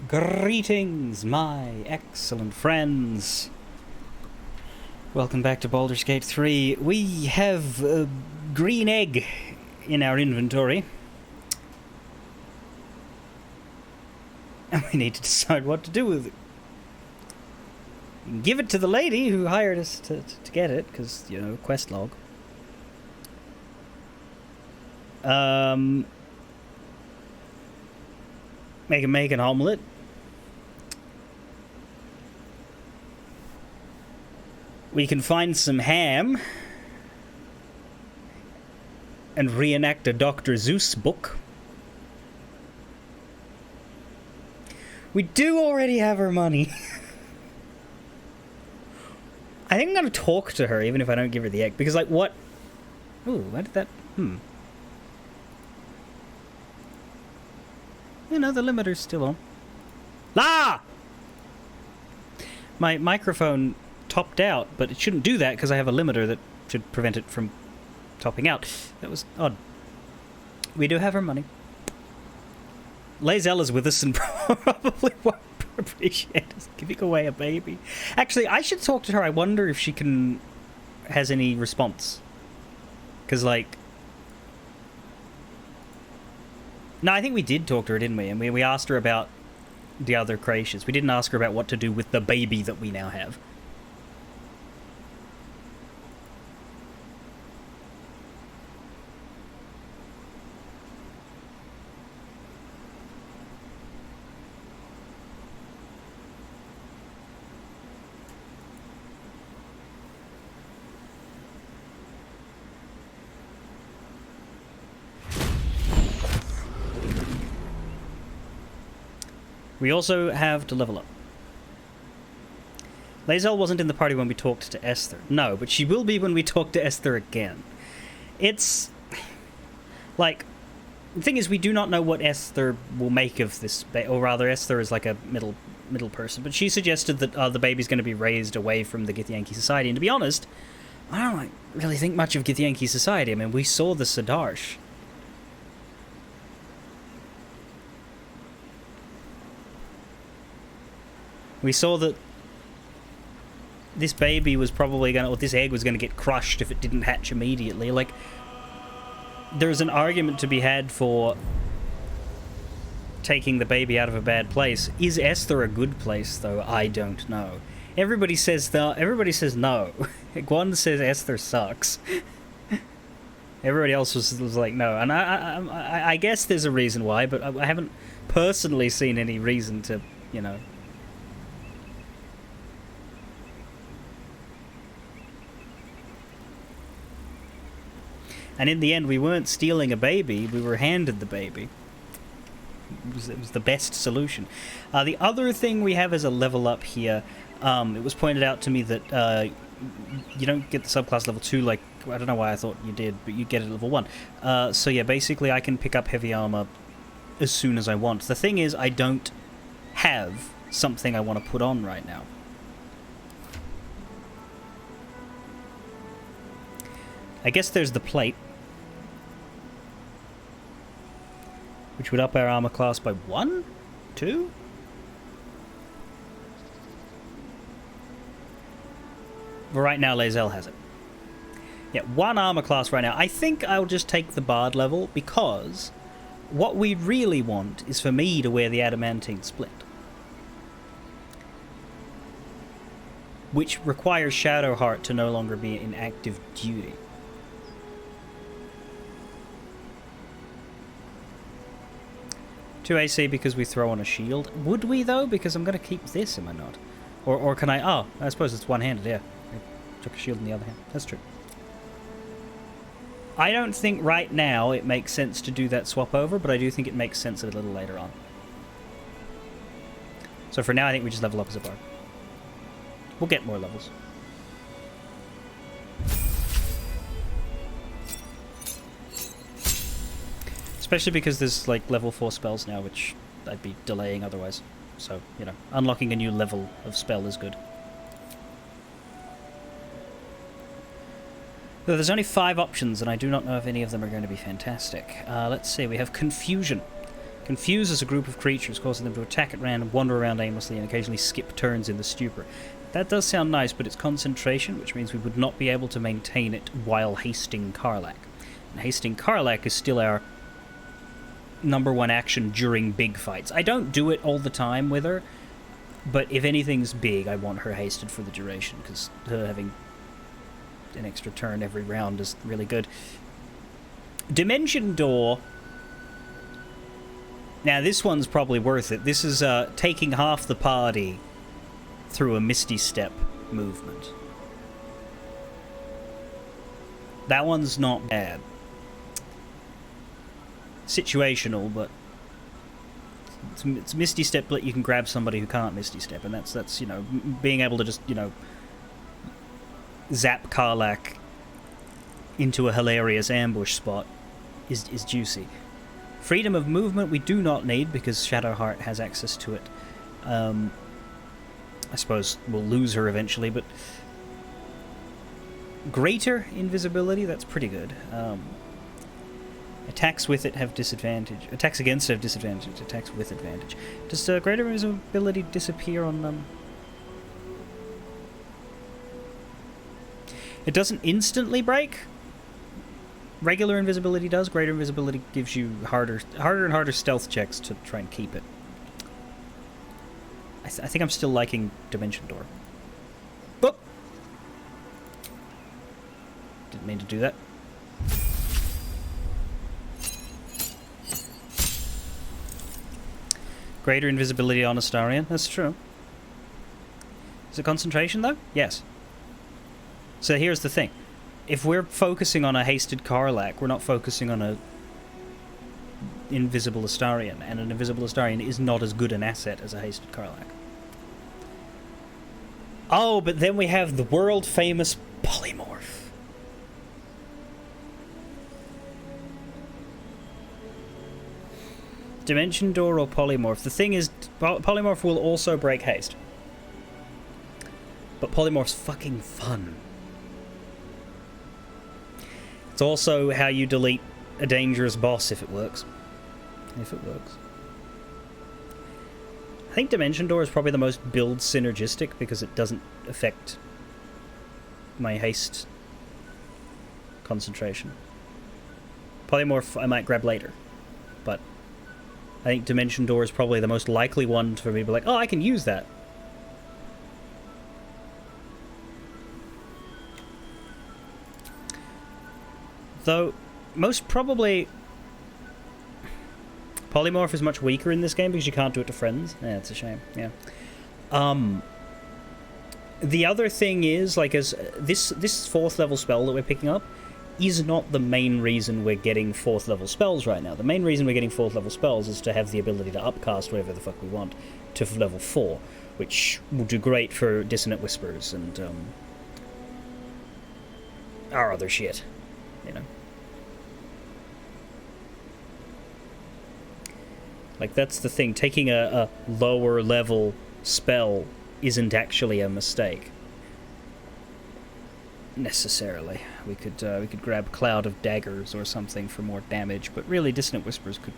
Greetings, my excellent friends. Welcome back to Baldur's Gate 3. We have a green egg in our inventory. And we need to decide what to do with it. We can give it to the lady who hired us to get it, because, you know, quest log. Make an omelette. We can find some ham and reenact a Dr. Zeus book. We do already have her money. I think I'm gonna talk to her even if I don't give her the egg, because like what? Ooh, why did that? You know, the limiter's still on. La! My microphone topped out, but it shouldn't do that because I have a limiter that should prevent it from topping out. That was odd. We do have her money. Lae'zel is with us and probably won't appreciate us giving away a baby. Actually, I should talk to her. I wonder if she has any response. Because, like... No, I think we did talk to her, didn't we? And we asked her about the other creations. We didn't ask her about what to do with the baby that we now have. We also have to level up. Lae'zel wasn't in the party when we talked to Esther. No, but she will be when we talk to Esther again. It's... like... The thing is, we do not know what Esther will make of this... or rather, Esther is like a middle person. But she suggested that the baby's going to be raised away from the Githyanki Society. And to be honest, I don't really think much of Githyanki Society. I mean, we saw the Sadarsh. We saw that this baby was probably going to... or this egg was going to get crushed if it didn't hatch immediately. Like, there's an argument to be had for taking the baby out of a bad place. Is Esther a good place, though? I don't know. Everybody says no. Gwyn says Esther sucks. Everybody else was like, no. And I guess there's a reason why, but I haven't personally seen any reason to, you know... And in the end, we weren't stealing a baby, we were handed the baby. It was the best solution. The other thing we have as a level up here, it was pointed out to me that you don't get the subclass level 2, like, I don't know why I thought you did, but you get it at level 1. So yeah, basically I can pick up heavy armor as soon as I want. The thing is, I don't have something I want to put on right now. I guess there's the plate, which would up our armor class by 1? 2? But right now, Lae'zel has it. Yeah, 1 armor class right now. I think I'll just take the Bard level, because what we really want is for me to wear the Adamantine Splint, which requires Shadowheart to no longer be in active duty. To AC because we throw on a shield. Would we, though? Because I'm going to keep this, am I not? Or can I... Oh, I suppose it's one-handed, yeah. I took a shield in the other hand. That's true. I don't think right now it makes sense to do that swap over, but I do think it makes sense a little later on. So for now, I think we just level up as a bard. We'll get more levels. Especially because there's, like, level 4 spells now, which I'd be delaying otherwise. So, you know, unlocking a new level of spell is good. Though there's only 5 options, and I do not know if any of them are going to be fantastic. Let's see, we have Confusion. Confuses a group of creatures, causing them to attack at random, wander around aimlessly, and occasionally skip turns in the stupor. That does sound nice, but it's concentration, which means we would not be able to maintain it while hasting Karlach. And hasting Karlach is still our #1 action during big fights. I don't do it all the time with her, but if anything's big, I want her hasted for the duration, because her having an extra turn every round is really good. Dimension Door. Now, this one's probably worth it. This is taking half the party through a Misty Step movement. That one's not bad. Situational, but it's Misty Step, but you can grab somebody who can't Misty Step, and that's you know, being able to just, you know, zap Karlach into a hilarious ambush spot is juicy. Freedom of movement we do not need because Shadowheart has access to it. I suppose we'll lose her eventually, but greater invisibility, that's pretty good. Attacks with it have disadvantage. Attacks against it have disadvantage. Attacks with advantage. Does greater invisibility disappear on them? It doesn't instantly break. Regular invisibility does. Greater invisibility gives you harder and harder stealth checks to try and keep it. I think I'm still liking Dimension Door. Boop! Didn't mean to do that. Greater invisibility on Astarion. That's true. Is it concentration, though? Yes. So here's the thing. If we're focusing on a hasted Karlach, we're not focusing on a invisible Astarion, and an invisible Astarion is not as good an asset as a hasted Karlach. Oh, but then we have the world-famous polymorph. Dimension Door or polymorph? The thing is, polymorph will also break haste. But polymorph's fucking fun. It's also how you delete a dangerous boss if it works. If it works. I think Dimension Door is probably the most build synergistic because it doesn't affect my haste concentration. Polymorph I might grab later, but I think Dimension Door is probably the most likely one for me to be like, oh, I can use that. Though, most probably, Polymorph is much weaker in this game because you can't do it to friends. Yeah, it's a shame, yeah. The other thing is, like, as this 4th level spell that we're picking up is not the main reason we're getting 4th level spells right now. The main reason we're getting 4th level spells is to have the ability to upcast whatever the fuck we want to level 4, which will do great for Dissonant Whispers and our other shit, you know. Like, that's the thing. Taking a lower level spell isn't actually a mistake. Necessarily. We could grab Cloud of Daggers or something for more damage, but really Dissonant Whispers could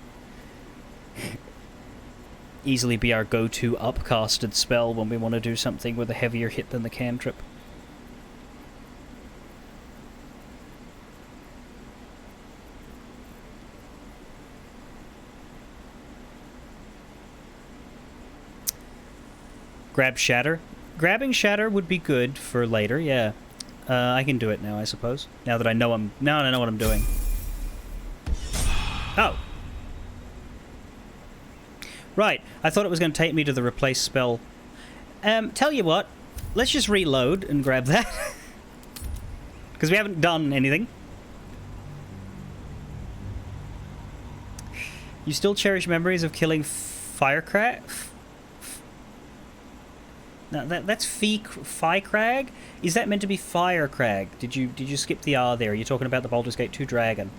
easily be our go-to upcasted spell when we want to do something with a heavier hit than the cantrip. Grab Shatter. Grabbing Shatter would be good for later, yeah. I can do it now, I suppose. Now that I know what I'm doing. Oh. Right. I thought it was going to take me to the replace spell. Tell you what. Let's just reload and grab that. Because we haven't done anything. You still cherish memories of killing Firecrag? No, that's Fi-Crag? Is that meant to be Firecrag? Did you skip the R there? You're talking about the Baldur's Gate 2 dragon.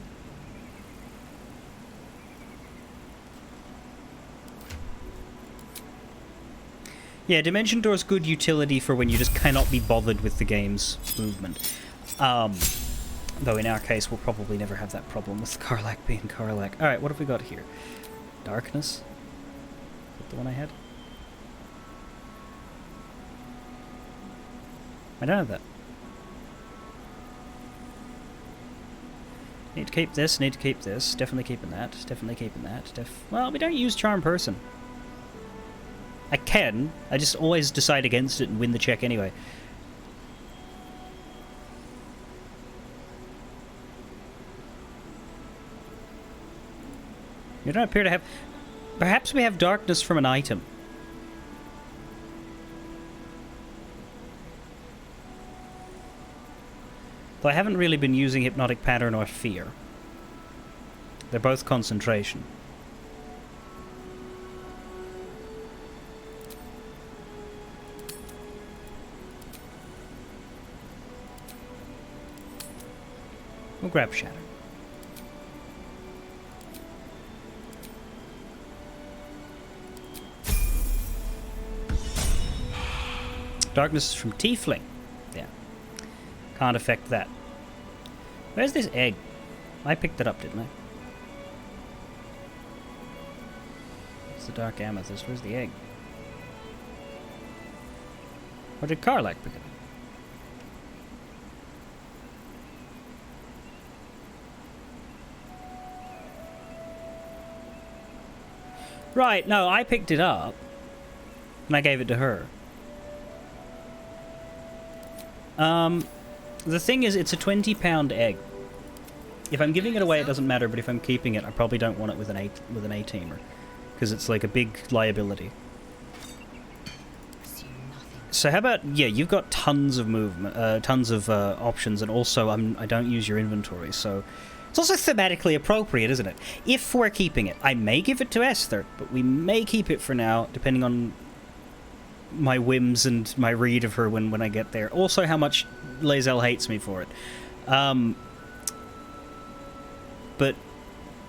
Yeah, Dimension Door's good utility for when you just cannot be bothered with the game's movement. Though in our case, we'll probably never have that problem with Karlach being Karlach. Alright, what have we got here? Darkness? Is that the one I had? I don't have that. Need to keep this, need to keep this. Definitely keeping that, definitely keeping that. Well, we don't use Charm Person. I can, I just always decide against it and win the check anyway. You don't appear to have... Perhaps we have darkness from an item. Though I haven't really been using Hypnotic Pattern or Fear. They're both concentration. We'll grab Shatter. Darkness is from Tiefling. Yeah. Can't affect that. Where's this egg? I picked it up, didn't I? It's the Dark Amethyst. Where's the egg? Or did Karlak pick it up? Right, no, I picked it up. And I gave it to her. The thing is, it's a 20-pound egg. If I'm giving it away, it doesn't matter, but if I'm keeping it, I probably don't want it with an A-teamer. Because it's like a big liability. So how about, yeah, you've got tons of movement, tons of options, and also I don't use your inventory, so... It's also thematically appropriate, isn't it? If we're keeping it, I may give it to Esther, but we may keep it for now, depending on my whims and my read of her when I get there. Also, how much Lae'zel hates me for it. But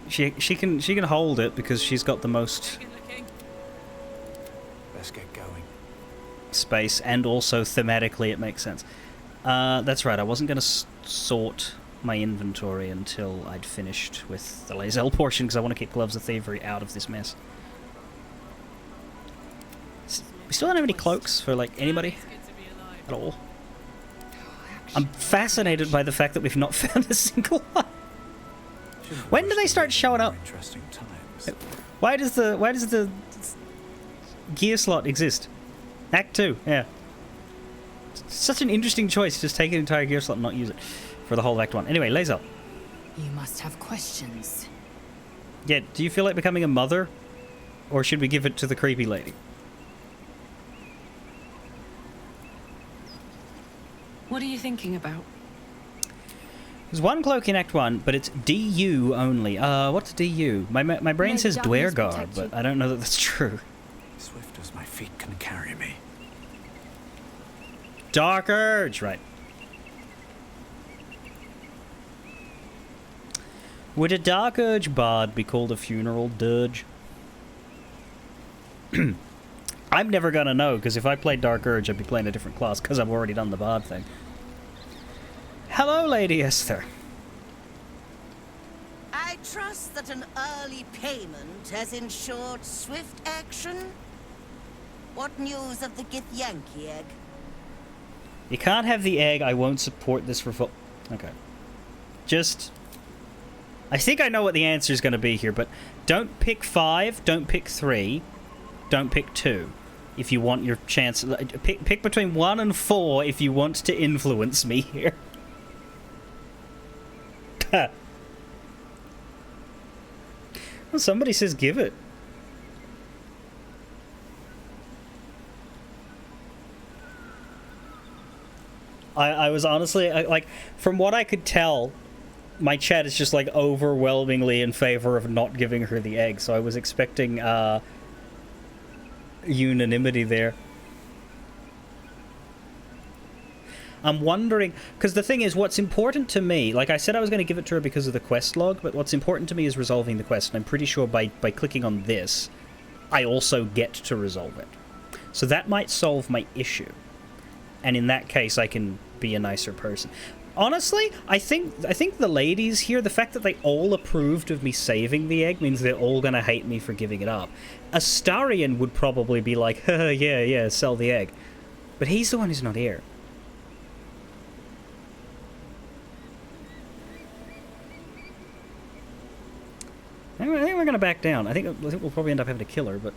she can hold it because she's got the most Let's get going. Space, and also thematically it makes sense. That's right. I wasn't going to sort my inventory until I'd finished with the Lae'zel portion because I want to keep Gloves of Thievery out of this mess. We still don't have any cloaks for, like, anybody at all. I'm fascinated by the fact that we've not found a single one. When do they start showing up? Why does the gear slot exist? Act 2, yeah. It's such an interesting choice. Just take an entire gear slot and not use it for the whole of Act 1. Anyway, Lae'zel. You must have questions. Yeah, do you feel like becoming a mother? Or should we give it to the creepy lady? What are you thinking about? There's one cloak in Act 1, but it's DU only. What's DU? My brain says Dwergar, but I don't know that that's true. Swift as my feet can carry me. Dark Urge, right. Would a Dark Urge bard be called a funeral dirge? I'm never gonna know, because if I played Dark Urge, I'd be playing a different class, because I've already done the bard thing. Hello, Lady Esther. I trust that an early payment has ensured swift action. What news of the Githyanki egg? You can't have the egg. I won't support this revolt. Okay. Just... I think I know what the answer is going to be here, but don't pick 5, don't pick 3, don't pick 2. If you want your chance... Pick between 1 and 4 if you want to influence me here. Well, somebody says give it. I was honestly, like, from what I could tell, my chat is just, like, overwhelmingly in favor of not giving her the egg, so I was expecting, unanimity there. I'm wondering, because the thing is, what's important to me, like I said I was going to give it to her because of the quest log, but what's important to me is resolving the quest, and I'm pretty sure by clicking on this, I also get to resolve it. So that might solve my issue. And in that case, I can be a nicer person. Honestly, I think the ladies here, the fact that they all approved of me saving the egg means they're all gonna hate me for giving it up. Astarion would probably be like, yeah, sell the egg. But he's the one who's not here. I think we're gonna back down. I think we'll probably end up having to kill her, but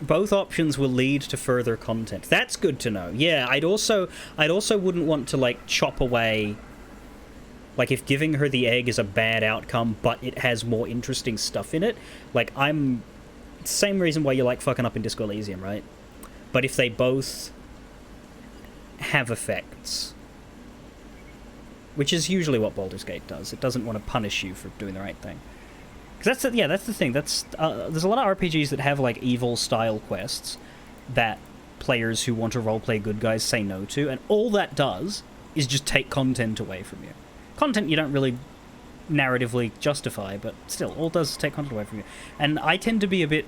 both options will lead to further content. That's good to know. Yeah, I'd also wouldn't want to like chop away. Like if giving her the egg is a bad outcome, but it has more interesting stuff in it. Like same reason why you like fucking up in Disco Elysium, right? But if they both have effects, which is usually what Baldur's Gate does, it doesn't want to punish you for doing the right thing. Because that's the thing. There's a lot of RPGs that have like evil style quests that players who want to roleplay good guys say no to, and all that does is just take content away from you. Content you don't really narratively justify, but still, all it does is take content away from you. And I tend to be a bit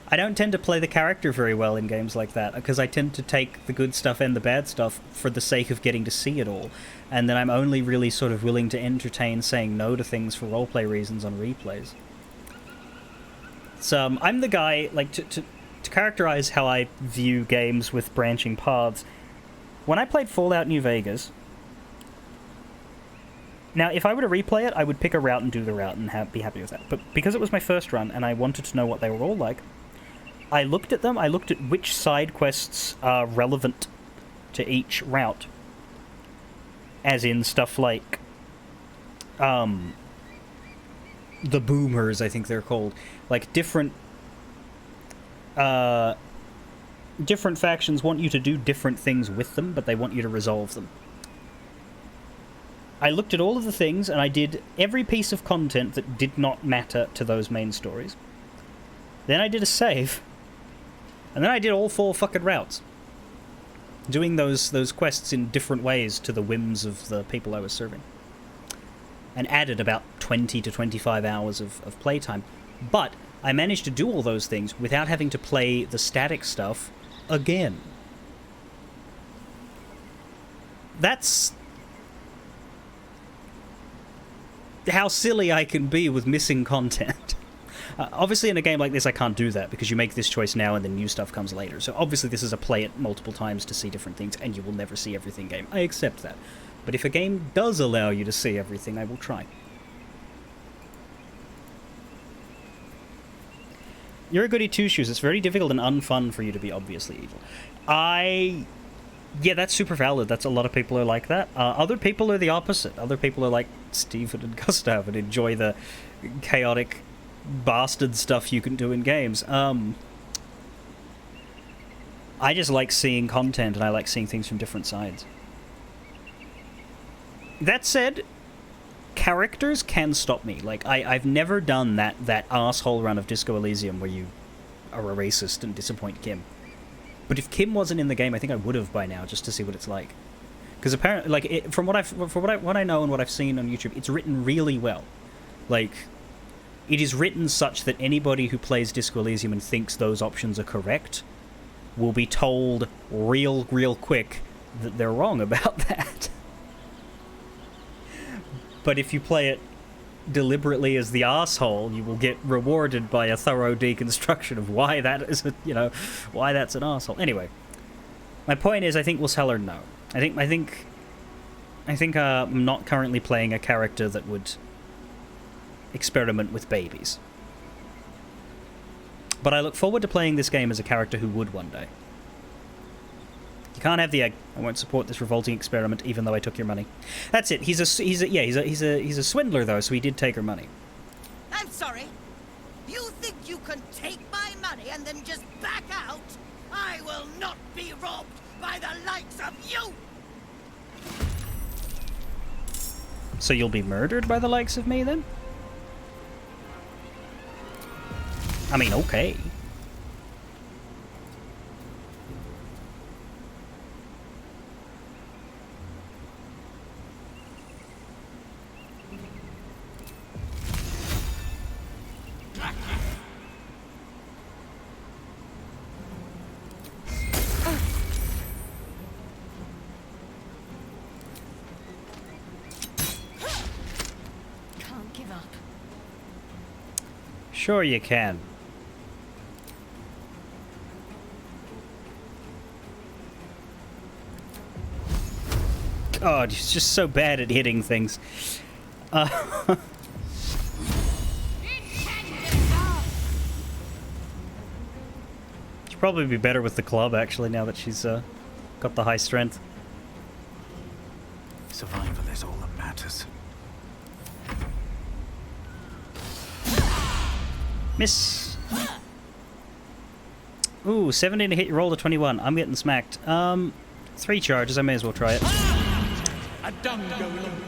I don't tend to play the character very well in games like that, because I tend to take the good stuff and the bad stuff for the sake of getting to see it all. And then I'm only really sort of willing to entertain saying no to things for roleplay reasons on replays. So I'm the guy, like, to characterize how I view games with branching paths. When I played Fallout New Vegas, now, if I were to replay it, I would pick a route and do the route and be happy with that. But because it was my first run and I wanted to know what they were all like, I looked at them, I looked at which side quests are relevant to each route. As in stuff like, the Boomers, I think they're called. Like, different factions want you to do different things with them, but they want you to resolve them. I looked at all of the things, and I did every piece of content that did not matter to those main stories. Then I did a save. And then I did all 4 fucking routes. Doing those quests in different ways to the whims of the people I was serving. And added about 20 to 25 hours of playtime. But I managed to do all those things without having to play the static stuff again. That's how silly I can be with missing content. Obviously, in a game like this, I can't do that, because you make this choice now and then new stuff comes later. So obviously this is a play it multiple times to see different things, and you will never see everything game. I accept that. But if a game does allow you to see everything, I will try. You're a goody two-shoes. It's very difficult and unfun for you to be obviously evil. Yeah, that's super valid. That's a lot of people are like that. Other people are the opposite. Other people are like Stephen and Gustav and enjoy the chaotic bastard stuff you can do in games. I just like seeing content, and I like seeing things from different sides. That said, characters can stop me. Like, I've never done that asshole run of Disco Elysium where you are a racist and disappoint Kim. But if Kim wasn't in the game, I think I would have by now, just to see what it's like. Because apparently, like, from what I know and what I've seen on YouTube, it's written really well. Like, it is written such that anybody who plays Disco Elysium and thinks those options are correct will be told real quick that they're wrong about that. But if you play it deliberately as the asshole, you will get rewarded by a thorough deconstruction of why that is, why that's an asshole. Anyway, my point is, I think we'll tell her no. I think I'm not currently playing a character that would experiment with babies. But I look forward to playing this game as a character who would one day. You can't have the egg. I won't support this revolting experiment, even though I took your money. That's it. He's a swindler though, so he did take her money. I'm sorry. You think you can take my money and then just back out? I will not be robbed by the likes of you! So you'll be murdered by the likes of me then? I mean, okay. Sure you can. God, he's just so bad at hitting things. She'd probably be better with the club, actually, now that she's got the high strength. Survival is all that matters. Miss. Ooh, 17 to hit, you roll a 21. I'm getting smacked. 3 charges, I may as well try it.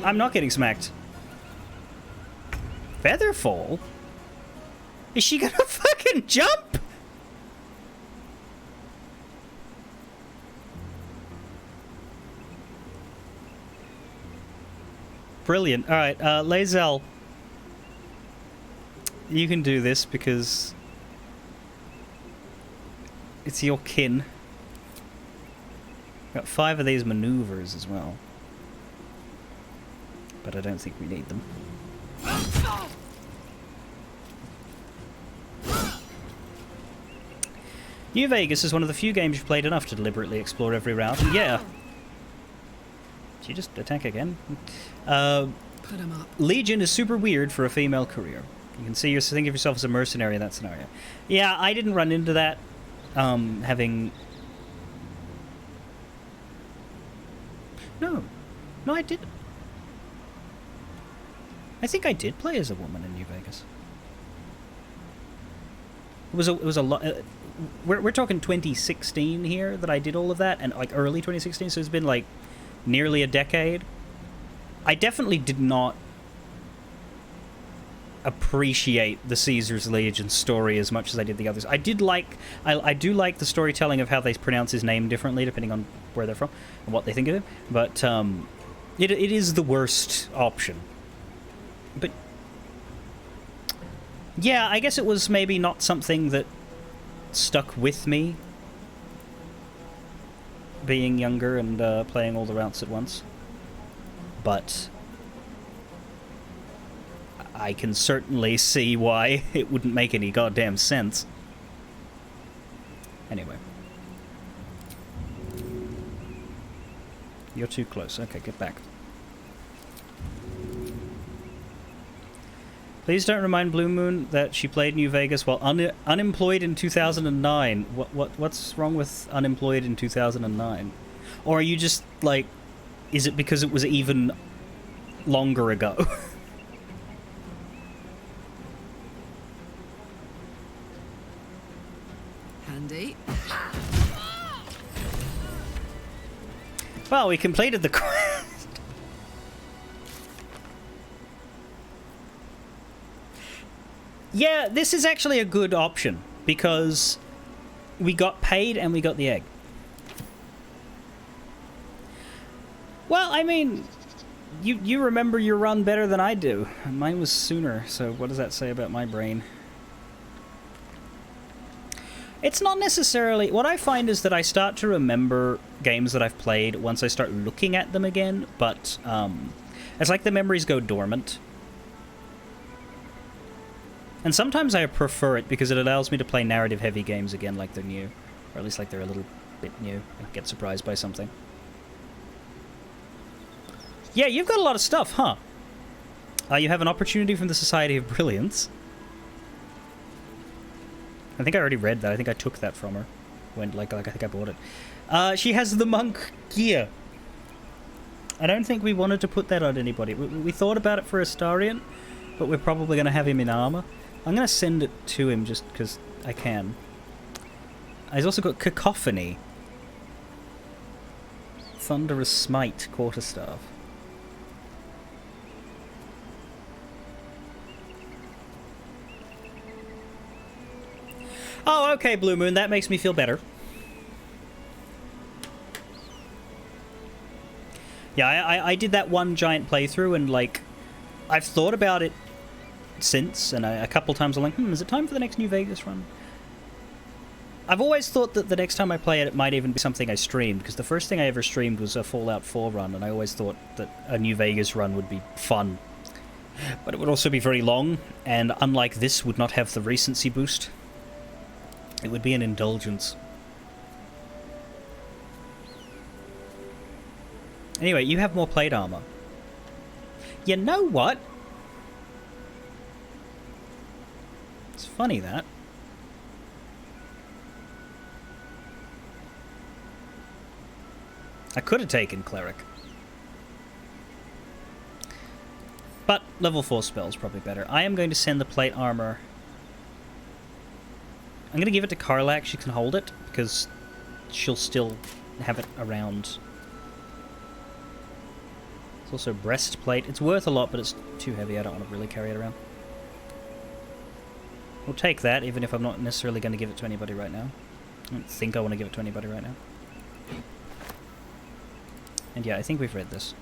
I'm not getting smacked. Featherfall? Is she gonna fucking jump? Brilliant. Alright, Lae'zel. You can do this because it's your kin. Got 5 of these maneuvers as well. But I don't think we need them. New Vegas is one of the few games you've played enough to deliberately explore every route. And yeah. Did you just attack again? Put him up. Legion is super weird for a female career. You can see think of yourself as a mercenary in that scenario. Yeah, I didn't run into that. Having... No, I didn't. I think I did play as a woman in New Vegas. It was a lot. We're talking 2016 here that I did all of that, and like early 2016. So it's been like nearly a decade. I definitely did not appreciate the Caesar's Legion story as much as I did the others. I do like the storytelling of how they pronounce his name differently depending on where they're from and what they think of him. But it is the worst option. But yeah, I guess it was maybe not something that stuck with me, being younger and playing all the routes at once. But I can certainly see why it wouldn't make any goddamn sense. Anyway. You're too close. Okay, get back. Please don't remind Blue Moon that she played New Vegas while unemployed in 2009. What's wrong with unemployed in 2009? Or are you just, like... Is it because it was even longer ago? Handy. Well, we completed the quest. Yeah, this is actually a good option because we got paid and we got the egg. Well, I mean, you remember your run better than I do. Mine was sooner, so what does that say about my brain? It's not necessarily... What I find is that I start to remember games that I've played once I start looking at them again, but it's like the memories go dormant. And sometimes I prefer it because it allows me to play narrative-heavy games again like they're new. Or at least like they're a little bit new and get surprised by something. Yeah, you've got a lot of stuff, huh? You have an opportunity from the Society of Brilliance. I think I already read that. I think I took that from her. When, like I think I bought it. She has the monk gear. I don't think we wanted to put that on anybody. We thought about it for Astarion, but we're probably going to have him in armor. I'm going to send it to him just because I can. He's also got Cacophony. Thunderous Smite, Quarterstaff. Oh, okay, Blue Moon, that makes me feel better. Yeah, I did that one giant playthrough, and, like, I've thought about it since, and a couple times I'm like, is it time for the next New Vegas run? I've always thought that the next time I play it, it might even be something I streamed, because the first thing I ever streamed was a Fallout 4 run, and I always thought that a New Vegas run would be fun. But it would also be very long, and unlike this, would not have the recency boost. It would be an indulgence. Anyway, you have more plate armor. You know what? It's funny that. I could have taken Cleric. But level 4 spell's probably better. I am going to send the plate armor. I'm going to give it to Karlak. She can hold it, because she'll still have it around. It's also breastplate. It's worth a lot, but it's too heavy. I don't want to really carry it around. We'll take that, even if I'm not necessarily going to give it to anybody right now. I don't think I want to give it to anybody right now. And yeah, I think we've read this.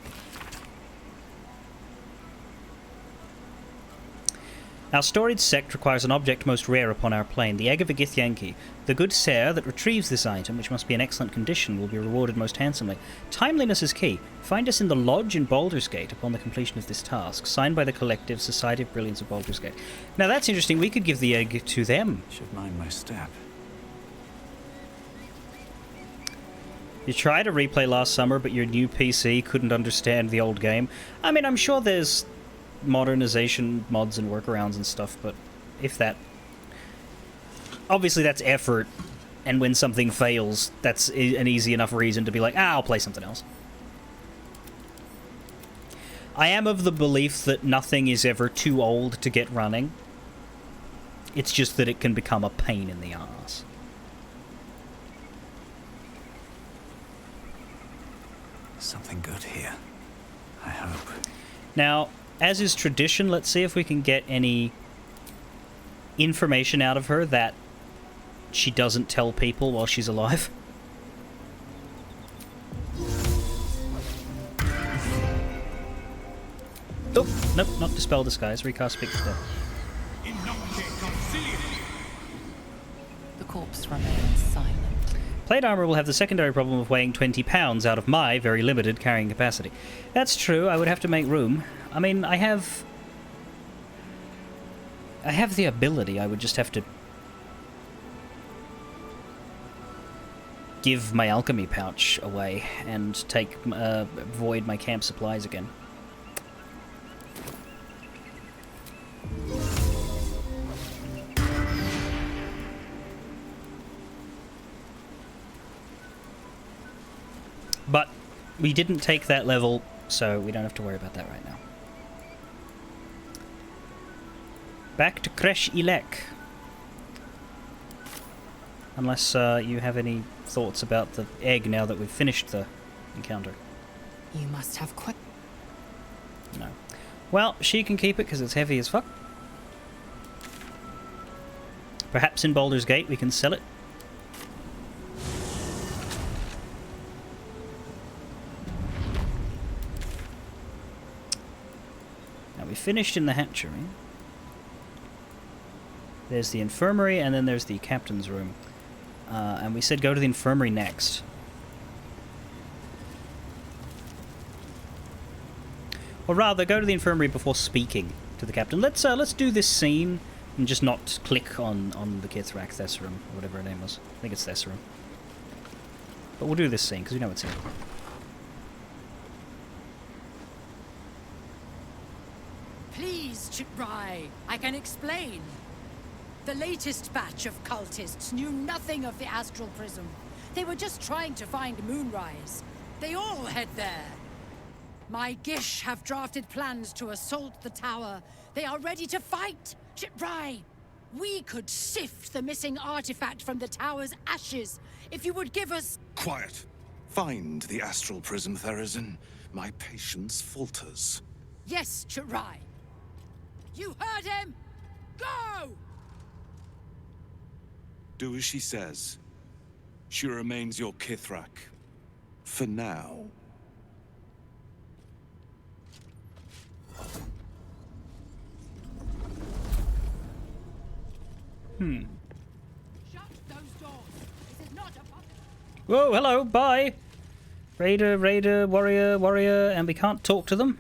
Our storied sect requires an object most rare upon our plane, the egg of a Githyanki. The good Ser that retrieves this item, which must be in excellent condition, will be rewarded most handsomely. Timeliness is key. Find us in the lodge in Baldur's Gate upon the completion of this task. Signed by the collective Society of Brilliance of Baldur's Gate. Now that's interesting. We could give the egg to them. Should mind my step. You tried to replay last summer, but your new PC couldn't understand the old game. I mean, I'm sure there's modernization mods and workarounds and stuff, but if that... Obviously that's effort, and when something fails, that's an easy enough reason to be like, I'll play something else. I am of the belief that nothing is ever too old to get running. It's just that it can become a pain in the ass. Something good here. I hope. Now, as is tradition, let's see if we can get any information out of her that she doesn't tell people while she's alive. Oh, nope, not Dispel Disguise. Recast Speak to Death. The corpse remains silent. Plate armor will have the secondary problem of weighing 20 pounds out of my very limited carrying capacity. That's true, I would have to make room. I mean, I have the ability, I would just have to give my alchemy pouch away and take void my camp supplies again. But we didn't take that level, so we don't have to worry about that right now. Back to Kresh Ilek. Unless you have any thoughts about the egg now that we've finished the encounter. You must have quite... No. Well, she can keep it because it's heavy as fuck. Perhaps in Baldur's Gate we can sell it. Now we finished in the hatchery. There's the infirmary, and then there's the captain's room. And we said go to the infirmary next. Or rather, go to the infirmary before speaking to the captain. Let's do this scene and just not click on the Kithrak Thessarum, or whatever her name was. I think it's Thessarum. But we'll do this scene, because we know it's in. Please, Chitrai, I can explain. The latest batch of cultists knew nothing of the astral prism. They were just trying to find Moonrise. They all head there. My Gish have drafted plans to assault the tower. They are ready to fight. Chitrai, we could sift the missing artifact from the tower's ashes if you would give us... Quiet. Find the astral prism, Therazin. My patience falters. Yes, Chitrai. You heard him! Go! Do as she says. She remains your Kithrak. For now. Shut those doors. This is not a public... Whoa, hello, bye! Raider, warrior, and we can't talk to them?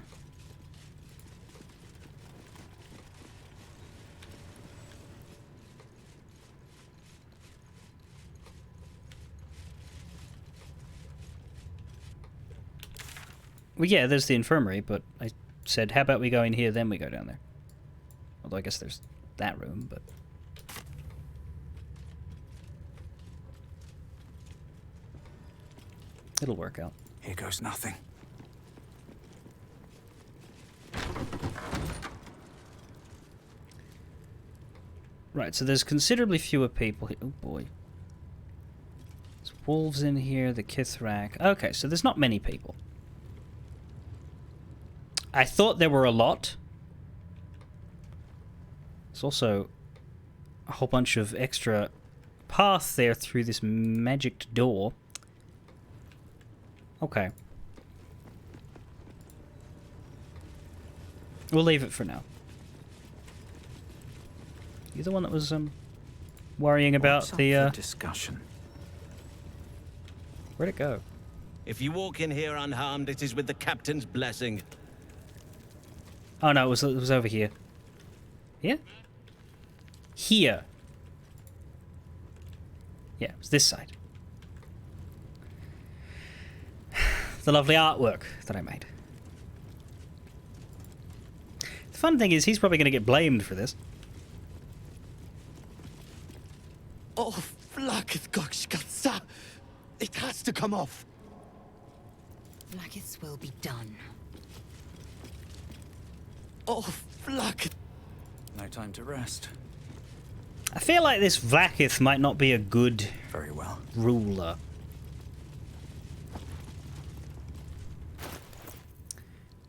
Well, yeah, there's the infirmary, but I said, how about we go in here, then we go down there. Although I guess there's that room, but... it'll work out. Here goes nothing. Right, so there's considerably fewer people here. Oh, boy. There's wolves in here, the Kithrak. Okay, so there's not many people. I thought there were a lot. There's also a whole bunch of extra path there through this magicked door. Okay. We'll leave it for now. You the one that was worrying about What's up the for discussion? Where'd it go? If you walk in here unharmed, it is with the captain's blessing. Oh no, it was over here. Here? Here. Yeah, it was this side. The lovely artwork that I made. The fun thing is, he's probably going to get blamed for this. Oh, Flakithgoshkatsa! It has to come off. Blackith's will be done. Oh, Flakith. No time to rest. I feel like this Vlakith might not be a good Very well. ruler.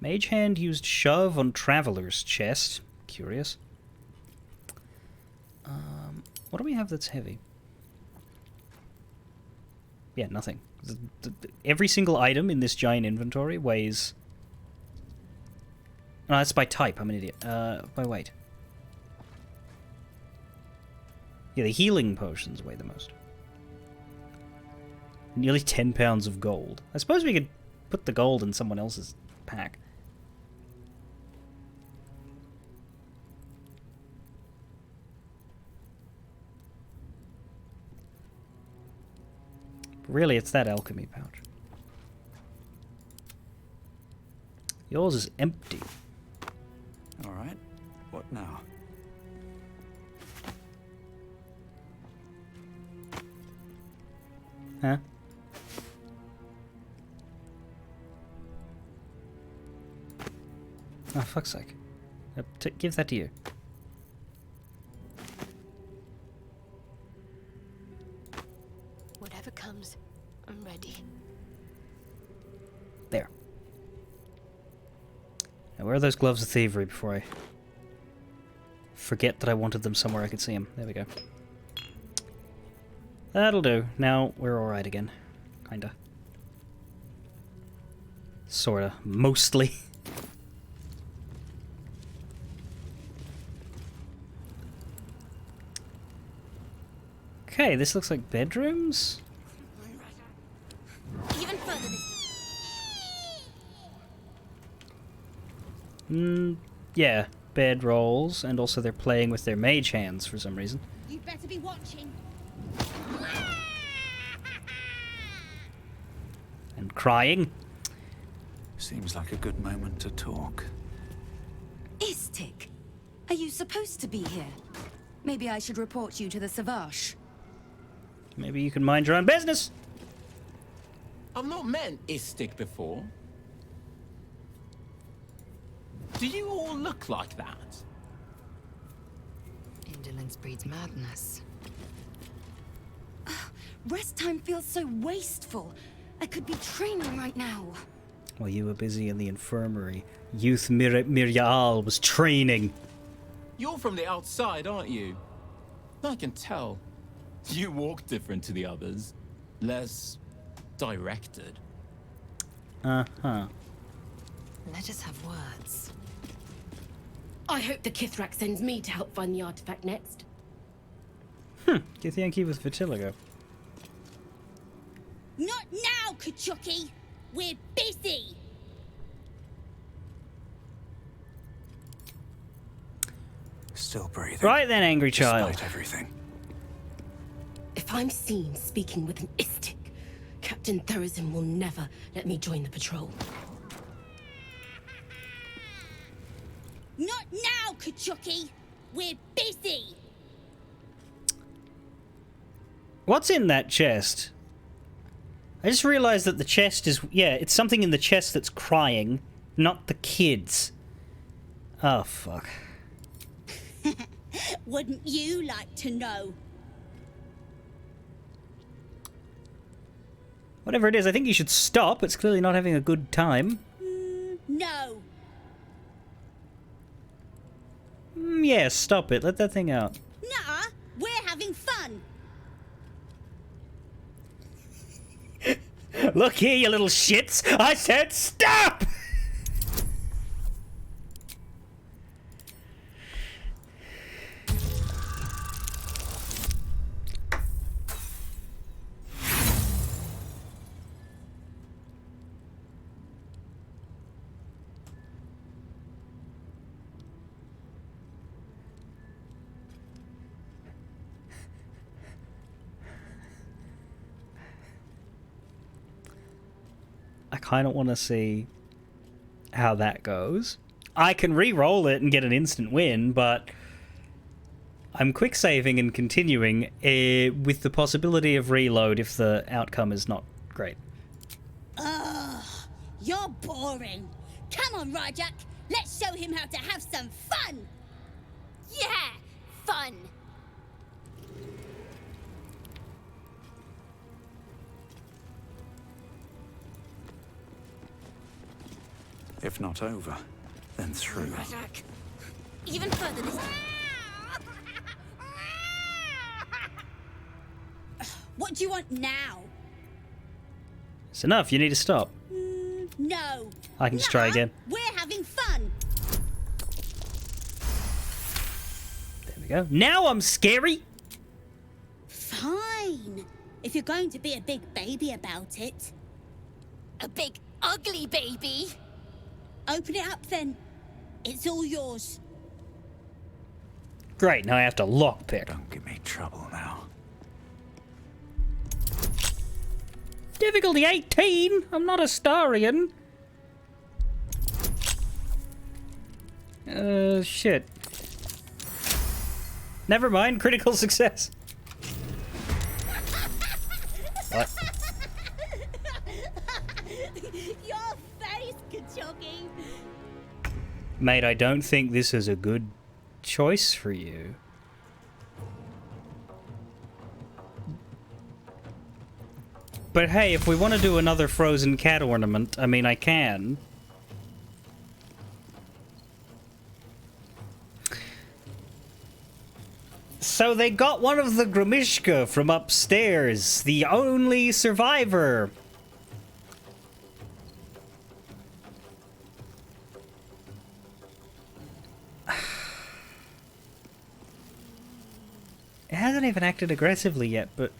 Mage Hand used shove on Traveler's chest. Curious. What do we have that's heavy? Yeah, nothing. Every single item in this giant inventory weighs... No, that's by type. I'm an idiot. By weight. Yeah, the healing potions weigh the most. Nearly 10 pounds of gold. I suppose we could put the gold in someone else's pack. Really, it's that alchemy pouch. Yours is empty. All right. What now? Huh? Oh, fuck's sake. Give that to you. Whatever comes, I'm ready. There. Now, where are those gloves of thievery before I forget that I wanted them somewhere I could see them? There we go. That'll do. Now we're alright again. Kinda. Sorta. Mostly. Okay, this looks like bedrooms? Even further this Yeah, bed rolls, and also they're playing with their mage hands for some reason. You better be watching. And crying. Seems like a good moment to talk. Istik, are you supposed to be here? Maybe I should report you to the Savage. Maybe you can mind your own business. I've not met Istik before. Do you all look like that? Indolence breeds madness. Rest time feels so wasteful. I could be training right now. While you were busy in the infirmary, Youth Mirial was training. You're from the outside, aren't you? I can tell. You walk different to the others. Less directed. Uh-huh. Let us have words. I hope the Kithrak sends me to help find the artifact next. Githyanki with Vitiligo. Not now, Kachuki! We're busy! Still breathing. Right then, angry child. Despite everything. If I'm seen speaking with an Istik, Captain Therazin will never let me join the patrol. Not now, Kachuki! We're busy! What's in that chest? I just realized that the chest is... Yeah, it's something in the chest that's crying, not the kids. Oh, fuck. Wouldn't you like to know? Whatever it is, I think you should stop. It's clearly not having a good time. No. Yeah, stop it. Let that thing out. Nuh-uh. We're having fun. Look here, you little shits! I said stop! I kind of want to see how that goes. I can re-roll it and get an instant win, but I'm quick saving and continuing with the possibility of reload if the outcome is not great. Ugh, you're boring. Come on, Rajak. Let's show him how to have some fun. Yeah, fun. If not over, then through. Rajak. Even further this time. What do you want now? It's enough. You need to stop. No. I can just try again. We're having fun. There we go. Now I'm scary. Fine. If you're going to be a big baby about it. A big, ugly baby. Open it up then. It's all yours. Great. Now I have to lockpick. Don't give me trouble now. Difficulty 18. I'm not a Starian. Shit. Never mind. Critical success. What? Your face, Kachogi. Mate, I don't think this is a good choice for you. But hey, if we want to do another frozen cat ornament, I mean, I can. So they got one of the Grimishka from upstairs, the only survivor. It hasn't even acted aggressively yet, but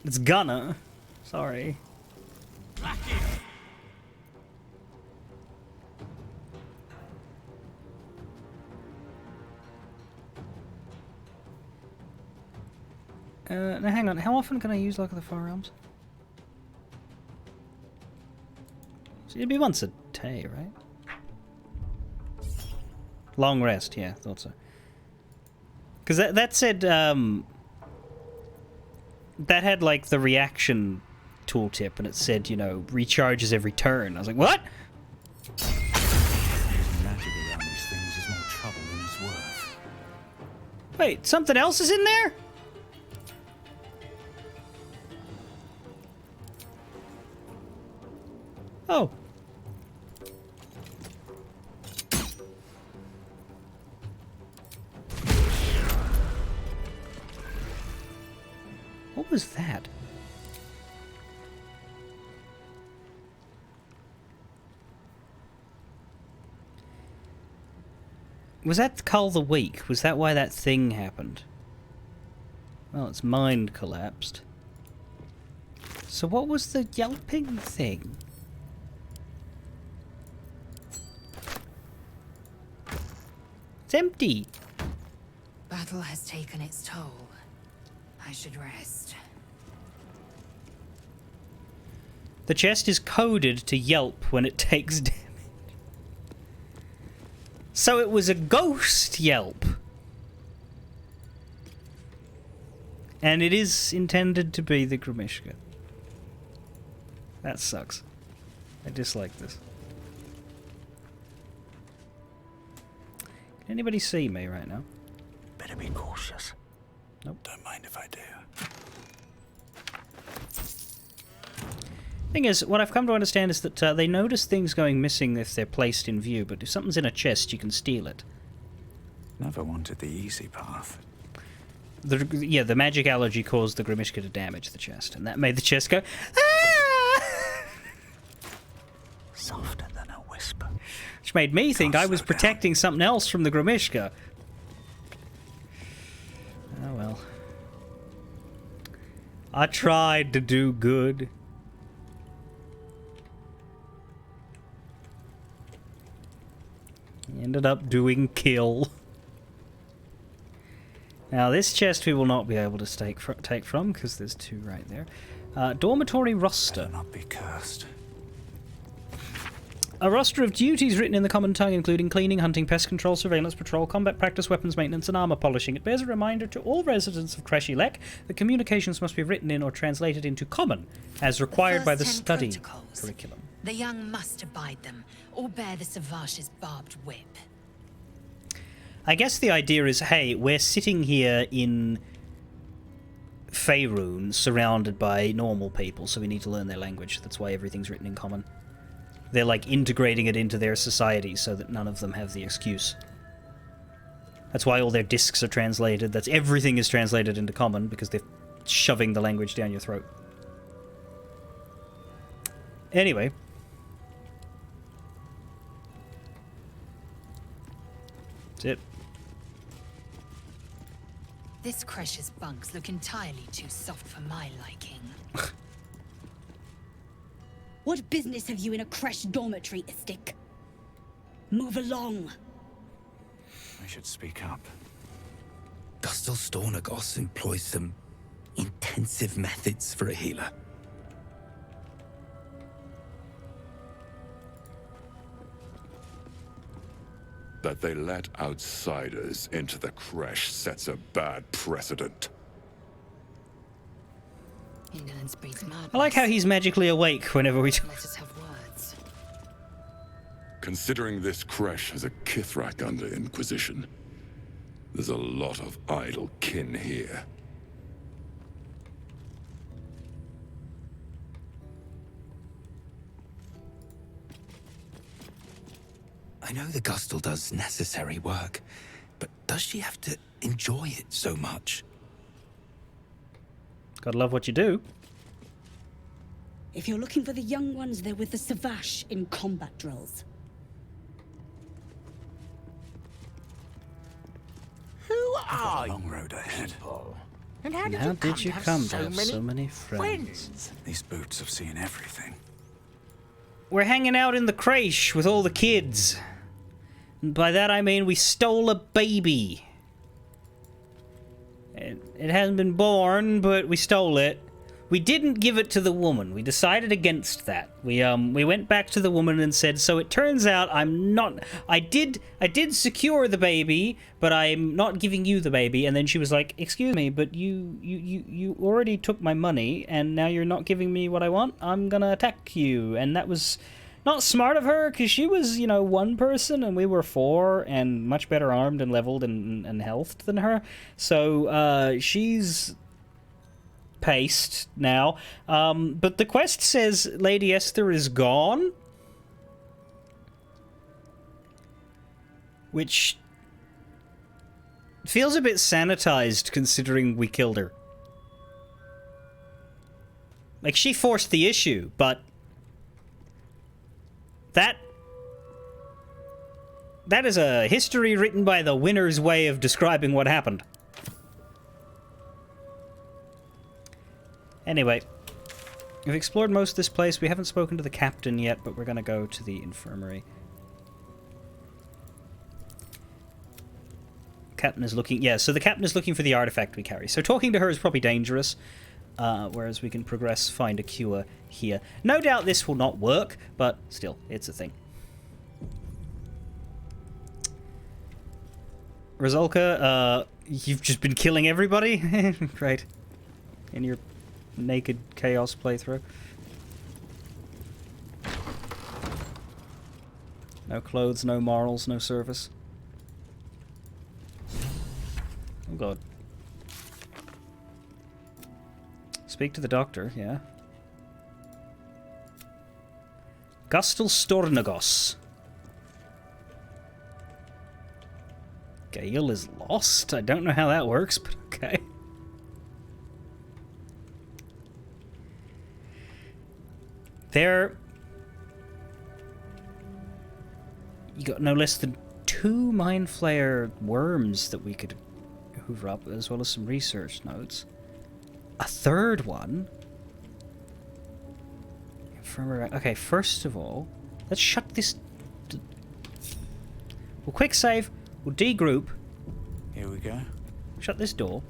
it's gonna. Sorry. Now hang on, how often can I use Luck of the Firearms? So it'd be once a day, right? Long rest, yeah, thought so. Because that said, that had like the reaction tooltip, and it said, you know, recharges every turn. I was like, what? Using magic around these things is more trouble than it's worth. Wait, something else is in there? Oh. What was that? Was that Cull the Weak? Was that why that thing happened? Well, its mind collapsed. So what was the yelping thing? It's empty. Battle has taken its toll. I should rest. The chest is coded to yelp when it takes damage. So it was a ghost yelp. And it is intended to be the Grimishka. That sucks. I dislike this. Can anybody see me right now? Better be cautious. Nope. Don't mind if I do. Thing is, what I've come to understand is that they notice things going missing if they're placed in view, but if something's in a chest, you can steal it. Never wanted the easy path. The magic allergy caused the Grimishka to damage the chest, and that made the chest go, ah! Softer than a whisper. Which made me think I was protecting something else from the Grimishka. Oh well. I tried to do good. Ended up doing kill. Now this chest we will not be able to take from because there's two right there. Dormitory roster. Better not be cursed. A roster of duties written in the common tongue, including cleaning, hunting, pest control, surveillance, patrol, combat practice, weapons maintenance, and armor polishing. It bears a reminder to all residents of Kreshilek that communications must be written in or translated into common, as required by the study curriculum. The young must abide them, or bear the Savash's barbed whip. I guess the idea is, hey, we're sitting here in Faerun, surrounded by normal people, so we need to learn their language. That's why everything's written in common. They're like integrating it into their society so that none of them have the excuse. That's why all their discs are translated. That's everything is translated into common because they're shoving the language down your throat. Anyway. That's it. This Kresh's bunks look entirely too soft for my liking. What business have you in a Kresh dormitory, Istik? Move along. I should speak up. Gustel Stornagos employs some intensive methods for a healer. That they let outsiders into the Kresh sets a bad precedent. Indolence breeds madness. I like how he's magically awake whenever we talk. Let us have words. Considering this Kresh has a Kithrak under Inquisition, there's a lot of idle kin here. I know the Gustel does necessary work, but does she have to enjoy it so much? Gotta love what you do. If you're looking for the young ones, they're with the Savash in combat drills. Who are Long road ahead. And how did you come to have so many friends? These boots have seen everything. We're hanging out in the creche with all the kids. And by that I mean we stole a baby. It hasn't been born, but we stole it. We didn't give it to the woman. We decided against that. We went back to the woman and said, so it turns out I did secure the baby, but I'm not giving you the baby. And then she was like, excuse me, but you already took my money and now you're not giving me what I want. I'm gonna attack you. And that was not smart of her, because she was, you know, one person and we were four and much better armed and leveled and healthed than her. So she's paced now. But the quest says Lady Esther is gone. Which feels a bit sanitized considering we killed her. Like, she forced the issue, but that is a history written by the winner's way of describing what happened. Anyway, we've explored most of this place. We haven't spoken to the captain yet, but we're going to go to the infirmary. Captain is looking... Yeah, so the captain is looking for the artifact we carry. So talking to her is probably dangerous, whereas we can progress, find a cure here. No doubt this will not work, but still, it's a thing. Rizalka, you've just been killing everybody? Great. In your naked chaos playthrough. No clothes, no morals, no service. Oh god. Speak to the doctor, yeah. Gustal Stornagos. Gale is lost? I don't know how that works, but okay. There... You got no less than 2 Mind Flayer worms that we could hoover up, as well as some research notes. A 3rd one? Okay, first of all, let's shut this... We'll quick save, we'll degroup. Here we go. Shut this door.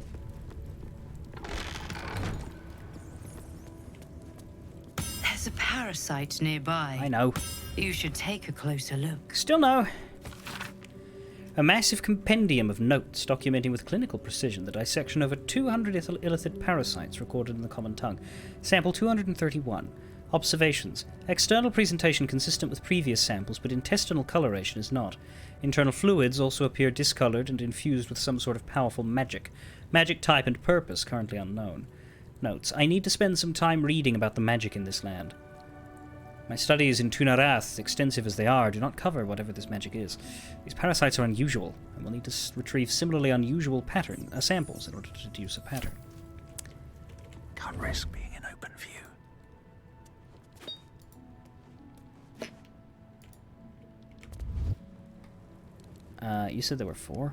There's a parasite nearby. I know. You should take a closer look. Still no. A massive compendium of notes documenting with clinical precision the dissection of over 200 illithid parasites recorded in the common tongue. Sample 231. Observations. External presentation consistent with previous samples, but intestinal coloration is not. Internal fluids also appear discolored and infused with some sort of powerful magic. Magic type and purpose currently unknown. Notes. I need to spend some time reading about the magic in this land. My studies in Tunarath, extensive as they are, do not cover whatever this magic is. These parasites are unusual, and we'll need to retrieve similarly unusual samples in order to deduce a pattern. Can't risk being in open view. You said there were 4?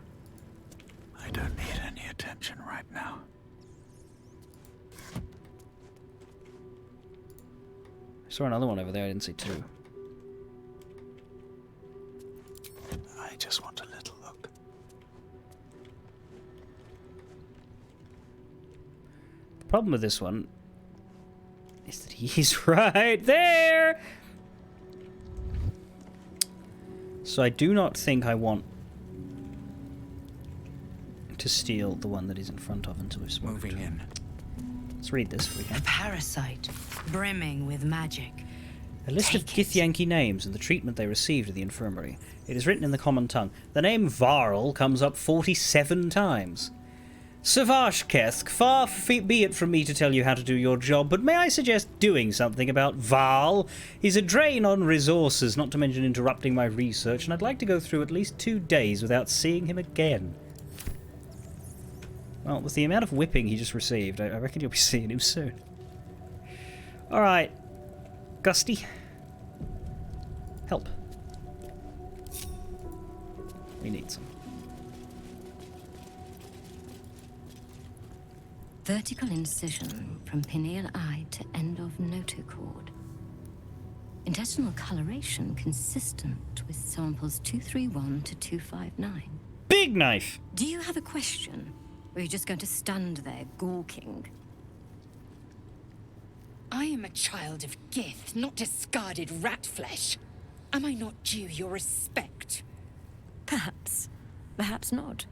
I don't need any attention right now. I saw another one over there, I didn't see 2. I just want a little look. The problem with this one is that he's right there! So I do not think I want to steal the one that he's in front of until we've spoken. Moving in. Let's read this if we can. A parasite, brimming with magic. A list of Githyanki names and the treatment they received at the infirmary. It is written in the common tongue. The name Varl comes up 47 times. Savashketh, far be it from me to tell you how to do your job, but may I suggest doing something about Varl? He's a drain on resources, not to mention interrupting my research, and I'd like to go through at least 2 days without seeing him again. Well, with the amount of whipping he just received, I reckon you'll be seeing him soon. Alright. Gusty. Help. We need some. Vertical incision from pineal eye to end of notochord. Intestinal coloration consistent with samples 231 to 259. Big knife! Do you have a question? Or are you just going to stand there gawking? I am a child of Gith, not discarded rat flesh. Am I not due your respect? Perhaps. Perhaps not.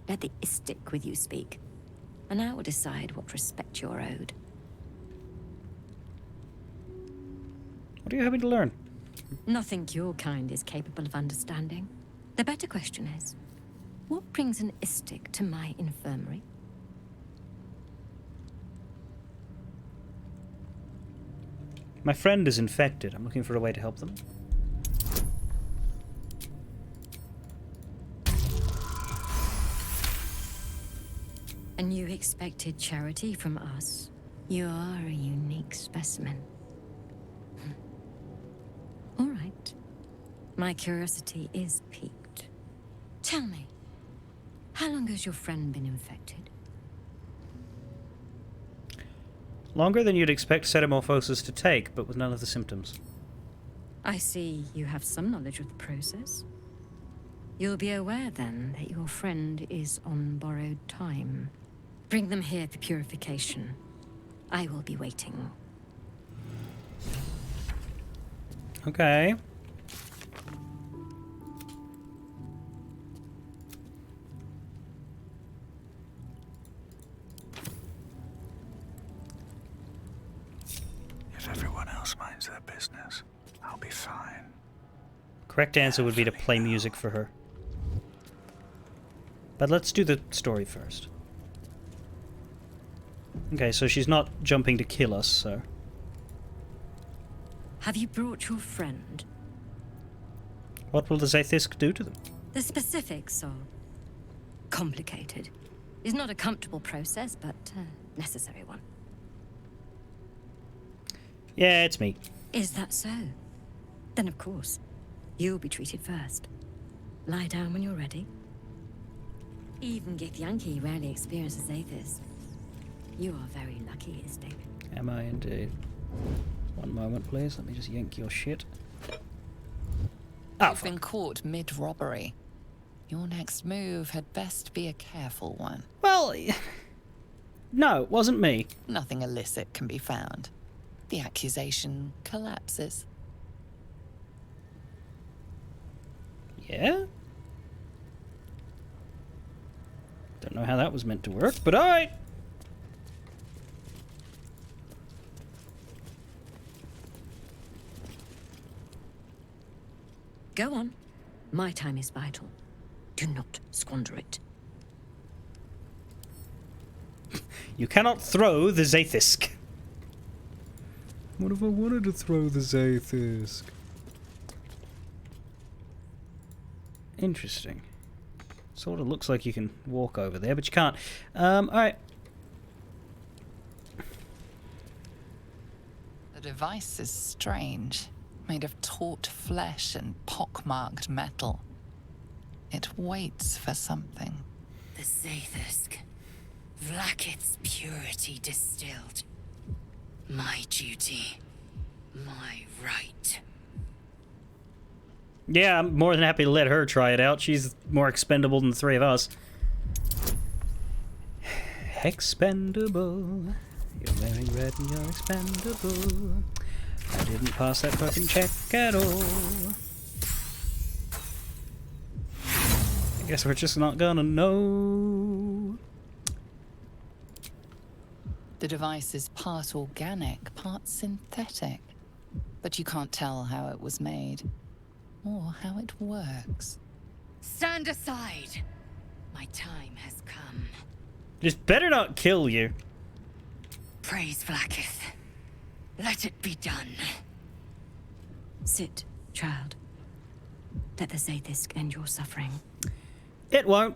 Let the Istik with you speak, and I will decide what respect you're owed. What are you hoping to learn? Nothing your kind is capable of understanding. The better question is, what brings an Istik to my infirmary? My friend is infected. I'm looking for a way to help them. And you expected charity from us? You are a unique specimen. All right. My curiosity is piqued. Tell me, how long has your friend been infected? Longer than you'd expect Cetamorphosis to take, but with none of the symptoms. I see you have some knowledge of the process. You'll be aware, then, that your friend is on borrowed time. Bring them here for purification. I will be waiting. Okay. fine. Correct answer would be to play music for her. But let's do the story first. Okay, so she's not jumping to kill us, so... Have you brought your friend? What will the Zaithisk do to them? The specifics are complicated. It's not a comfortable process, but a necessary one. Yeah, it's me. Is that so? Then of course, you'll be treated first. Lie down when you're ready. Even Githyanki rarely experiences Aethys. You are very lucky, Isting. Am I indeed? One moment, please. Let me just yank your shit. You've been caught mid-robbery. Your next move had best be a careful one. Well, no, it wasn't me. Nothing illicit can be found. The accusation collapses. Yeah? Don't know how that was meant to work, but alright! Go on. My time is vital. Do not squander it. You cannot throw the Zaithisk. What if I wanted to throw the Zaithisk? Interesting. Sort of looks like you can walk over there, but you can't. Alright. The device is strange. Made of taut flesh and pockmarked metal. It waits for something. The Zaithisk. Vlaakith's purity distilled. My duty. My right. Yeah, I'm more than happy to let her try it out. She's more expendable than the three of us. Expendable. You're wearing red and you're expendable. I didn't pass that fucking check at all. I guess we're just not gonna know. The device is part organic, part synthetic. But you can't tell how it was made, or how it works. Stand aside. My time has come. Just better not kill you. Praise Vlaakith. Let it be done. Sit, child. Let the Zaithisk end your suffering. It won't.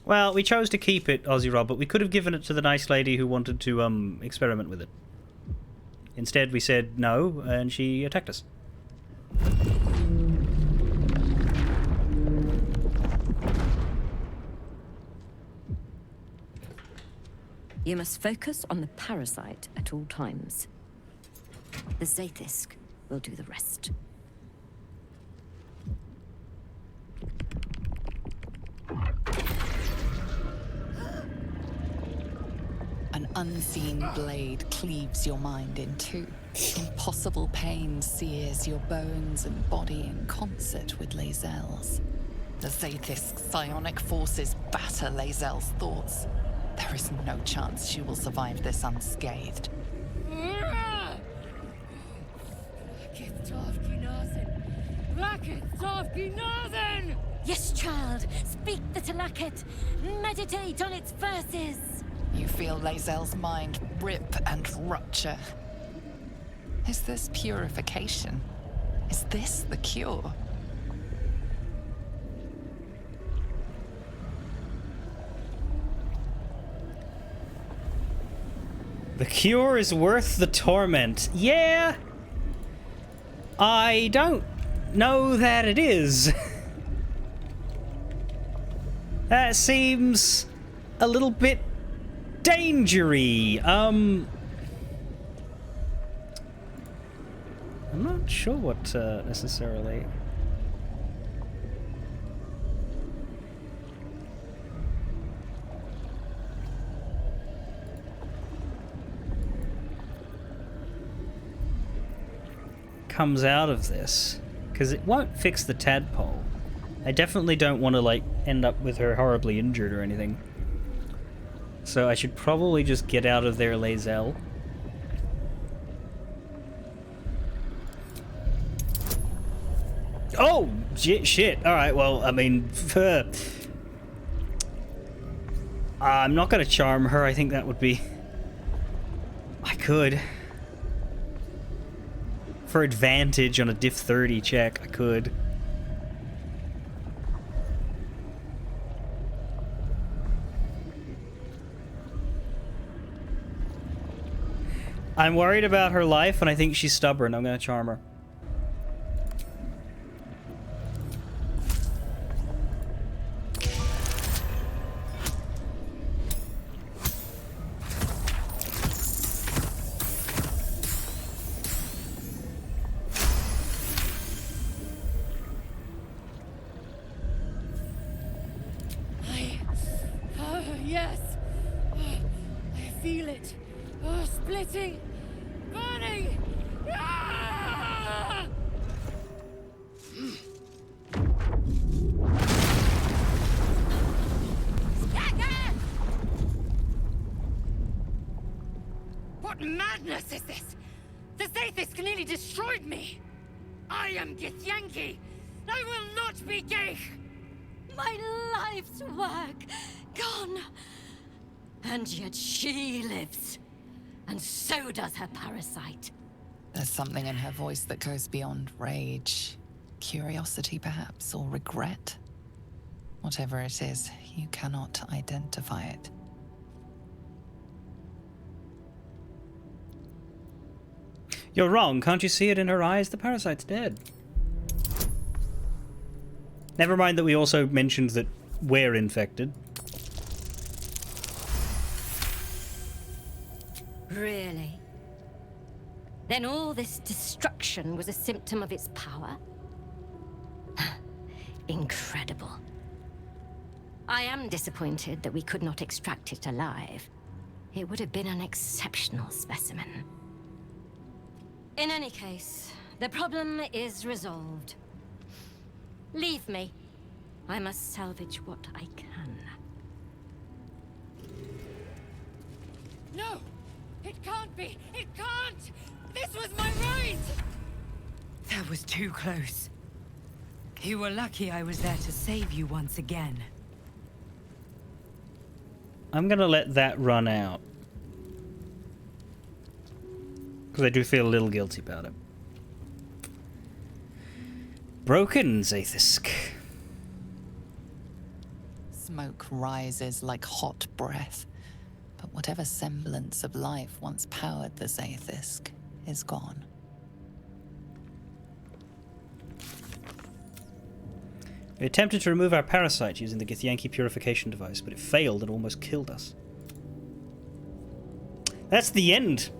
Well, we chose to keep it, Aussie Rob, but we could have given it to the nice lady who wanted to, experiment with it. Instead, we said no, and she attacked us. You must focus on the parasite at all times. The Zaithisk will do the rest. An unseen blade cleaves your mind in two. Impossible pain sears your bones and body in concert with Lae'zel's. The Zaithisk's psionic forces batter Lae'zel's thoughts. There is no chance she will survive this unscathed. Yes, child. Speak the Talakit. Meditate on its verses. You feel Lae'zel's mind rip and rupture. Is this purification? Is this the cure? The cure is worth the torment. Yeah. I don't know that it is. That seems a little bit dangery. I'm not sure what necessarily. Comes out of this, because it won't fix the tadpole. I definitely don't want to, like, end up with her horribly injured or anything. So I should probably just get out of there, Lae'zel. Oh, shit. All right, well, I mean, I'm not going to charm her. I think that would be... I could. For advantage on a diff 30 check, I could. I'm worried about her life, and I think she's stubborn. I'm going to charm her. Yes. I feel it. Splitting. Burning. Ah! What madness is this? The Zaithis nearly destroyed me. I am Githyanki. I will not be gay. My life's work gone. And yet she lives. And so does her parasite. There's something in her voice that goes beyond rage. Curiosity, perhaps, or regret. Whatever it is, you cannot identify it. You're wrong. Can't you see it in her eyes? The parasite's dead. Never mind that we also mentioned that we're infected. Really? Then all this destruction was a symptom of its power? Incredible. I am disappointed that we could not extract it alive. It would have been an exceptional specimen. In any case, the problem is resolved. Leave me. I must salvage what I can. No! It can't be! It can't! This was my right! That was too close. You were lucky I was there to save you once again. I'm gonna let that run out. Because I do feel a little guilty about it. Broken Zaithisk. Smoke rises like hot breath. But whatever semblance of life once powered the Zaithisk is gone. We attempted to remove our parasite using the Githyanki purification device, but it failed and almost killed us. That's the end.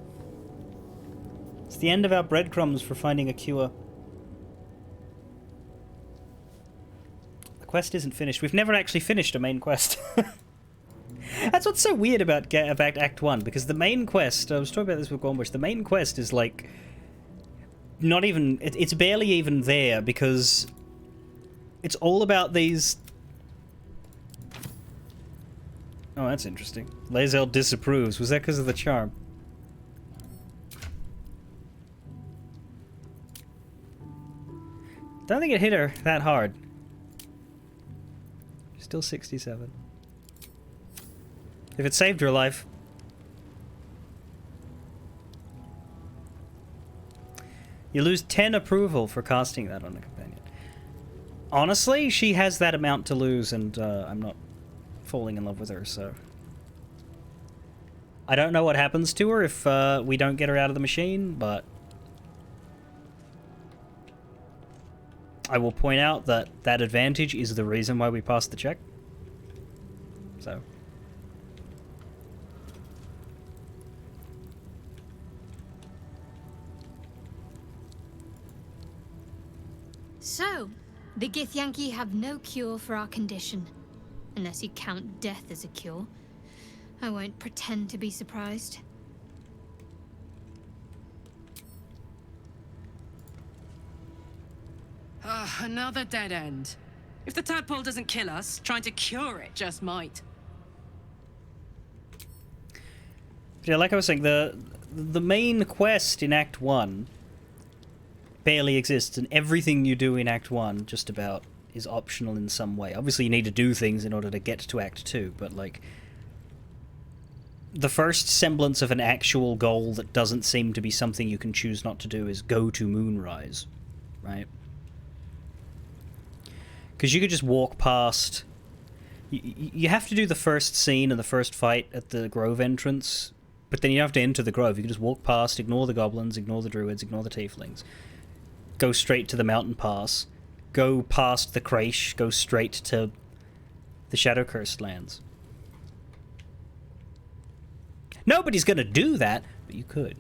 It's the end of our breadcrumbs for finding a cure. The quest isn't finished. We've never actually finished a main quest. That's what's so weird about Act 1, because the main quest, I was talking about this with Gormbush, the main quest is like, not even, it's barely even there, because it's all about these... Oh, that's interesting. Lae'zel disapproves. Was that because of the charm? Don't think it hit her that hard. Still 67. If it saved her life. You lose 10 approval for casting that on a companion. Honestly, she has that amount to lose, and I'm not falling in love with her, so... I don't know what happens to her if we don't get her out of the machine, but... I will point out that that advantage is the reason why we passed the check. So... So, the Githyanki have no cure for our condition. Unless you count death as a cure. I won't pretend to be surprised. Another dead end. If the tadpole doesn't kill us, trying to cure it just might. Yeah, like I was saying, the main quest in Act 1 barely exists, and everything you do in Act 1 just about is optional in some way. Obviously you need to do things in order to get to Act 2, but like the first semblance of an actual goal that doesn't seem to be something you can choose not to do is go to Moonrise, right? Because you could just walk past... You have to do the first scene and the first fight at the Grove entrance, but then you don't have to enter the Grove. You can just walk past, ignore the goblins, ignore the druids, ignore the tieflings, go straight to the mountain pass, go past the Craish, go straight to the Shadow-Cursed lands. Nobody's gonna do that, but you could.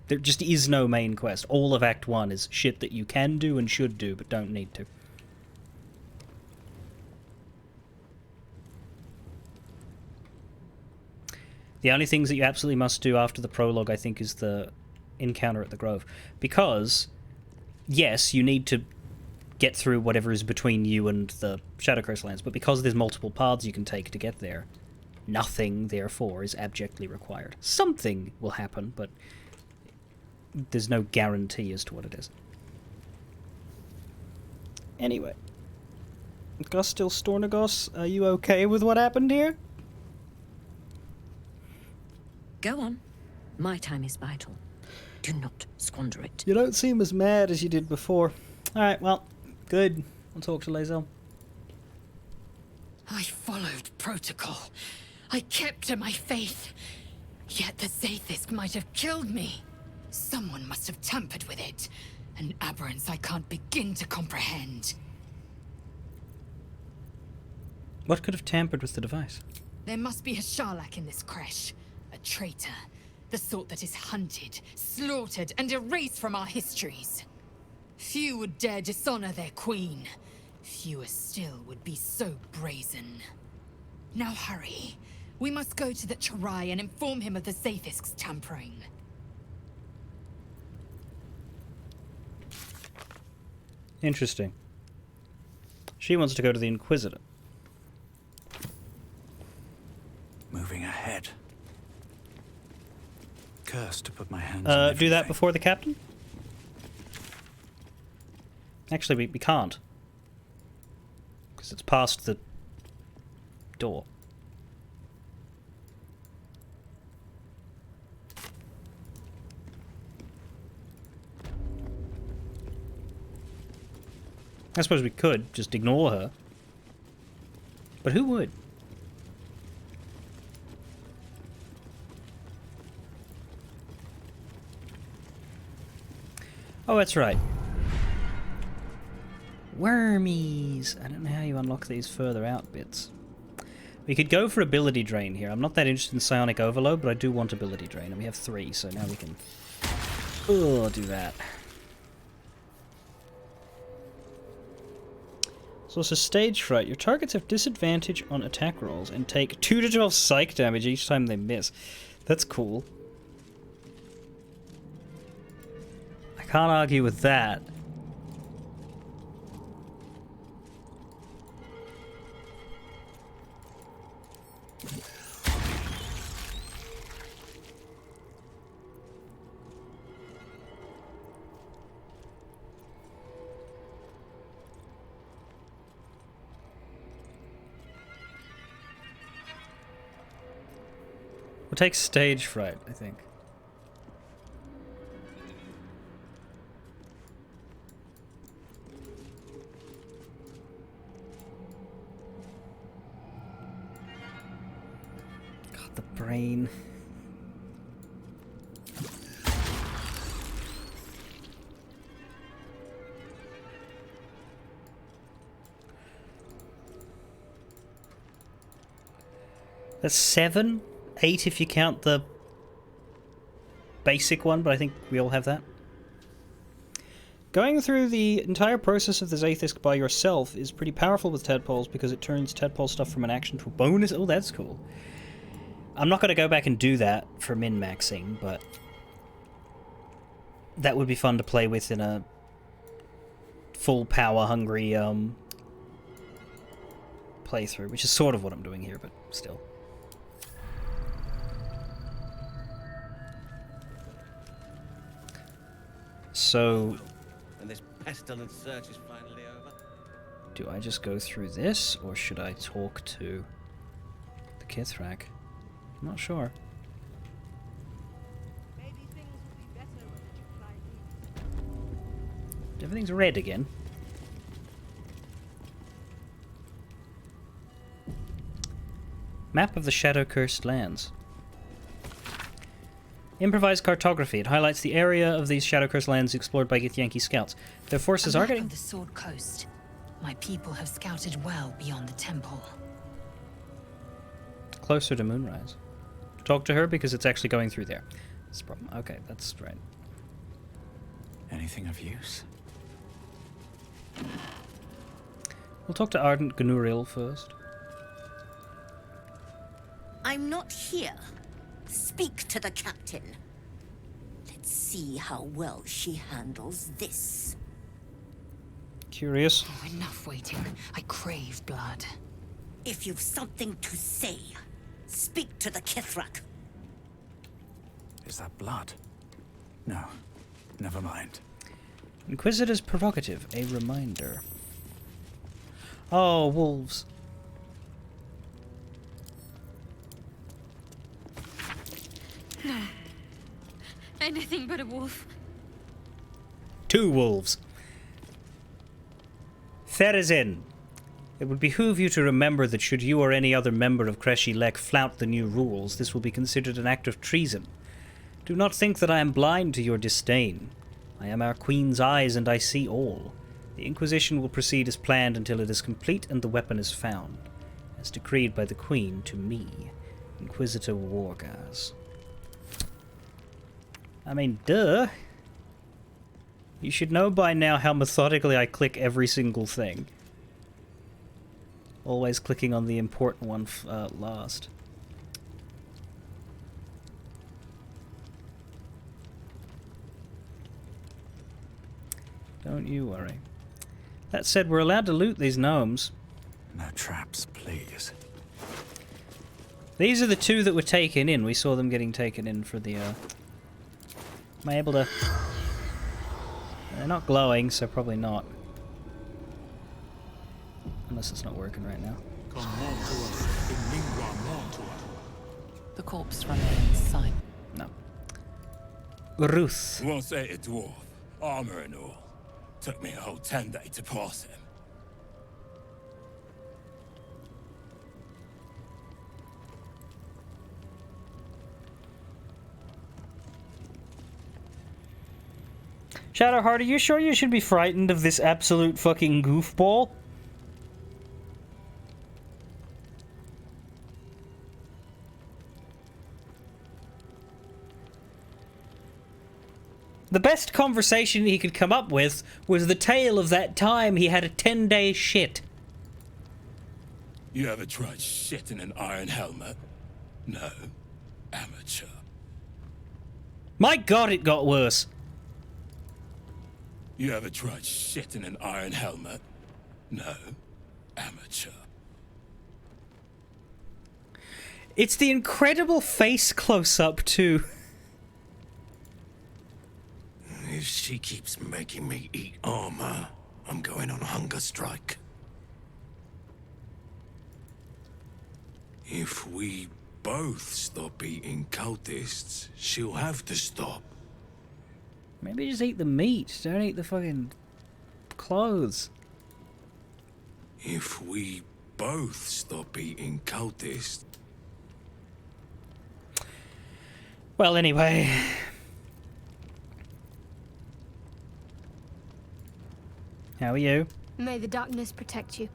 There just is no main quest. All of Act 1 is shit that you can do and should do, but don't need to. The only things that you absolutely must do after the prologue, I think, is the encounter at the Grove. Because, yes, you need to get through whatever is between you and the Shadow-Cursed lands, but because there's multiple paths you can take to get there, nothing, therefore, is abjectly required. Something will happen, but there's no guarantee as to what it is. Anyway. Gustil Stornagos, are you okay with what happened here? Go on. My time is vital. Do not squander it. You don't seem as mad as you did before. Alright, well, good. I'll talk to Lae'zel. I followed protocol. I kept to my faith. Yet the Zaithisk might have killed me. Someone must have tampered with it. An aberrance I can't begin to comprehend. What could have tampered with the device? There must be a Sharlak in this crash. A traitor. The sort that is hunted, slaughtered, and erased from our histories. Few would dare dishonor their queen. Fewer still would be so brazen. Now hurry. We must go to the Charai and inform him of the Zaithisk's tampering. Interesting. She wants to go to the Inquisitor. Moving ahead. Cursed to put my hands on Do everything. that before the captain? Actually, we can't. Because it's past the door. I suppose we could just ignore her. But who would? Oh, that's right. Wormies! I don't know how you unlock these further out bits. We could go for ability drain here. I'm not that interested in psionic overload, but I do want ability drain, and we have 3, so now we can do that. So it's a stage fright. Your targets have disadvantage on attack rolls and take 2 to 12 psych damage each time they miss. That's cool. I can't argue with that. We'll take stage fright, I think. God, the brain. That's 7? 8 if you count the basic one, but I think we all have that. Going through the entire process of the Zaithisk by yourself is pretty powerful with tadpoles because it turns tadpole stuff from an action to a bonus. Oh, that's cool. I'm not going to go back and do that for min-maxing, but that would be fun to play with in a full power-hungry playthrough, which is sort of what I'm doing here, but still. so And this pestilent search is finally over. do I just go through this, or should I talk to the Kithrak? I'm not sure. Everything's red again. Map of the Shadow-Cursed Lands. Improvised cartography. It highlights the area of these Shadow-Cursed Lands explored by Githyanki scouts. Their forces are getting... the Sword Coast. My people have scouted well beyond the temple. closer to Moonrise. Talk to her because it's actually going through there. That's the problem. Okay, that's right. Anything of use? We'll talk to Ardent Gnuril first. I'm not here. Speak to the captain. Let's see how well she handles this. Curious. Oh, enough waiting. I crave blood. If you've something to say, speak to the Kithrak. Is that blood? No. Never mind. Inquisitor's prerogative, a reminder. Oh, wolves. No. Anything but a wolf. 2 wolves. Therazin, it would behoove you to remember that should you or any other member of Kreshi Lek flout the new rules, this will be considered an act of treason. Do not think that I am blind to your disdain. I am our Queen's eyes, and I see all. The Inquisition will proceed as planned until it is complete and the weapon is found, as decreed by the Queen to me, Inquisitor Wargaz. I mean, duh. You should know by now how methodically I click every single thing. Always clicking on the important one last. Don't you worry. That said, we're allowed to loot these gnomes. No traps, please. These are the 2 that were taken in. We saw them getting taken in for the, Am I able to... They're not glowing, so probably not. Unless it's not working right now. The corpse remains sight. No. Ruth. Won't say a dwarf, armor and all. Took me a whole 10 days to pass him. Shadowheart, are you sure you should be frightened of this absolute fucking goofball? The best conversation he could come up with was the tale of that time he had a 10-day shit. You ever tried shit in an iron helmet? No. Amateur. My god, it got worse. You ever tried shit in an iron helmet? No. Amateur. It's the incredible face close-up, too. If she keeps making me eat armor, I'm going on a hunger strike. If we both stop eating cultists, she'll have to stop. Maybe just eat the meat. Don't eat the fucking clothes. If we both stop eating cultists... Well, anyway... How are you? May the darkness protect you.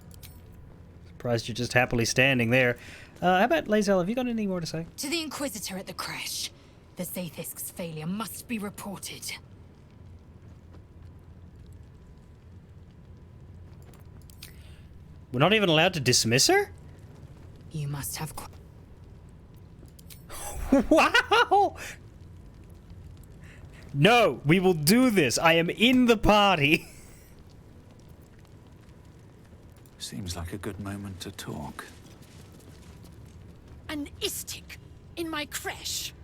Surprised you're just happily standing there. How about Lae'zel? Have you got any more to say? To the Inquisitor at the crash. The Zaithisk's failure must be reported. We're not even allowed to dismiss her? You must have... Wow! No, we will do this. I am in the party. Seems like a good moment to talk. An Istik in my creche.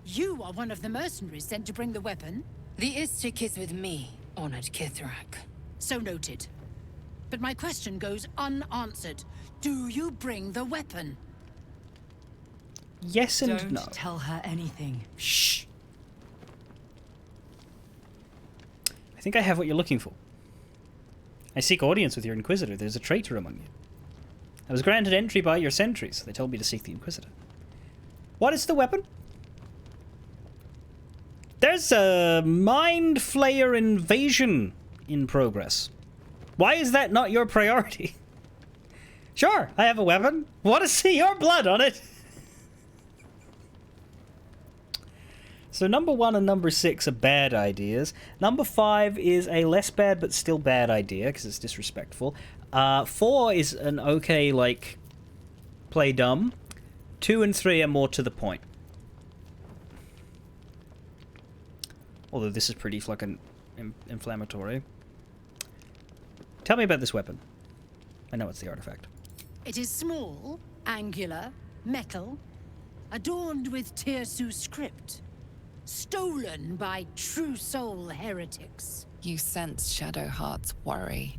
You are one of the mercenaries sent to bring the weapon. The Istik is with me, honored Kithrak. So noted. But my question goes unanswered. Do you bring the weapon? Yes and no. Don't tell her anything. Shh. I think I have what you're looking for. I seek audience with your Inquisitor. There's a traitor among you. I was granted entry by your sentries. They told me to seek the Inquisitor. What is the weapon? There's a Mind Flayer invasion in progress. Why is that not your priority? Sure, I have a weapon. Want to see your blood on it? So number 1 and number 6 are bad ideas. Number 5 is a less bad but still bad idea because it's disrespectful. 4 is an okay, like, play dumb. 2 and 3 are more to the point. Although this is pretty fucking inflammatory. Tell me about this weapon. I know it's the artifact. It is small, angular, metal, adorned with Tirsu script. Stolen by true soul heretics. You sense Shadowheart's worry.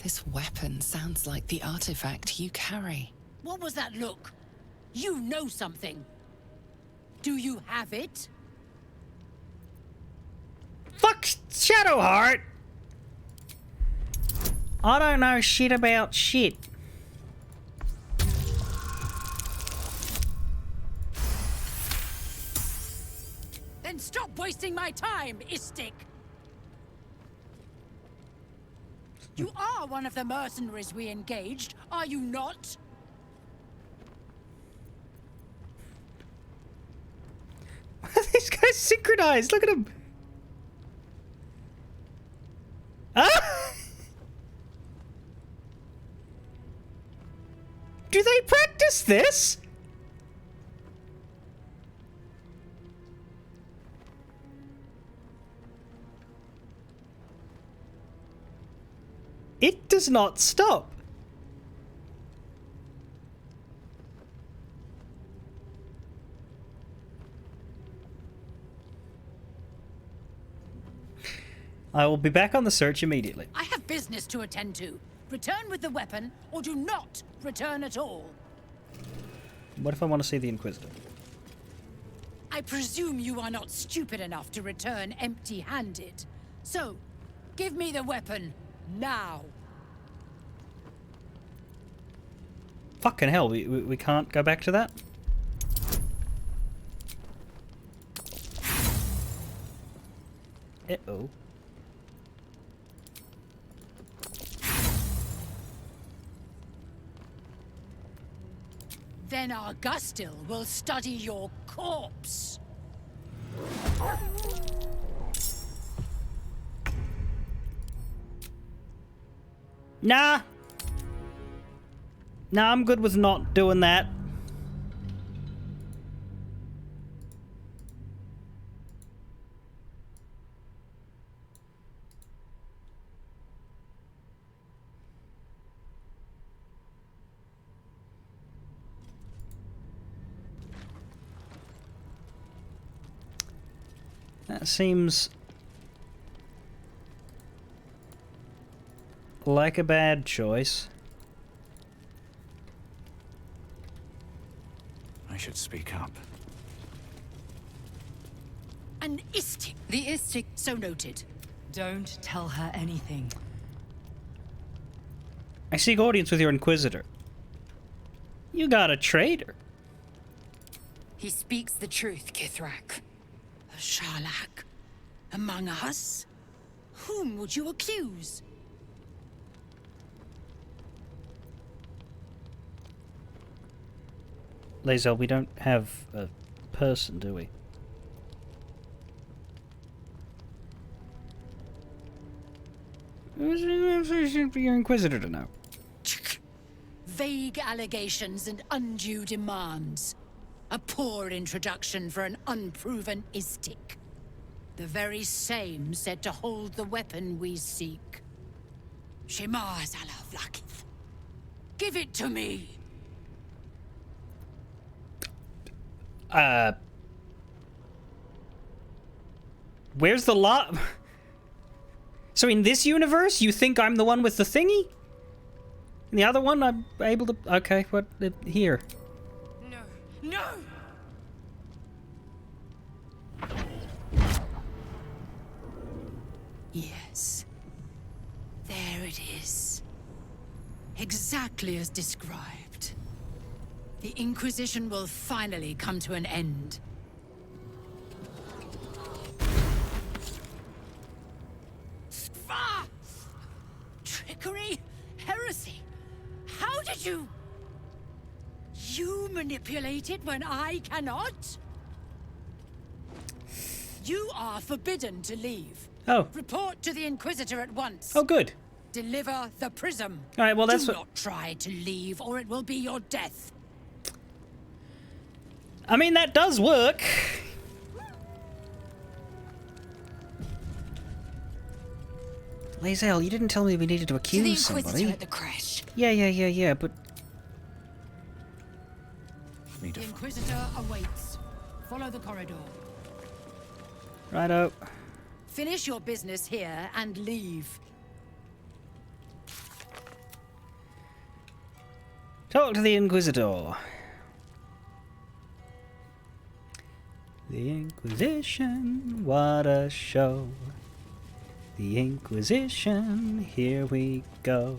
This weapon sounds like the artifact you carry. What was that look? You know something. Do you have it? Fuck Shadowheart! I don't know shit about shit. Then stop wasting my time, Istik! You are one of the mercenaries we engaged, are you not? These guys synchronized, look at them! Ah! Do they practice this? It does not stop. I will be back on the search immediately. I have business to attend to. Return with the weapon, or do not return at all. What if I want to see the Inquisitor? I presume you are not stupid enough to return empty-handed. So, give me the weapon, now. Fucking hell, we can't go back to that? Uh-oh. Then Augustil will study your corpse. Nah. Nah, I'm good with not doing that. That seems like a bad choice. I should speak up. An Istik. The Istik, so noted. Don't tell her anything. I seek audience with your Inquisitor. You got a traitor. He speaks the truth, Kithrak. A Sharlak? Among us? Whom would you accuse? Lae'zel, we don't have a person, do we? Should be your Inquisitor to know. Vague allegations and undue demands. A poor introduction for an unproven Istik. The very same said to hold the weapon we seek. Shema Zalav Lakith. Give it to me! Where's the lot? So in this universe, you think I'm the one with the thingy? In the other one, I'm able to... Okay, what... here. No. No! Yes. There it is. Exactly as described. The Inquisition will finally come to an end. Ah! Trickery? Heresy? How did you... You manipulate it when I cannot? You are forbidden to leave. Oh. Report to the Inquisitor at once. Oh, good. Deliver the prism. All right, well, that's Do what... not try to leave, or it will be your death. I mean, that does work. Lae'zel, you didn't tell me we needed to accuse to the Inquisitor somebody. at the crash. Yeah, but... The Inquisitor awaits. Follow the corridor. Righto. Finish your business here and leave. Talk to the Inquisitor. The Inquisition, what a show. The Inquisition, here we go.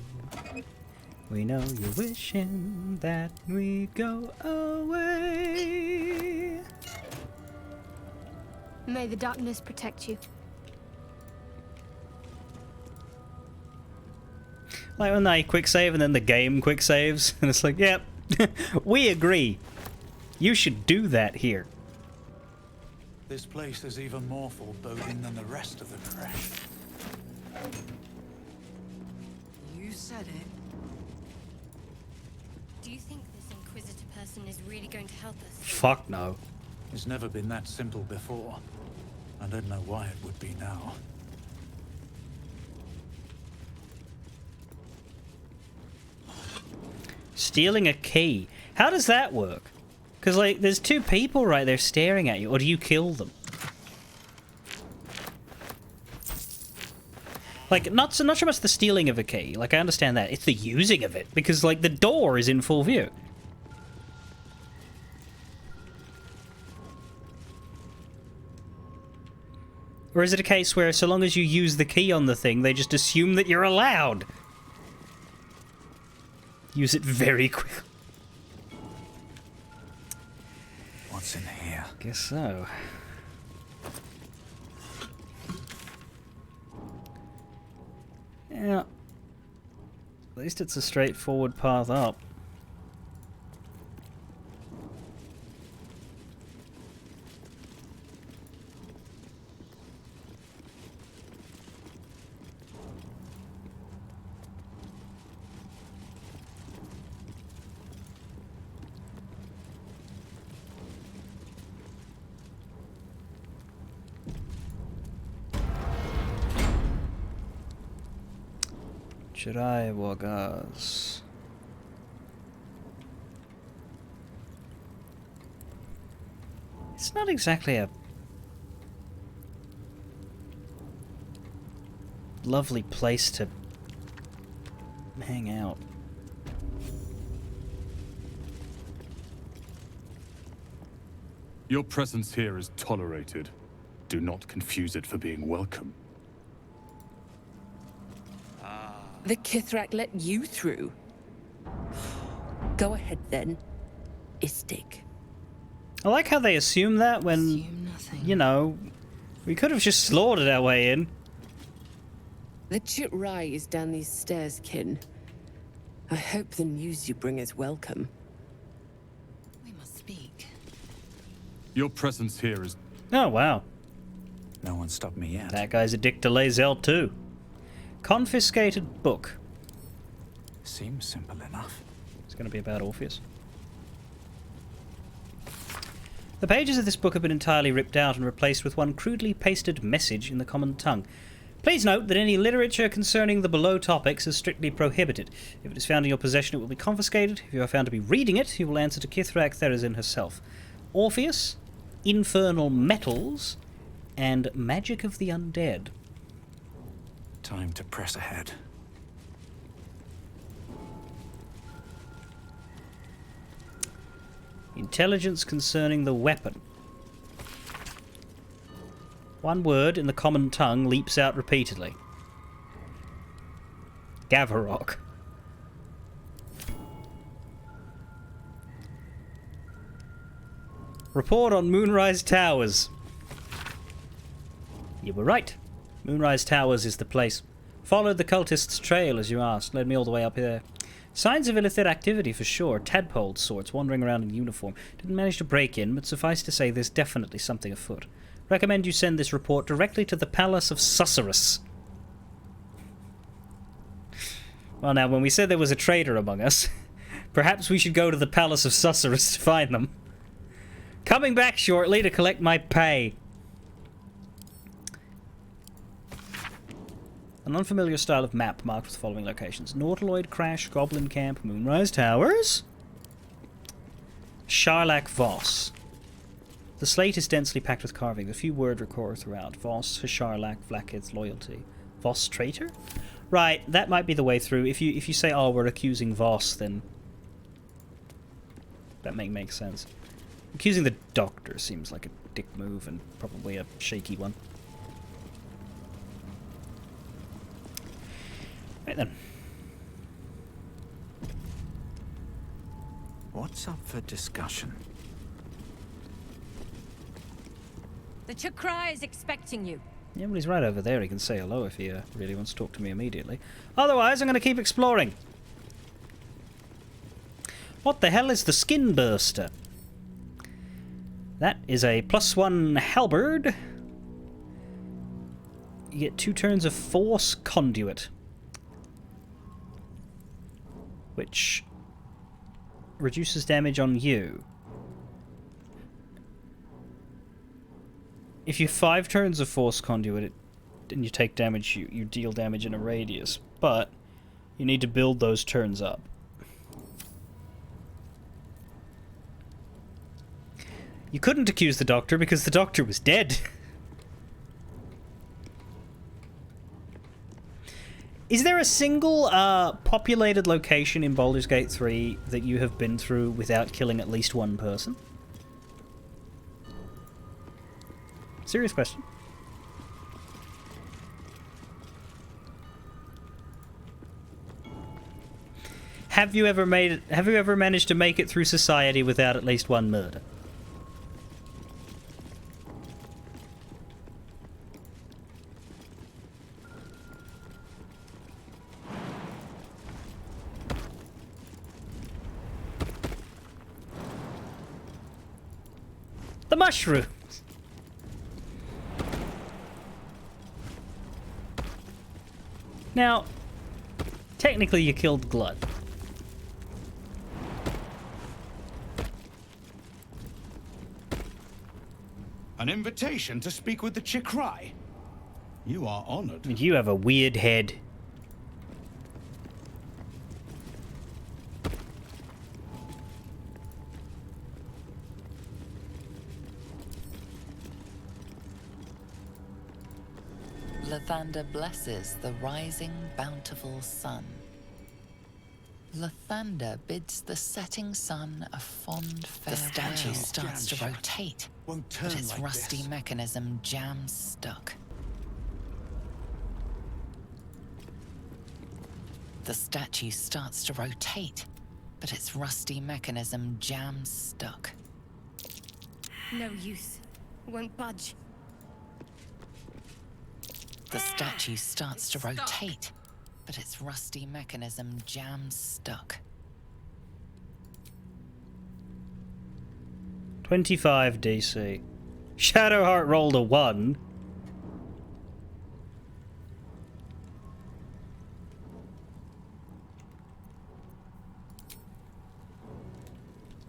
We know you're wishing that we go away. May the darkness protect you. Like when they quick save and then the game quick saves, and it's like, yep, we agree. You should do that here. This place is even more foreboding than the rest of the crash. You said it. Do you think this Inquisitor person is really going to help us? Fuck no. It's never been that simple before. I don't know why it would be now. Stealing a key. How does that work? Because, like, there's two people right there staring at you, or do you kill them? Like, not so much the stealing of a key. Like, I understand that. It's the using of it, because, like, the door is in full view. Or is it a case where so long as you use the key on the thing, they just assume that you're allowed? Use it very quickly. What's in here? Guess so. Yeah. At least it's a straightforward path up. Jedi Wagas. It's not exactly a lovely place to hang out. Your presence here is tolerated. Do not confuse it for being welcome. The Kithrak let you through. Go ahead then, Istig. I like how they assume that when, you know, we could have just slaughtered our way in. The Chitrai is down these stairs, kin. I hope the news you bring is welcome. We must speak. Your presence here is... Oh, wow. No one stopped me yet. That guy's a dick to Lae'zel too. Confiscated book. Seems simple enough. It's going to be about Orpheus. The pages of this book have been entirely ripped out and replaced with one crudely pasted message in the common tongue. Please note that any literature concerning the below topics is strictly prohibited. If it is found in your possession, it will be confiscated. If you are found to be reading it, you will answer to Kithrak Therazin herself. Orpheus, infernal metals, and magic of the undead. Time to press ahead. Intelligence concerning the weapon. One word in the common tongue leaps out repeatedly. Gavarok. Report on Moonrise Towers. You were right. Moonrise Towers is the place. Followed the cultists' trail, as you asked. Led me all the way up here. Signs of illithid activity for sure. Tadpole sorts wandering around in uniform. Didn't manage to break in, but suffice to say there's definitely something afoot. Recommend you send this report directly to the Palace of Susurrus. Well now, when we said there was a traitor among us, perhaps we should go to the Palace of Susurrus to find them. Coming back shortly to collect my pay. An unfamiliar style of map marked with the following locations. Nautiloid Crash, Goblin Camp, Moonrise Towers, Sharlak Voss. The slate is densely packed with carving. A few words recur throughout. Voss for Sharlak, Vlaakith's loyalty. Voss traitor? Right, that might be the way through. If you say, oh, we're accusing Voss, then that makes sense. Accusing the Doctor seems like a dick move and probably a shaky one. Right then. What's up for discussion? The Chakrai is expecting you. Yeah, well, he's right over there. He can say hello if he really wants to talk to me immediately. Otherwise, I'm going to keep exploring. What the hell is the Skin Burster? That is a +1 halberd. You get 2 turns of Force Conduit, which reduces damage on you. If you 5 turns of Force Conduit and you take damage, you deal damage in a radius, but you need to build those turns up. You couldn't accuse the Doctor because the Doctor was dead. Is there a single populated location in Baldur's Gate 3 that you have been through without killing at least one person? Serious question. Have you ever managed to make it through society without at least one murder? The mushrooms! Now, technically you killed Glut. An invitation to speak with the Chikrai. You are honored. And you have a weird head. Lathander blesses the rising, bountiful sun. Lathander bids the setting sun a fond farewell. The statue starts to rotate, Won't turn but its like rusty this. mechanism jams stuck. The statue starts to rotate, but its rusty mechanism jams stuck. No use. Won't budge. The statue starts to rotate, but its rusty mechanism jams stuck. 25 DC. Shadowheart rolled a 1.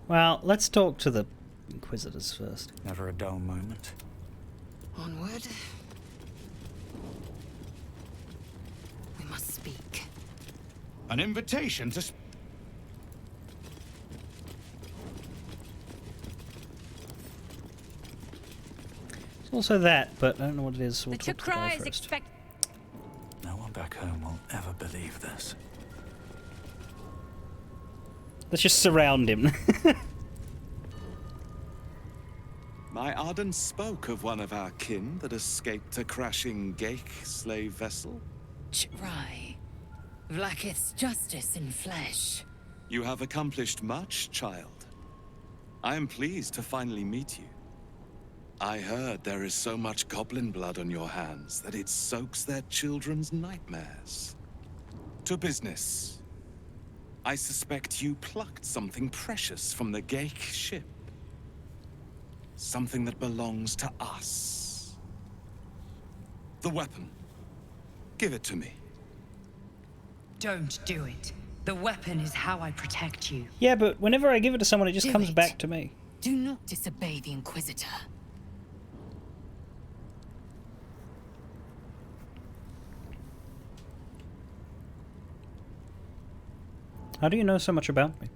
Well, let's talk to the Inquisitors first. Never a dull moment. Onward. We must speak. An invitation to Also that, but I don't know what it is, so we'll The talk to the guy Chakra is first. expect. No one back home will ever believe this. Let's just surround him. My Arden spoke of one of our kin that escaped a crashing Geik slave vessel. Ch'rai. Vlaakith's justice in flesh. You have accomplished much, child. I am pleased to finally meet you. I heard there is so much goblin blood on your hands that it soaks their children's nightmares. To business. I suspect you plucked something precious from the Geik ship. Something that belongs to us. The weapon. Give it to me. Don't do it. The weapon is how I protect you. Yeah, but whenever I give it to someone, it just Do comes it. back to me. Do not disobey the Inquisitor. How do you know so much about me?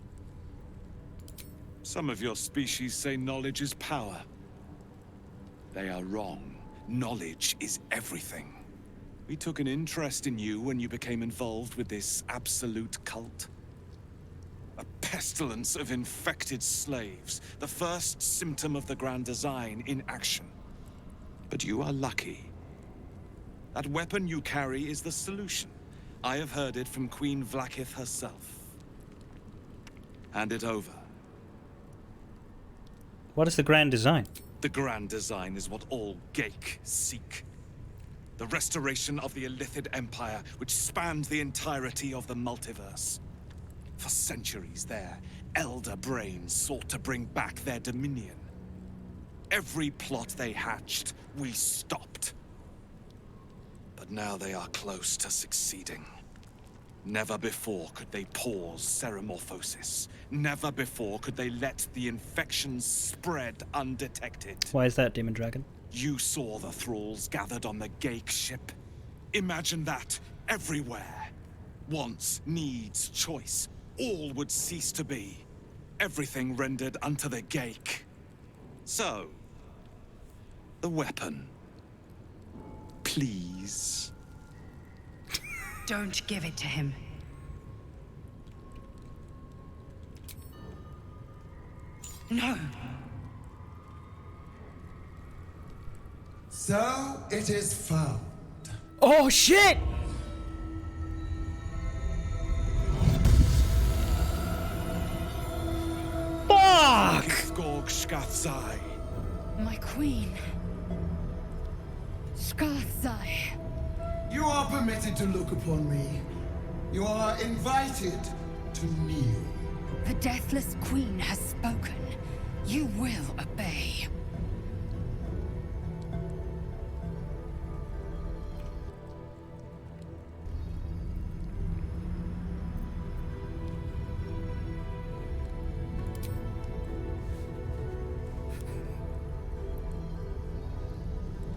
Some of your species say knowledge is power. They are wrong. Knowledge is everything. We took an interest in you when you became involved with this absolute cult. A pestilence of infected slaves, the first symptom of the Grand Design in action. But you are lucky. That weapon you carry is the solution. I have heard it from Queen Vlaakith herself. Hand it over. What is the Grand Design? The Grand Design is what all Geik seek. The restoration of the Illithid Empire, which spanned the entirety of the multiverse. For centuries, their elder brains sought to bring back their dominion. Every plot they hatched, we stopped. But now they are close to succeeding. Never before could they pause Ceremorphosis. Never before could they let the infections spread undetected. Why is that, Demon Dragon? You saw the thralls gathered on the Geik ship. Imagine that everywhere. Wants, needs, choice. All would cease to be. Everything rendered unto the Geik. So, the weapon. Please. Don't give it to him. No. So it is found. Oh shit! Fuck! My queen. Skathzai. You are permitted to look upon me. You are invited to kneel. The Deathless Queen has spoken. You will obey.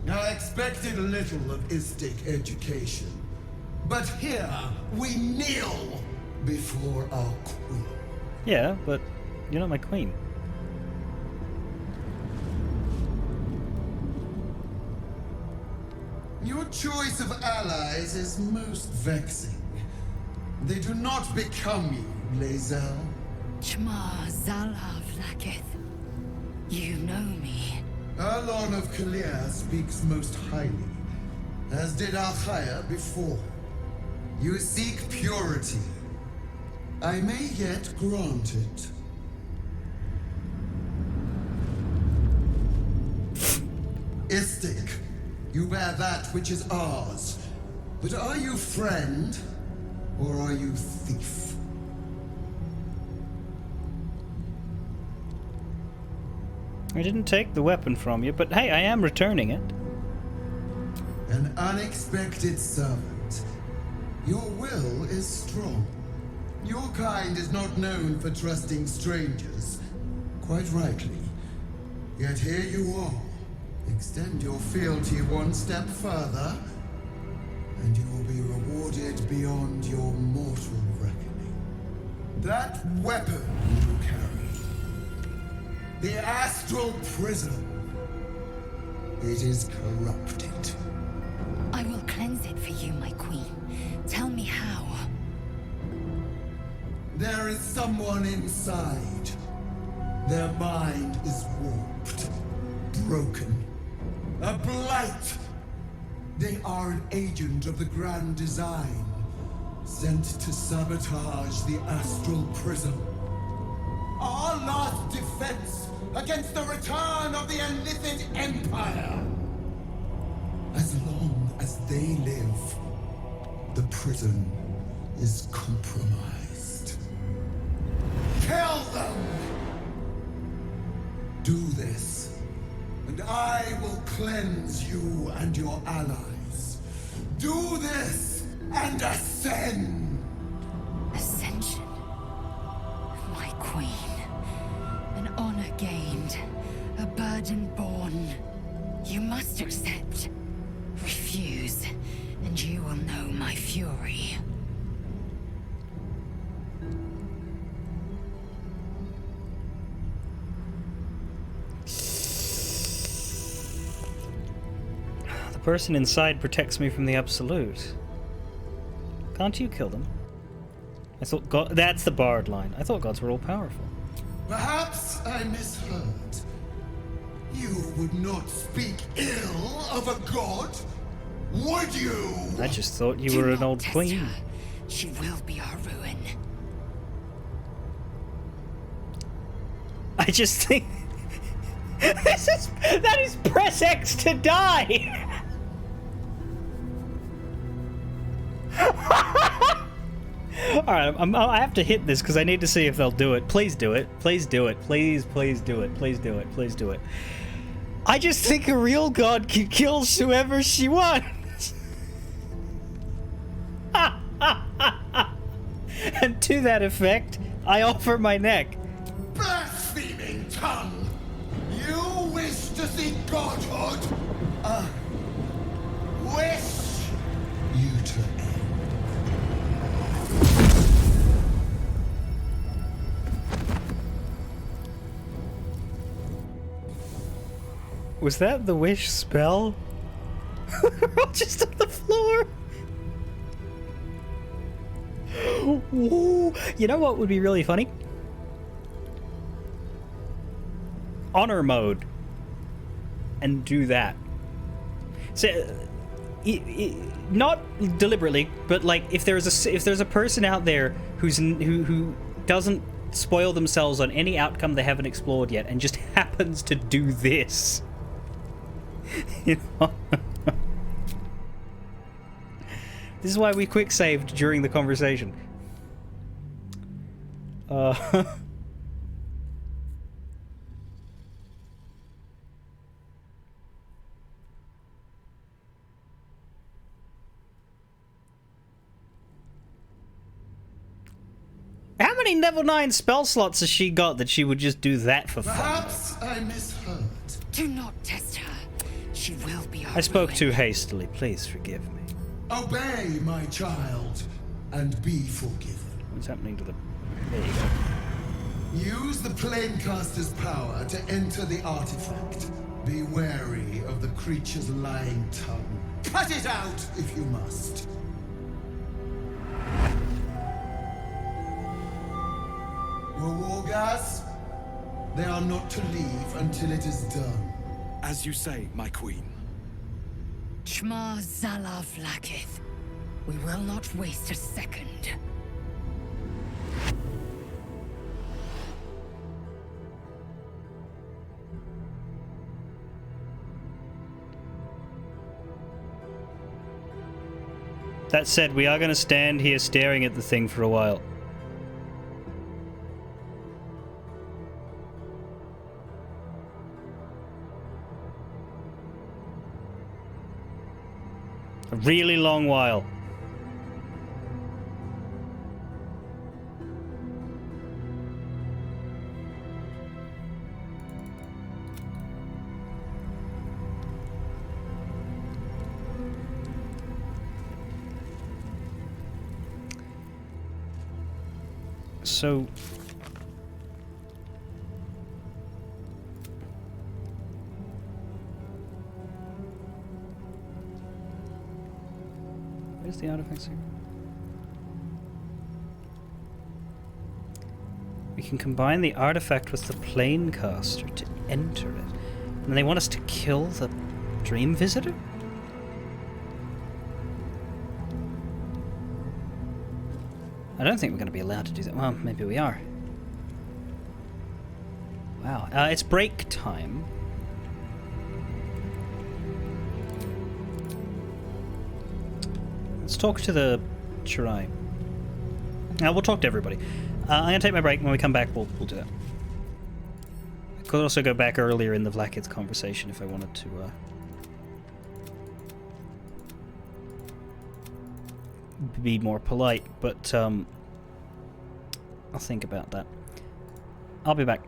I expected a little of Istic education. But here, we kneel before our queen. Yeah, but you're not my queen. Your choice of allies is most vexing. They do not become you, Lae'zel. Chma Zala Vlaakith. You know me. Erlon of Kalir speaks most highly, as did Alchaya before. You seek purity. I may yet grant it. Istic, you bear that which is ours. But are you friend, or are you thief? I didn't take the weapon from you, but hey, I am returning it. An unexpected servant. Your will is strong. Your kind is not known for trusting strangers. Quite rightly. Yet here you are. Extend your fealty one step further, and you will be rewarded beyond your mortal reckoning. That weapon you carry, the Astral Prism, It is corrupted. I will cleanse it for you, my queen. Tell me how. There is someone inside. Their mind is warped, broken, a blight. They are an agent of the Grand Design, sent to sabotage the Astral Prism. Our last defense against the return of the Illithid Empire. As long as they live, the prison is compromised. Kill them! Do this, and I will cleanse you and your allies. Do this, and ascend! Ascension. My queen. An honor gained. A burden borne. You must accept. Refuse, and you will know my fury. The person inside protects me from the Absolute. Can't you kill them? I thought God... That's the Bard line. I thought gods were all powerful. Perhaps I misheard. You would not speak ill of a god? Would you? I just thought you were an old queen. She will be our ruin. I just think... That is press X to die! Alright, I have to hit this because I need to see if they'll do it. Please do it. Please do it. Please do it. Please do it. Please do it. I just think a real god can kill whoever she wants. And to that effect, I offer my neck. Blaspheming tongue! You wish to see godhood? Wish you to end. Was that the wish spell? We're all just on the floor. Whoa. You know what would be really funny? Honor mode. And do that. So, not deliberately, but like if there's a person out there who doesn't spoil themselves on any outcome they haven't explored yet and just happens to do this. You know? This is why we quick saved during the conversation. How many level 9 spell slots has she got that she would just do that for fun? Perhaps I misheard. Do not test her. She will be our I spoke ruin. too hastily. Please forgive me. Obey, my child, and be forgiven. What's happening to the... There you go. Use the Planecaster's power to enter the artifact. Be wary of the creature's lying tongue. Cut it out if you must. Wargas, they are not to leave until it is done. As you say, my queen. Shma Zalav Lakith. We will not waste a second. That said, we are going to stand here staring at the thing for a while. A really long while. So... the artifact secret? We can combine the artifact with the planecaster to enter it. And they want us to kill the dream visitor? I don't think we're going to be allowed to do that. Well, maybe we are. Wow. It's break time. Let's talk to the Shirai. Now, we'll talk to everybody. I'm going to take my break. When we come back, we'll do that. I could also go back earlier in the Vlaakith's conversation if I wanted to... be more polite, but I'll think about that. I'll be back.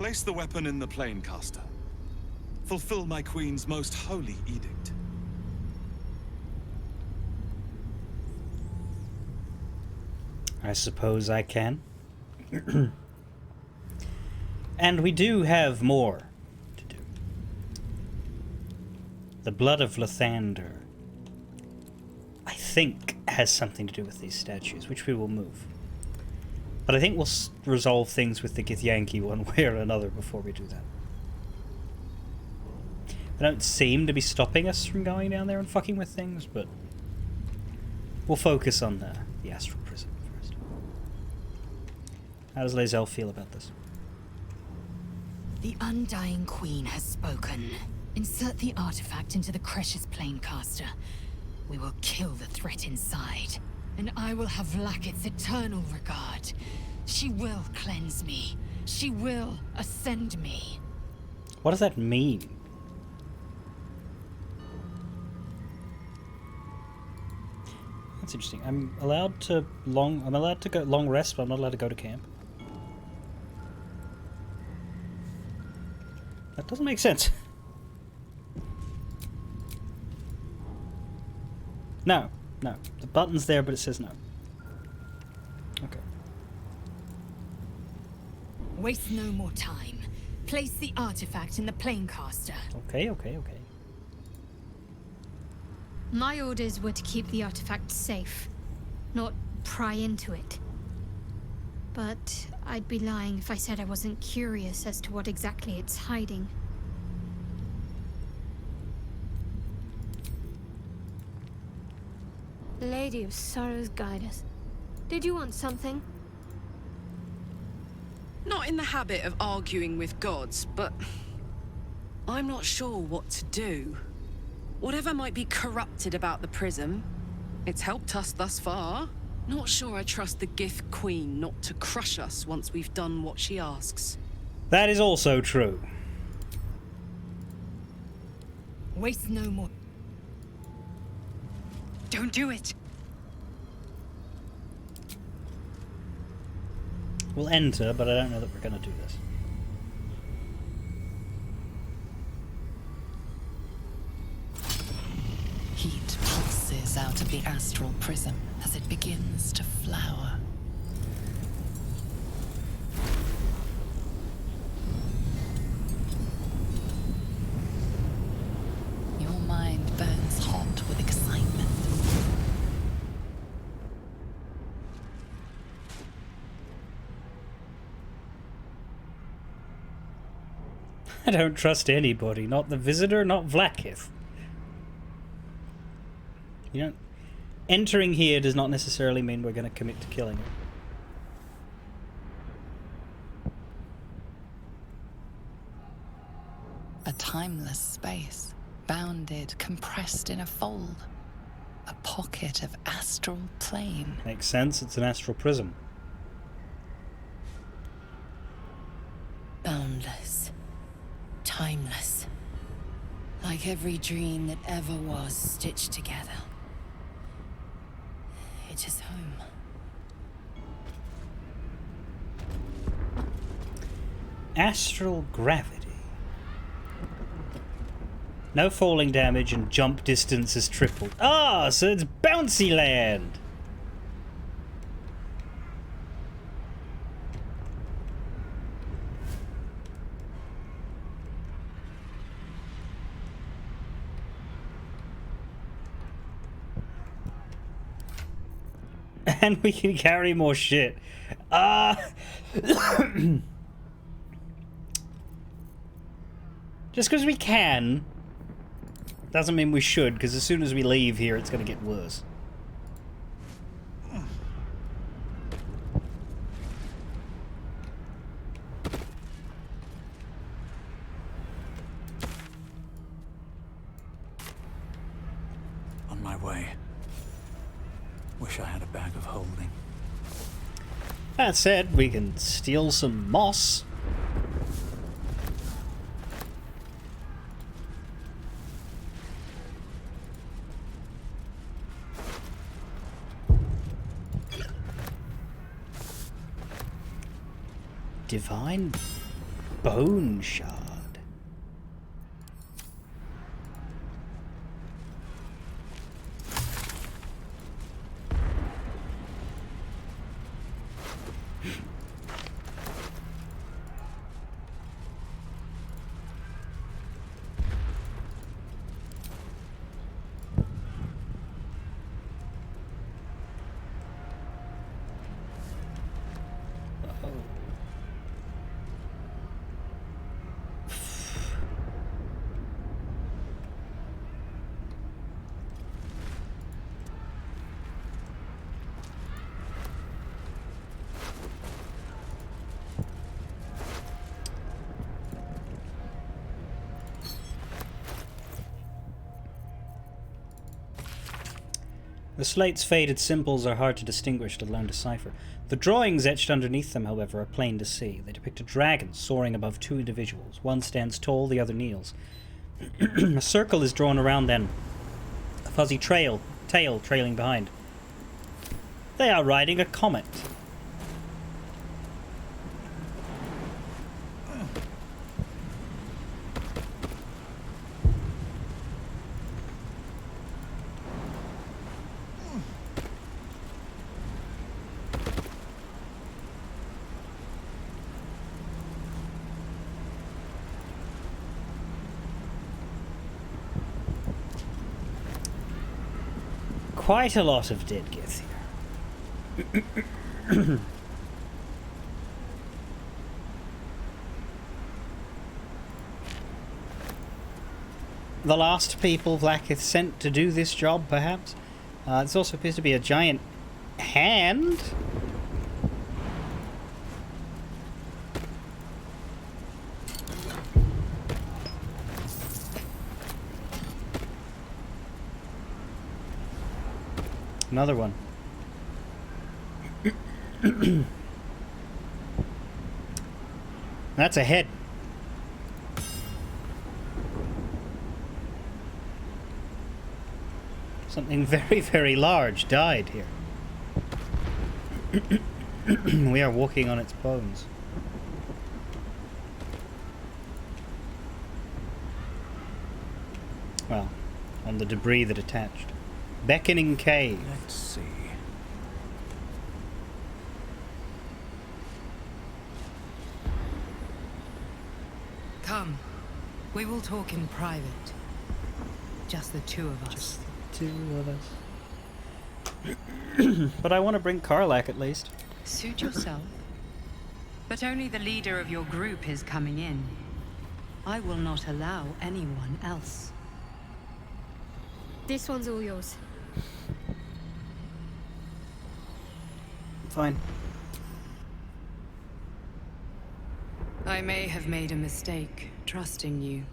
Place the weapon in the Planecaster. Fulfill my queen's most holy edict. I suppose I can. And we do have more to do. The blood of Lathander, I think, has something to do with these statues, which we will move. But I think we'll resolve things with the Githyanki one way or another before we do that. They don't seem to be stopping us from going down there and fucking with things, but we'll focus on the Astral Prism first. How does Lae'zel feel about this? The Undying Queen has spoken. Insert the artifact into the Cresh's Planecaster. We will kill the threat inside, and I will have Vlaakith's eternal regard. She will cleanse me. She will ascend me. What does that mean? That's interesting. I'm allowed to go long rest, but I'm not allowed to go to camp. That doesn't make sense. No. The button's there, but it says no. Okay. Waste no more time. Place the artifact in the Planecaster. Okay. My orders were to keep the artifact safe, not pry into it. But I'd be lying if I said I wasn't curious as to what exactly it's hiding. Lady of Sorrows, guide us. Did you want something? Not in the habit of arguing with gods, but I'm not sure what to do. Whatever might be corrupted about the prism, it's helped us thus far. Not sure I trust the Gith Queen not to crush us once we've done what she asks. That is also true. Waste no more. Don't do it. We'll enter, but I don't know that we're going to do this. Heat pulses out of the astral prism as it begins to flower. Your mind burns hot with excitement. I don't trust anybody, not the visitor, not Vlaakith. You know, entering here does not necessarily mean we're going to commit to killing it. A timeless space, bounded, compressed in a fold. A pocket of astral plane. Makes sense, it's an astral prism. Boundless. Timeless. Like every dream that ever was stitched together. It is home. Astral gravity. No falling damage and jump distance is tripled. Ah, so it's bouncy land! And we can carry more shit. Just because we can doesn't mean we should, because as soon as we leave here, it's going to get worse. On my way. Wish I had a bag of holding. That said, we can steal some moss. Divine bone shard. The slate's faded symbols are hard to distinguish, let alone decipher. The drawings etched underneath them, however, are plain to see. They depict a dragon soaring above two individuals. One stands tall, the other kneels. A circle is drawn around them, a fuzzy tail trailing behind. They are riding a comet. Quite a lot of dead gith here. The last people Vlaakith sent to do this job, perhaps? This also appears to be a giant hand. Another one. That's a head. Something very, very large died here. We are walking on its bones. Well, on the debris that attached. Beckoning cave. Let's see. Come. We will talk in private. Just the two of us. Just the two of us. But I want to bring Karlach at least. Suit yourself. But only the leader of your group is coming in. I will not allow anyone else. This one's all yours. Fine. I may have made a mistake, trusting you.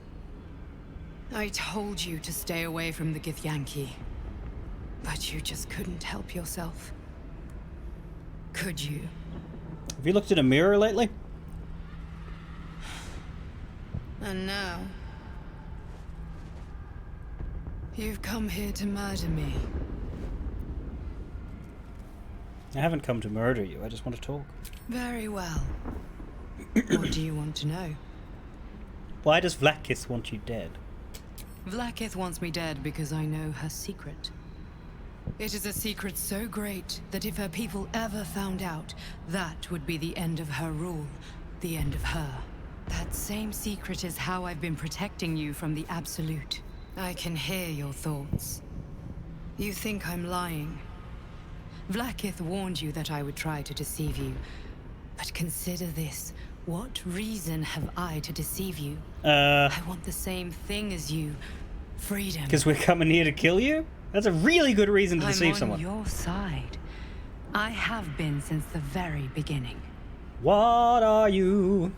I told you to stay away from the Githyanki. But you just couldn't help yourself. Could you? Have you looked in a mirror lately? And now... you've come here to murder me. I haven't come to murder you, I just want to talk. Very well. What do you want to know? Why does Vlaakith want you dead? Vlaakith wants me dead because I know her secret. It is a secret so great that if her people ever found out, that would be the end of her rule, the end of her. That same secret is how I've been protecting you from the Absolute. I can hear your thoughts. You think I'm lying. Vlaakith warned you that I would try to deceive you. But consider this. What reason have I to deceive you? I want the same thing as you. Freedom. Because we're coming here to kill you? That's a really good reason to deceive someone. I'm on your side. I have been since the very beginning. What are you?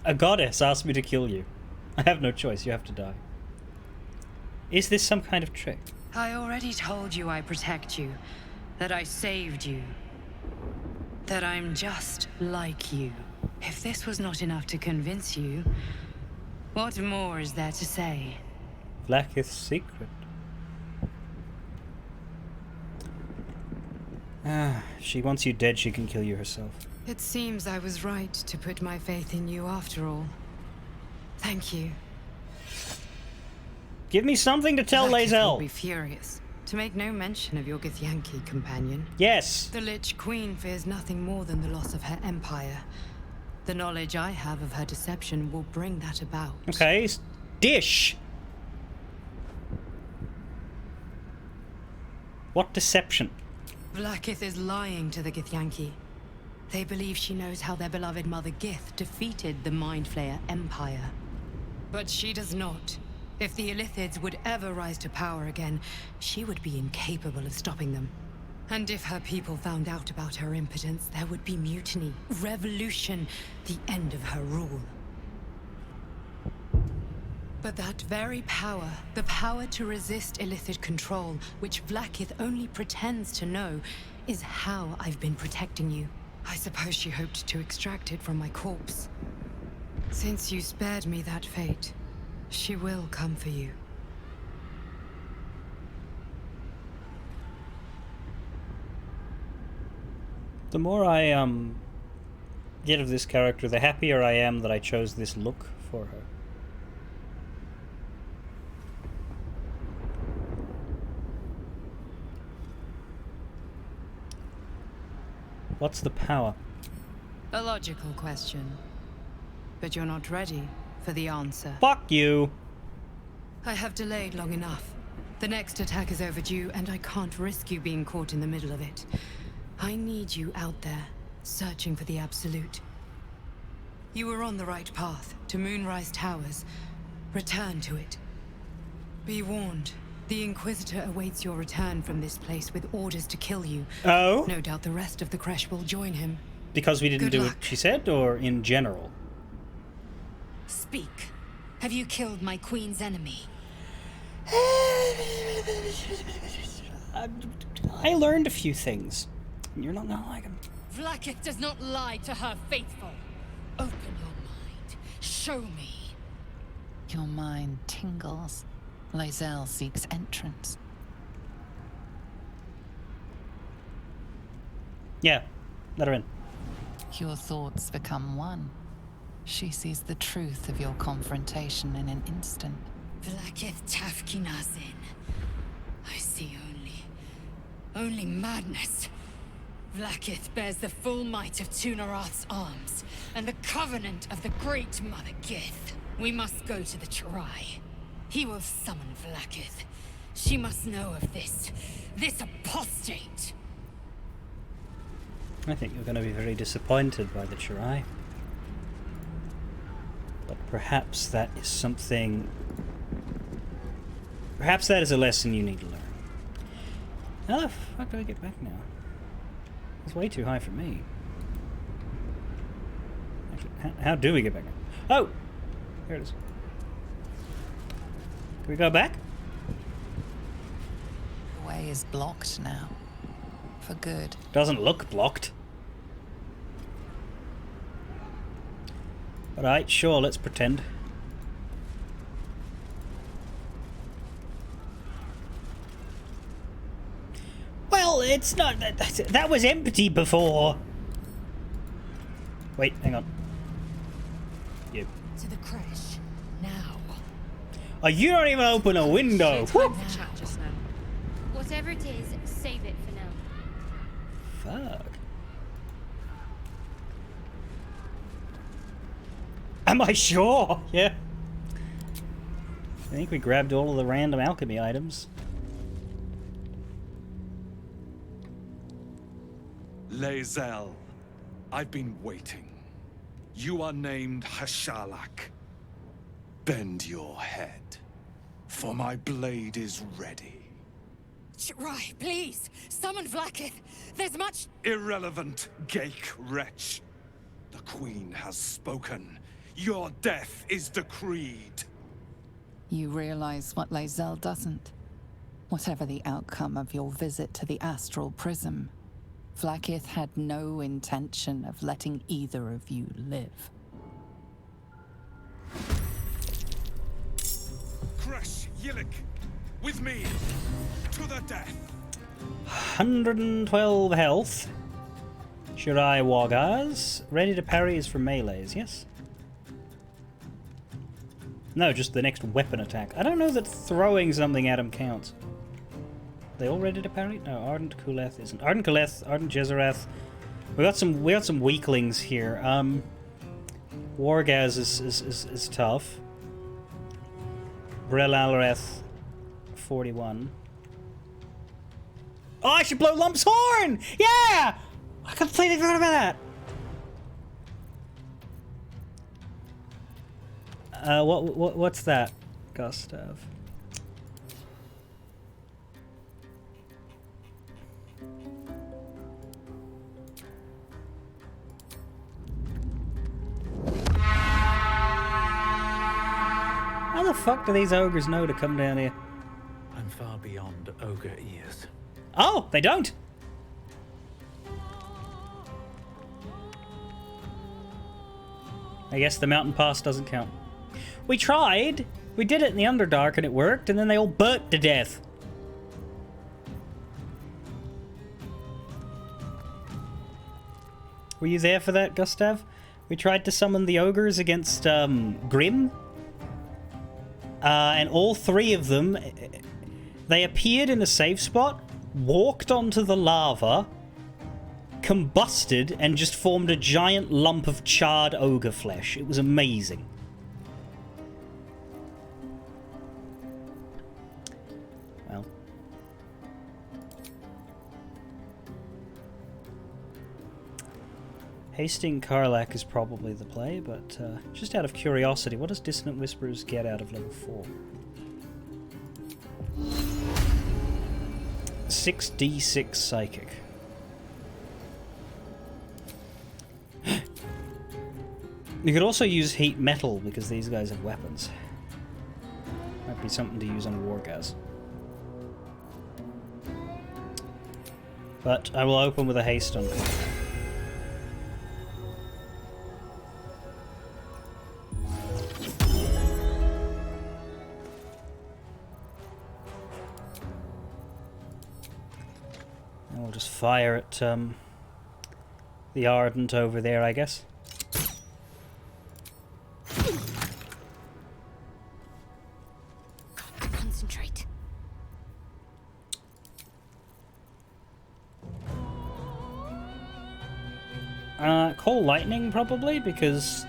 A goddess asked me to kill you. I have no choice, you have to die. Is this some kind of trick? I already told you I protect you, that I saved you, that I'm just like you. If this was not enough to convince you, What more is there to say? Vlaakith's secret. Ah, if she wants you dead, she can kill you herself. It seems I was right to put my faith in you after all. Thank you. Give me something to tell Vlaakith will Lae'zel. be furious, to make no mention of your Githyanki companion. Yes. The Lich Queen fears nothing more than the loss of her empire. The knowledge I have of her deception will bring that about. Okay, dish. What deception? Vlaakith is lying to the Githyanki. They believe she knows how their beloved mother Gith defeated the Mind Flayer Empire. But she does not. If the Illithids would ever rise to power again, she would be incapable of stopping them. And if her people found out about her impotence, there would be mutiny, revolution, the end of her rule. But that very power, the power to resist Illithid control, which Vlaakith only pretends to know, is how I've been protecting you. I suppose she hoped to extract it from my corpse. Since you spared me that fate, she will come for you. The more I get of this character, the happier I am that I chose this look for her. What's the power? A logical question. But you're not ready for the answer. Fuck you! I have delayed long enough. The next attack is overdue, and I can't risk you being caught in the middle of it. I need you out there, searching for the Absolute. You were on the right path, to Moonrise Towers. Return to it. Be warned. The Inquisitor awaits your return from this place with orders to kill you. Oh? No doubt the rest of the Kresh will join him. Because we didn't do what she said, or in general? Speak. Have you killed my queen's enemy? I learned a few things. You're not gonna like them. Vlaakith does not lie to her faithful. Open your mind. Show me. Your mind tingles. Lae'zel seeks entrance. Yeah, let her in. Your thoughts become one. She sees the truth of your confrontation in an instant. Vlaakith Tafkinazin. I see only madness. Vlaakith bears the full might of Tunarath's arms, and the covenant of the Great Mother Gith. We must go to the Chirai. He will summon Vlaakith. She must know of this apostate. I think you're going to be very disappointed by the Chirai. But perhaps that is something... Perhaps that is a lesson you need to learn. How the fuck do I get back now? It's way too high for me. Actually, how do we get back now? Oh! Here it is. Can we go back? The way is blocked now. For good. Doesn't look blocked. Alright, sure, let's pretend. Well, it's not... That was empty before. Wait, hang on. You. To the Kresh. Now. Oh, you don't even open a window. Whatever it is, save it for now. Fuck. Am I sure? Yeah. I think we grabbed all of the random alchemy items. Lae'zel, I've been waiting. You are named Hashalak. Bend your head, for my blade is ready. Chirai, please! Summon Vlaakith! There's much... Irrelevant, Gake wretch. The Queen has spoken. Your death is decreed. You realize what Lae'zel doesn't. Whatever the outcome of your visit to the Astral Prism, Vlaakith had no intention of letting either of you live. Fresh Yillik, with me, to the death. 112 health. Shirai Wagaz. Ready to parry is for melees, yes? No, just the next weapon attack. I don't know that throwing something at him counts. They all ready to parry? No, Ardent Kuleth isn't. Ardent Kuleth, Ardent Jezerath. We got some weaklings here. Wargaz is tough. Brel Alareth 41. Oh, I should blow Lump's horn! Yeah! I completely forgot about that. What's that, Gustav? How the fuck do these ogres know to come down here? I'm far beyond ogre ears. Oh, they don't. I guess the mountain pass doesn't count. We tried. We did it in the Underdark and it worked, and then they all burnt to death. Were you there for that, Gustav? We tried to summon the ogres against Grim. And all three of them, they appeared in a safe spot, walked onto the lava, combusted, and just formed a giant lump of charred ogre flesh. It was amazing. Well. Hasting Karlak is probably the play, but just out of curiosity, what does Dissonant Whispers get out of level 4? 6d6 Psychic. You could also use Heat Metal, because these guys have weapons. Might be something to use on Wargaz. But I will open with a haste on it. And we'll just fire at the Ardent over there, I guess. Concentrate. Call Lightning, probably, because...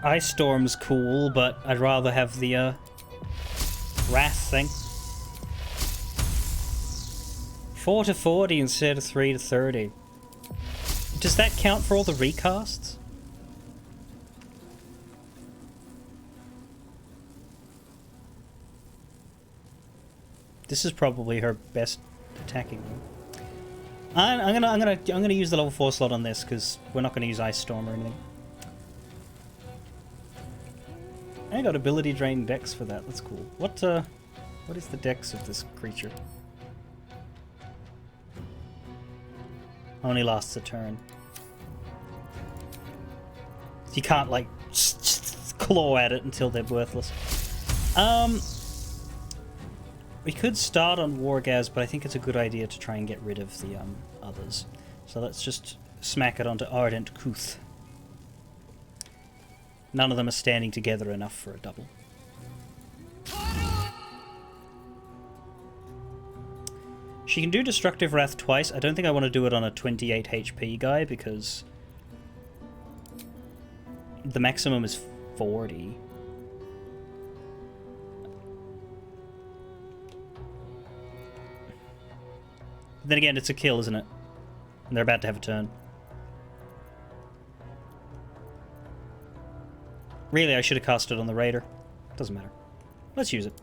Ice Storm's cool, but I'd rather have the, Wrath thing. 4 to 40 instead of 3 to 30. Does that count for all the recasts? This is probably her best attacking one. I'm gonna use the level 4 slot on this because we're not gonna use Ice Storm or anything. I got ability drain dex for that. That's cool. What is the dex of this creature? Only lasts a turn. You can't like claw at it until they're worthless. We could start on Wargaz, but I think it's a good idea to try and get rid of the others. So let's just smack it onto Ardent Kuth. None of them are standing together enough for a double. She can do Destructive Wrath twice. I don't think I want to do it on a 28 HP guy because the maximum is 40. Then again, it's a kill, isn't it? And they're about to have a turn. Really, I should have cast it on the Raider. Doesn't matter. Let's use it.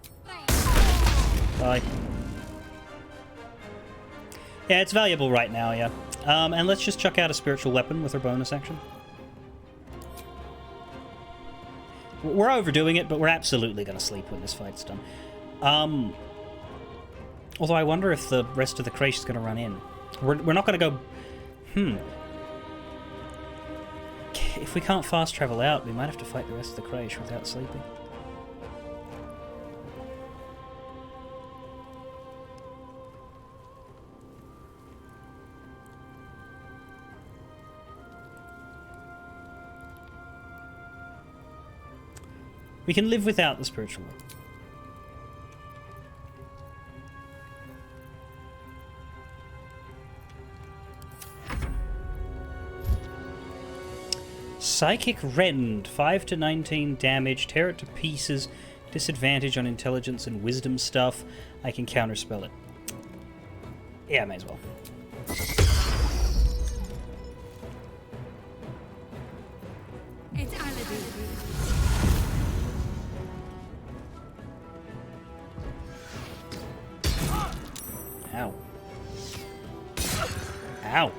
Bye. Yeah, it's valuable right now, yeah. And let's just chuck out a Spiritual Weapon with her bonus action. We're overdoing it, but we're absolutely going to sleep when this fight's done. Although I wonder if the rest of the Krash is going to run in. We're not going to go... if we can't fast travel out, we might have to fight the rest of the Kraesh without sleeping. We can live without the spiritual world. Psychic Rend, 5 to 19 damage, tear it to pieces, disadvantage on intelligence and wisdom stuff. I can counterspell it. Yeah, I may as well. It's Aladdin. Ow. Ow.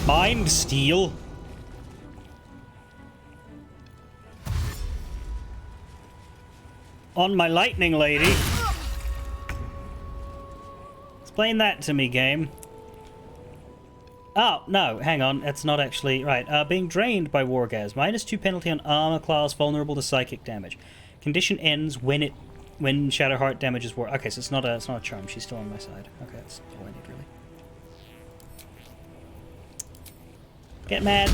Mind Steel. On my lightning, lady. Explain that to me, game. Oh, no, hang on. That's not actually... Right, being drained by Wargas. -2 penalty on armor class, vulnerable to psychic damage. Condition ends when Shadowheart damages War... Okay, so it's not a charm. She's still on my side. Okay, that's all I need, really. Get mad.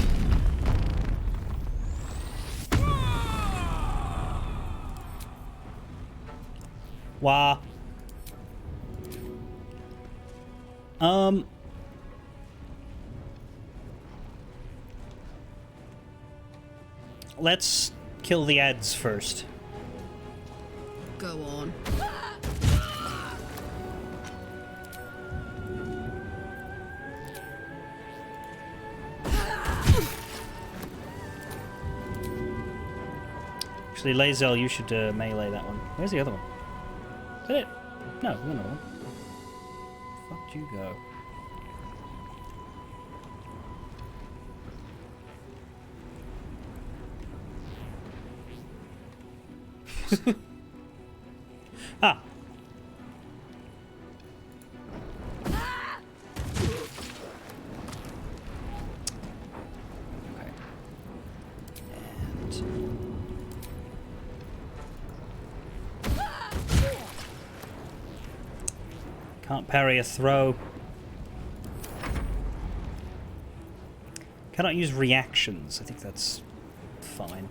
Wah. Let's kill the ads first. Go on. Actually, Lae'zel, you should melee that one. Where's the other one? Is that it? No, there's another one. Fuck'd you go? Ah. Okay. And can't parry a throw. Cannot use reactions. I think that's fine.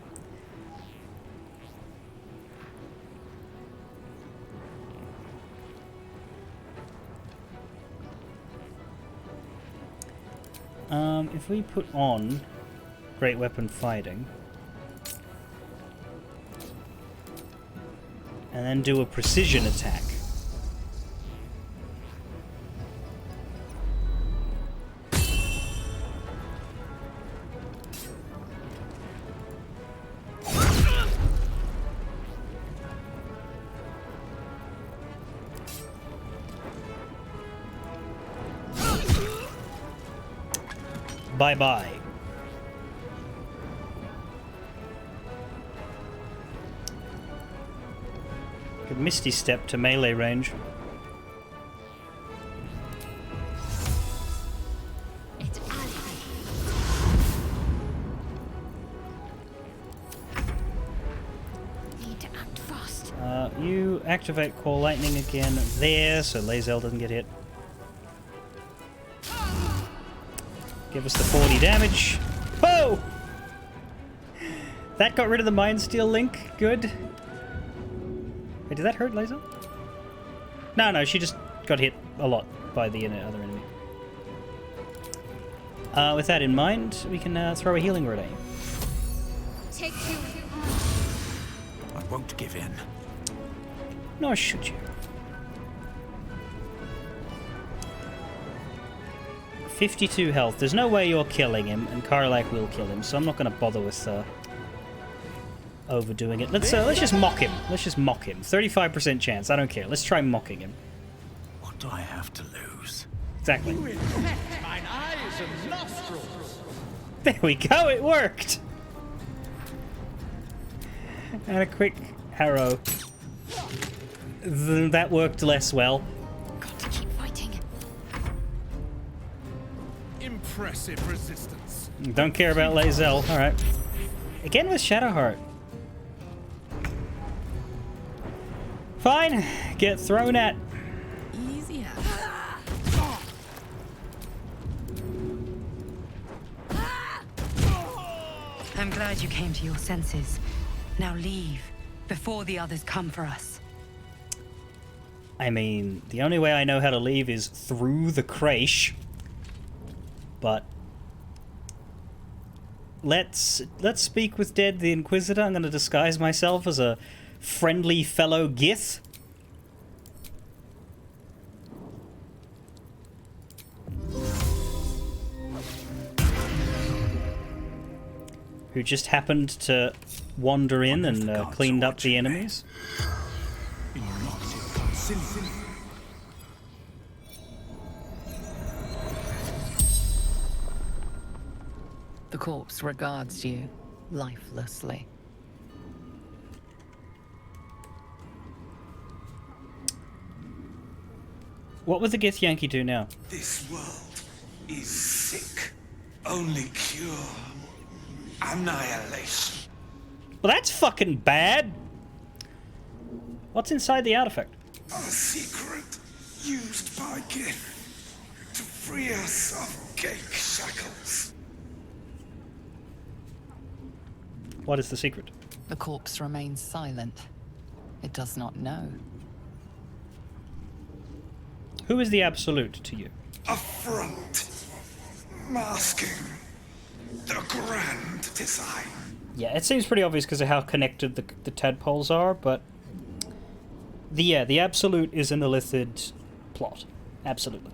If we put on Great Weapon Fighting and then do a precision attack. Bye-bye. Good Misty Step to melee range. It's need to act fast. You activate Core Lightning again there, so Lae'zel doesn't get hit. Give us the 40 damage. Whoa! That got rid of the Mind Steel link. Good. Wait, did that hurt Lae'zel? No, she just got hit a lot by the other enemy. With that in mind, we can throw a healing word at you. Take two. I won't give in. Nor should you. 52 health. There's no way you're killing him, and Karlach will kill him, so I'm not going to bother with overdoing it. Let's just mock him. Let's just mock him. 35% chance. I don't care. Let's try mocking him. What do I have to lose? Exactly. Mine eyes and nostrils. There we go. It worked. And a quick arrow. That worked less well. Got to keep fighting. Impressive resistance. Don't care about Lae'zel. Alright. Again with Shadowheart. Fine. Get thrown at. Easier. I'm glad you came to your senses. Now leave, before the others come for us. I mean, the only way I know how to leave is through the creche. But let's speak with Dead the Inquisitor. I'm going to disguise myself as a friendly fellow Gith. Who just happened to wander in and cleaned up the enemies. The corpse regards you lifelessly. What would the Githyanki do now? This world is sick. Only cure. Annihilation. Well, that's fucking bad. What's inside the artifact? A secret used by Gith to free us of Gake shackles. What is the secret? The corpse remains silent. It does not know. Who is the Absolute to you? A front. Masking the grand design. Yeah, it seems pretty obvious because of how connected the tadpoles are, but the Absolute is in the Lithid plot. Absolutely.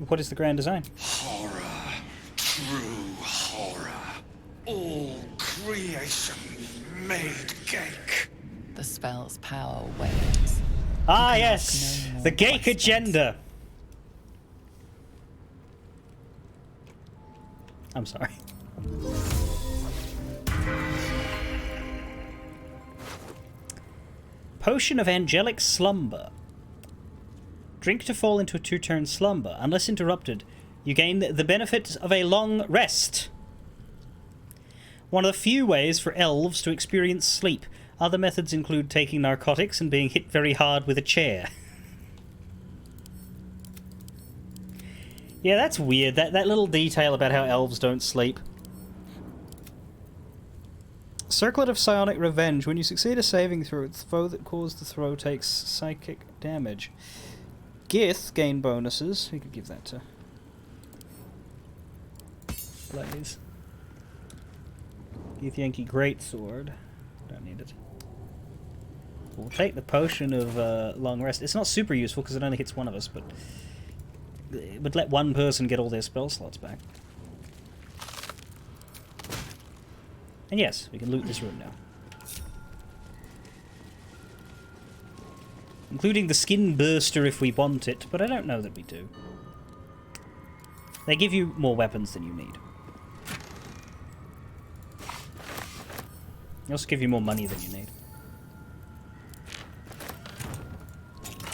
What is the grand design? Horror. True horror. All creation made Gake. The spell's power wanes. Ah, yes! The Gake agenda! I'm sorry. Potion of Angelic Slumber. Drink to fall into a 2-turn slumber. Unless interrupted, you gain the benefit of a long rest. One of the few ways for elves to experience sleep. Other methods include taking narcotics and being hit very hard with a chair. Yeah, that's weird. That little detail about how elves don't sleep. Circlet of Psionic Revenge. When you succeed a saving throw, the foe that caused the throw takes psychic damage. Gith gain bonuses. We could give that to Blaze. Githyanki Greatsword. Don't need it. We'll take the Potion of Long Rest. It's not super useful because it only hits one of us, but it would let one person get all their spell slots back. And yes, we can loot this room now. Including the Skin Burster if we want it, but I don't know that we do. They give you more weapons than you need. They also give you more money than you need.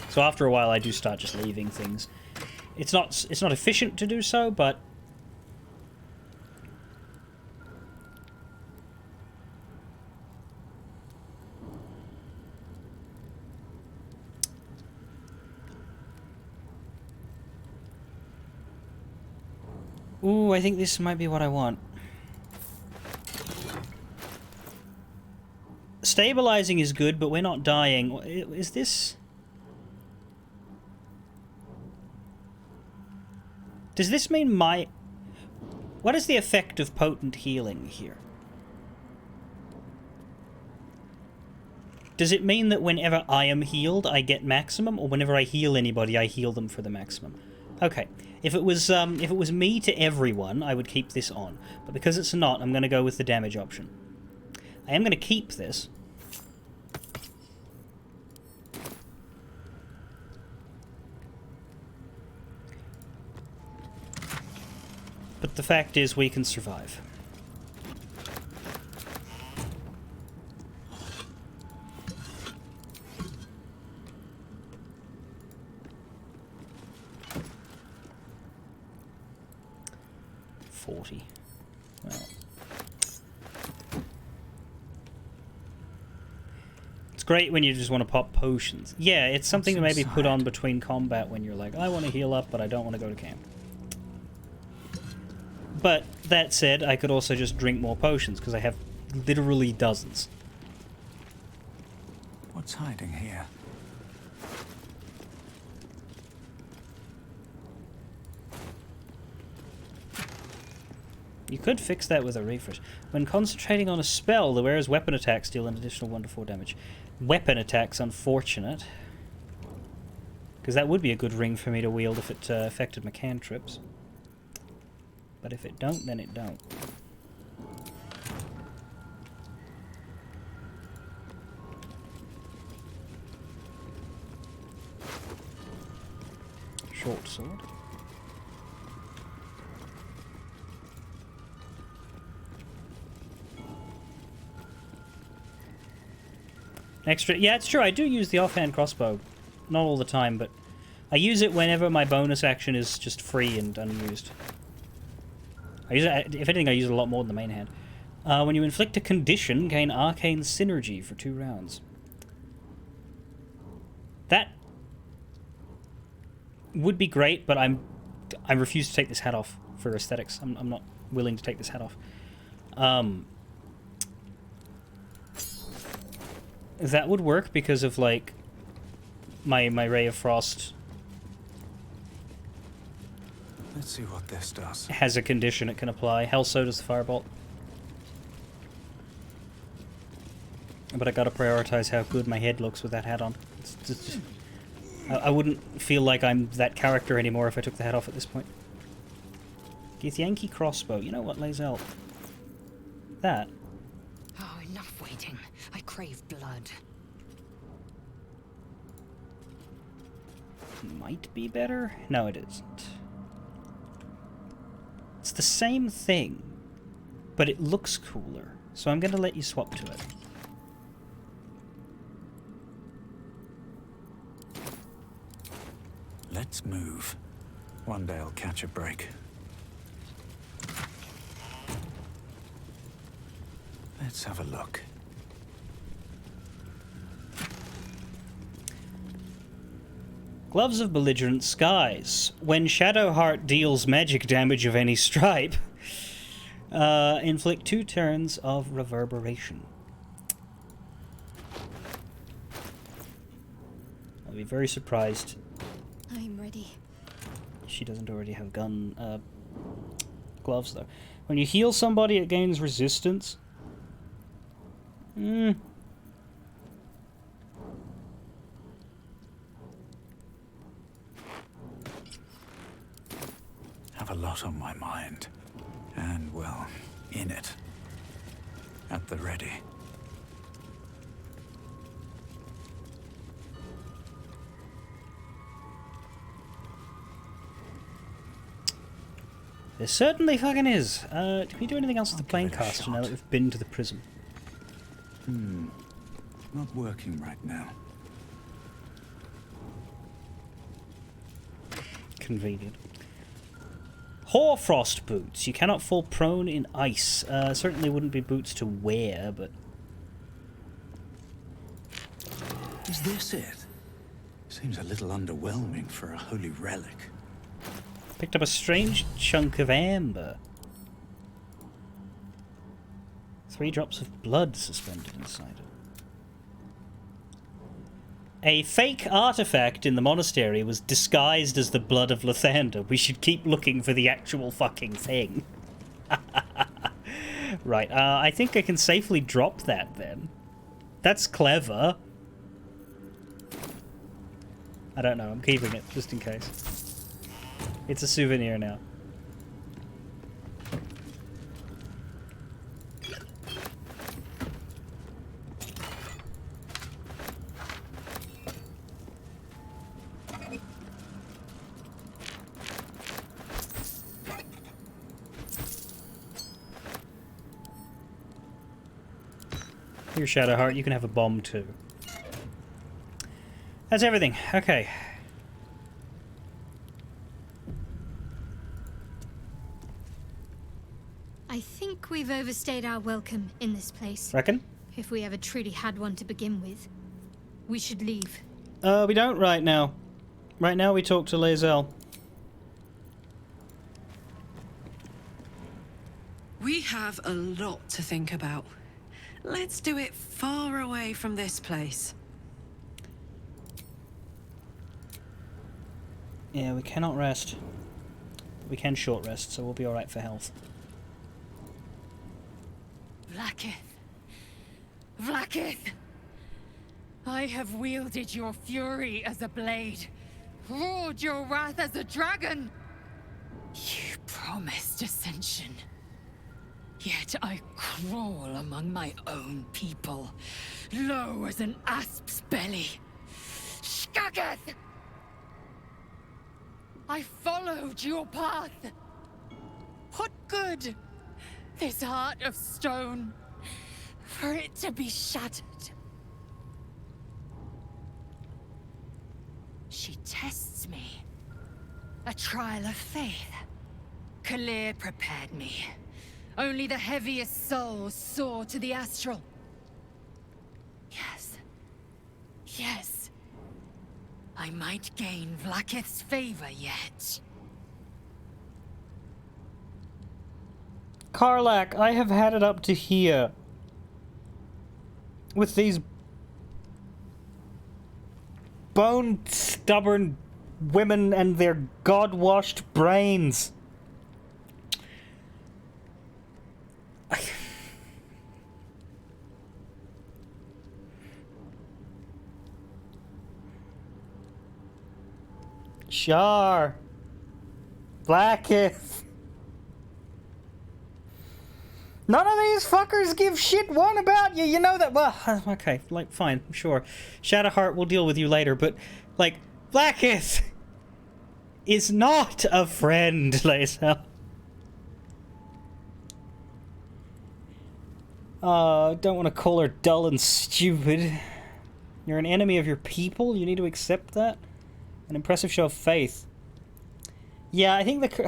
So after a while I do start just leaving things. It's not efficient to do so, but ooh, I think this might be what I want. Stabilizing is good, but we're not dying. Is this... Does this mean my... What is the effect of potent healing here? Does it mean that whenever I am healed, I get maximum, or whenever I heal anybody, I heal them for the maximum? Okay. If it was me to everyone, I would keep this on. But because it's not, I'm going to go with the damage option. I am going to keep this. But the fact is, we can survive. Well, it's great when you just want to pop potions. Yeah, it's something to maybe put on between combat when you're like, I want to heal up, but I don't want to go to camp. But that said, I could also just drink more potions because I have literally dozens. What's hiding here? You could fix that with a refresh. When concentrating on a spell, the wearer's weapon attacks deal an additional 1 to 4 damage. Weapon attacks, unfortunate. Because that would be a good ring for me to wield if it affected my cantrips. But if it don't, then it don't. Short sword. Extra, yeah, it's true. I do use the offhand crossbow, not all the time, but I use it whenever my bonus action is just free and unused. I use it, if anything, I use it a lot more than the main hand. When you inflict a condition, gain arcane synergy for 2 rounds. That would be great, but I refuse to take this hat off for aesthetics. I'm not willing to take this hat off. That would work because of, like, my Ray of Frost. Let's see what this does. Has a condition it can apply. Hell, so does the Firebolt. But I gotta prioritize how good my head looks with that hat on. It's just, I wouldn't feel like I'm that character anymore if I took the hat off at this point. Githyanki crossbow. You know what, Lae'zel? That. Oh, enough waiting. I crave blood. Might be better? No, it isn't. It's the same thing, but it looks cooler. So I'm gonna let you swap to it. Let's move. One day I'll catch a break. Let's have a look. Gloves of Belligerent Skies. When Shadowheart deals magic damage of any stripe, inflict 2 turns of reverberation. I'll be very surprised I'm ready. she doesn't already have gloves, though. When you heal somebody, it gains resistance. Have a lot on my mind. And, well, in it. At the ready. There certainly fucking is. Do we do anything else with the planecaster now that we've been to the prism? Not working right now. Convenient. Hoarfrost boots. You cannot fall prone in ice. Certainly wouldn't be boots to wear, but... Is this it? Seems a little underwhelming for a holy relic. Picked up a strange chunk of amber. 3 drops of blood suspended inside it. A fake artifact in the monastery was disguised as the blood of Lathander. We should keep looking for the actual fucking thing. Right, I think I can safely drop that then. That's clever. I don't know, I'm keeping it, just in case. It's a souvenir now. Here, Shadowheart, you can have a bomb too. That's everything. Okay. I think we've overstayed our welcome in this place. Reckon? If we ever truly had one to begin with. We should leave. We don't right now. Right now we talk to Lae'zel. We have a lot to think about. Let's do it far away from this place. Yeah, we cannot rest. We can short rest, so we'll be alright for health. Vlaakith. Vlaakith! I have wielded your fury as a blade, roared your wrath as a dragon. You promised ascension. Yet I crawl among my own people, low as an asp's belly. Shkageth! I followed your path. What good? This heart of stone, for it to be shattered. She tests me. A trial of faith. Kalir prepared me. Only the heaviest souls soar to the astral. Yes. Yes. I might gain Vlaakith's favor yet. Karlach, I have had it up to here. With these bone-stubborn women and their god-washed brains. Shar. Vlaakith. None of these fuckers give shit one about you, you know that? Well, okay, like, fine, sure. Shadowheart will deal with you later, but, like, Vlaakith is not a friend, Lae'zel. Don't want to call her dull and stupid. You're an enemy of your people, you need to accept that. An impressive show of faith. Yeah, I think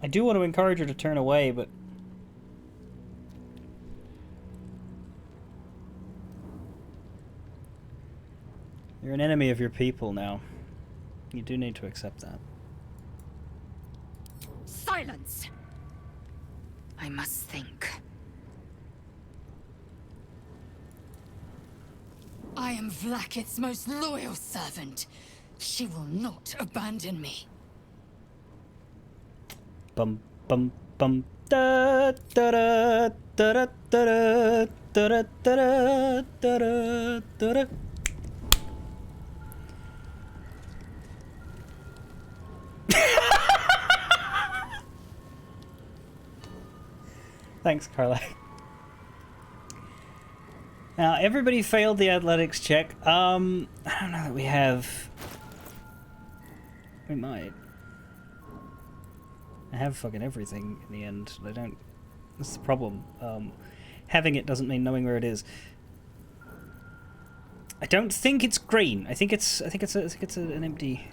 I do want to encourage her to turn away, but... You're an enemy of your people now. You do need to accept that. Silence! I must think. I am Vlaakith's most loyal servant. She will not abandon me. Bum bum bum da da da da da da da da da da da. Thanks, Carla. Now, everybody failed the athletics check. I don't know that we have... We might. I have fucking everything in the end. I don't... That's the problem. Having it doesn't mean knowing where it is. I don't think it's green. I think it's an empty...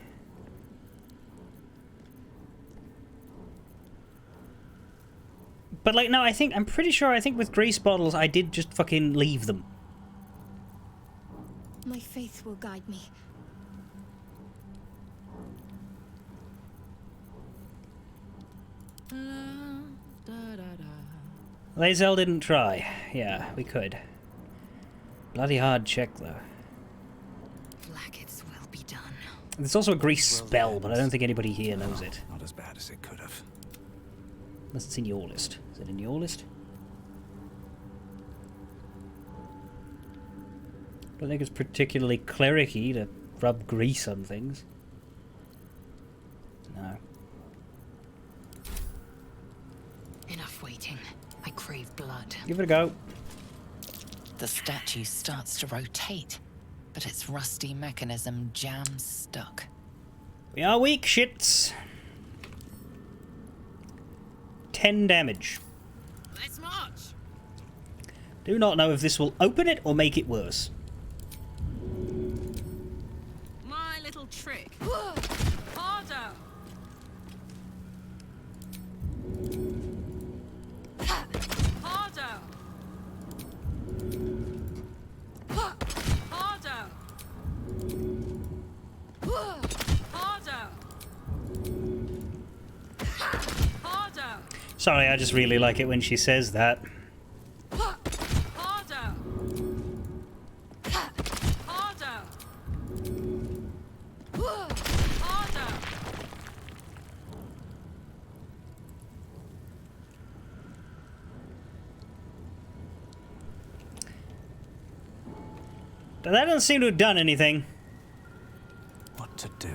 But, like, no, I'm pretty sure, I think with grease bottles, I did just fucking leave them. My faith will guide me. Lae'zel didn't try. Yeah, we could. Bloody hard check, though. Vlaakith's will be done. There's also a grease spell, but I don't think anybody here knows it. Not as bad as it could have. Unless it's in your list. Is it in your list? I don't think it's particularly clericy to rub grease on things. No. Enough waiting. I crave blood. Give it a go. The statue starts to rotate, but its rusty mechanism jams stuck. We are weak, shits. 10 damage. Let's march. Do not know if this will open it or make it worse. My little trick. Harder. Harder. Harder. Harder. Harder. Sorry, I just really like it when she says that. Harder. Harder. Harder. But that doesn't seem to have done anything. What to do?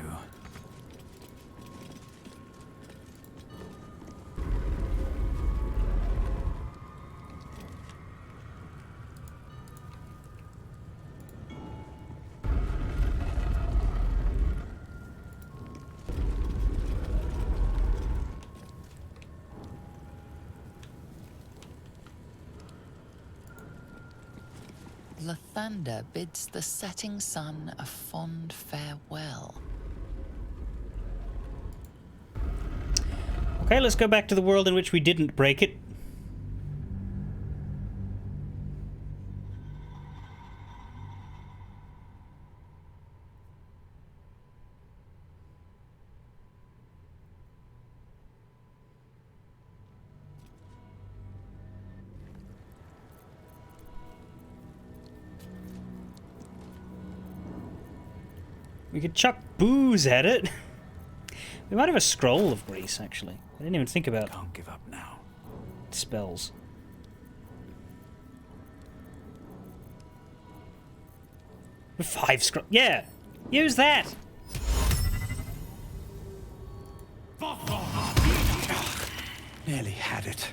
Lathander bids the setting sun a fond farewell. Okay, let's go back to the world in which we didn't break it. We could chuck booze at it. We might have a scroll of grease, actually. I didn't even think about. Can't give up now. Spells. With 5 scroll. Yeah, use that. Nearly had it.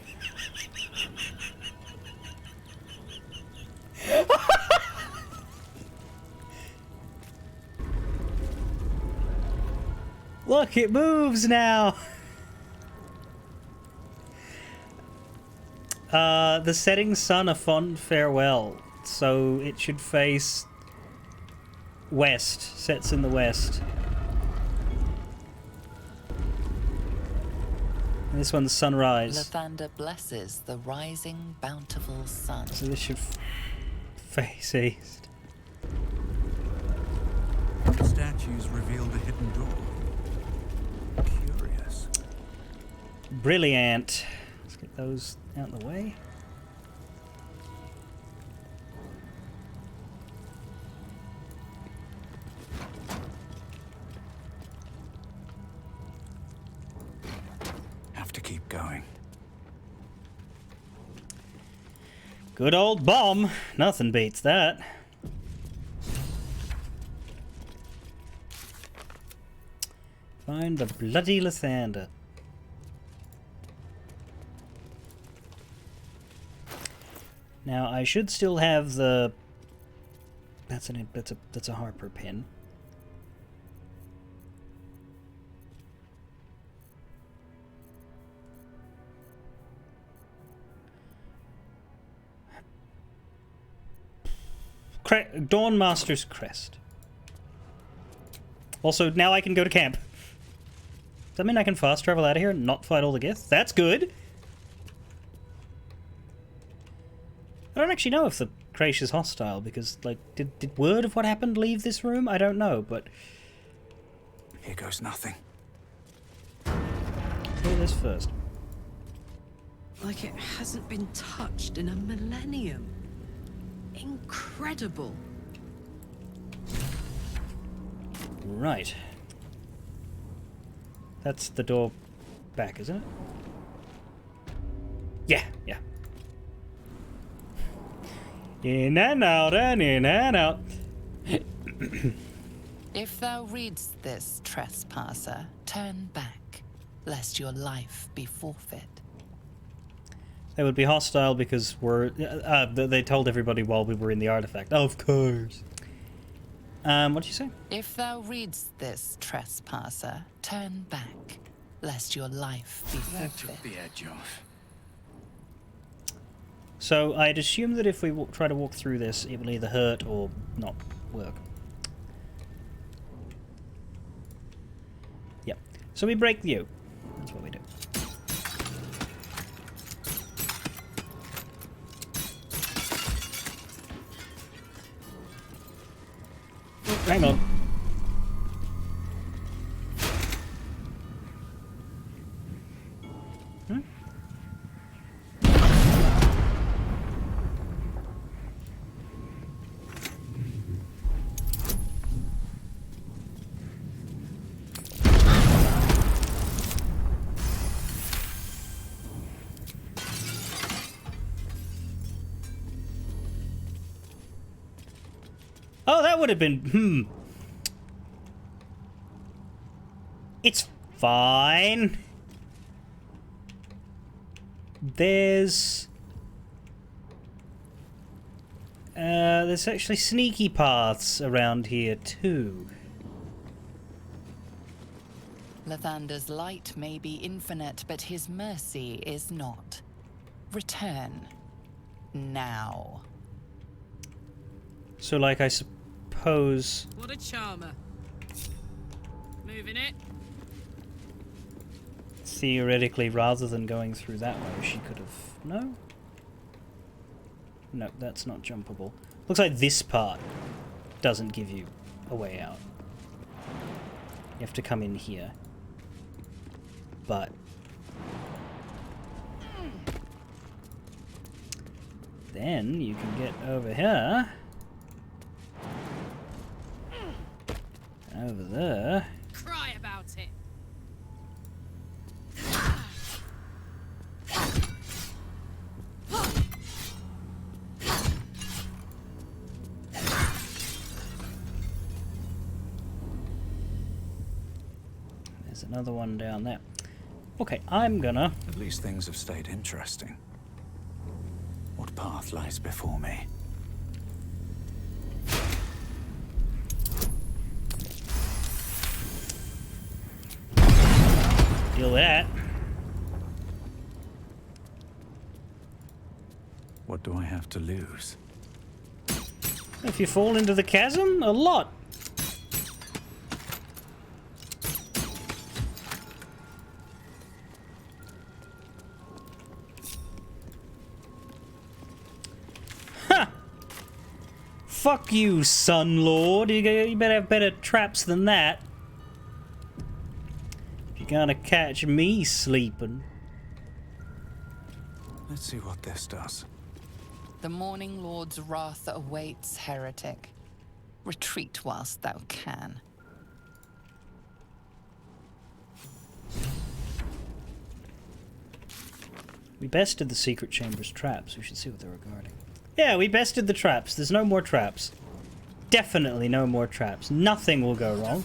Look, it moves now. The setting sun a fond farewell. So it should face west. Sets in the west. And this one's sunrise. Lathander blesses the rising bountiful sun. So this should face east. The statues reveal the hidden door. Curious. Brilliant. Let's get those out of the way. Have to keep going. Good old bomb. Nothing beats that. Find the bloody Lathander. Now I should still have the. That's a Harper pin. Dawnmaster's Crest. Also, now I can go to camp. Does that mean I can fast travel out of here and not fight all the Gith? That's good! I don't actually know if the Crash is hostile, because, like, did word of what happened leave this room? I don't know, but... Here goes nothing. Do this first. Like it hasn't been touched in a millennium. Incredible. Right. That's the door back, isn't it? Yeah, yeah. In and out and in and out. If thou readst this, trespasser, turn back, lest your life be forfeit. They would be hostile because they told everybody while we were in the artifact. Of course. What did you say? If thou readst this, trespasser, turn back, lest your life be That forfeit. took the edge off. So I'd assume that if we try to walk through this, it will either hurt or not work. Yep. So we break the oak. That's what we do. Oh, hang on. Oh, that would have been... It's fine. There's actually sneaky paths around here too. Lathander's light may be infinite, but his mercy is not. Return. Now. So, like, I suppose... What a charmer. Moving it. Theoretically, rather than going through that way, she could have... No? No, that's not jumpable. Looks like this part doesn't give you a way out. You have to come in here. But... then you can get over here. Over there. Cry about it. There's another one down there. Okay, I'm gonna... At least things have stayed interesting. What path lies before me? Deal with that. What do I have to lose? If you fall into the chasm, a lot. Ha! Fuck you, Sun Lord. You better have better traps than that. You're gonna catch me sleeping. Let's see what this does. The Morning Lord's wrath awaits, heretic. Retreat whilst thou can. We bested the secret chamber's traps. We should see what they're regarding. Yeah, we bested the traps. There's no more traps. Definitely no more traps. Nothing will go wrong.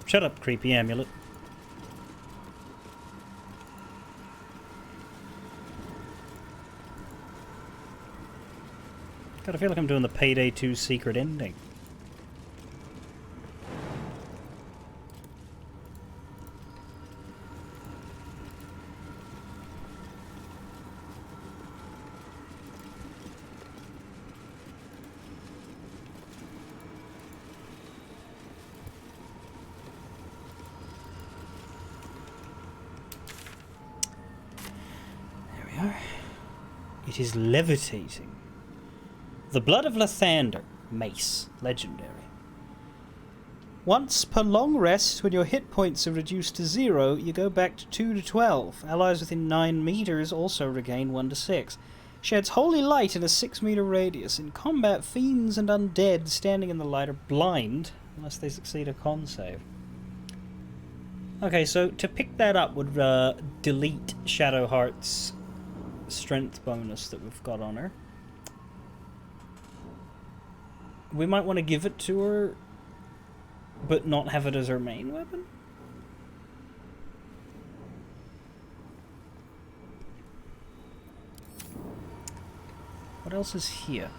Shut up, creepy amulet. God, I feel like I'm doing the Payday 2 secret ending. It is levitating. The Blood of Lathander. Mace. Legendary. Once per long rest, when your hit points are reduced to 0, you go back to 2 to 12. Allies within 9 meters also regain 1 to 6. Sheds holy light in a 6-meter radius. In combat, fiends and undead standing in the light are blind, unless they succeed a con save. Okay, so to pick that up would delete Shadowheart's strength bonus that we've got on her. We might want to give it to her, but not have it as her main weapon? What else is here?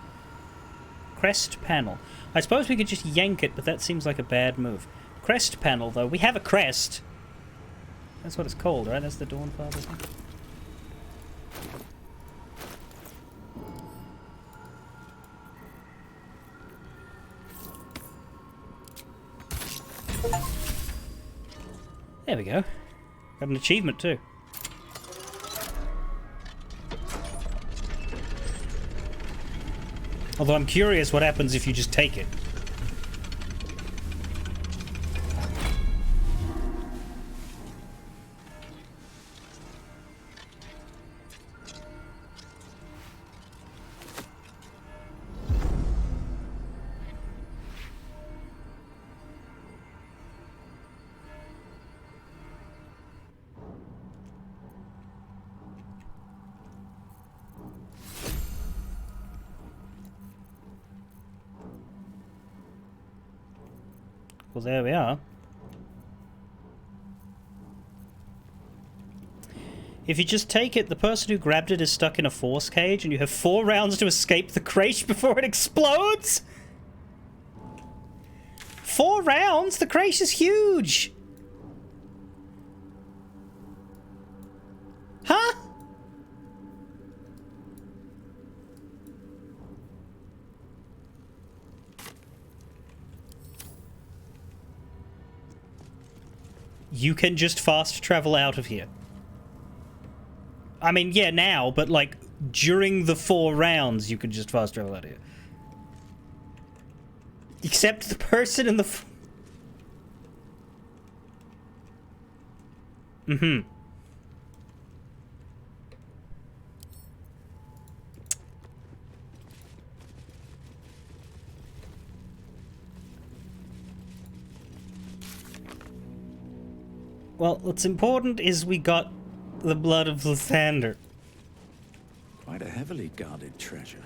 Crest panel. I suppose we could just yank it, but that seems like a bad move. Crest panel, though. We have a crest. That's what it's called, right? That's the Dawnfather thing. There we go. Got an achievement too. Although I'm curious what happens if you just take it. Well, there we are. If you just take it, the person who grabbed it is stuck in a force cage, and you have 4 rounds to escape the crate before it explodes? 4 rounds? The crate is huge! Huh? You can just fast travel out of here. I mean, yeah, now, but like during the 4 rounds, you can just fast travel out of here. Except the person in the. Mm-hmm. Well, what's important is we got the blood of Lathander. Quite a heavily guarded treasure.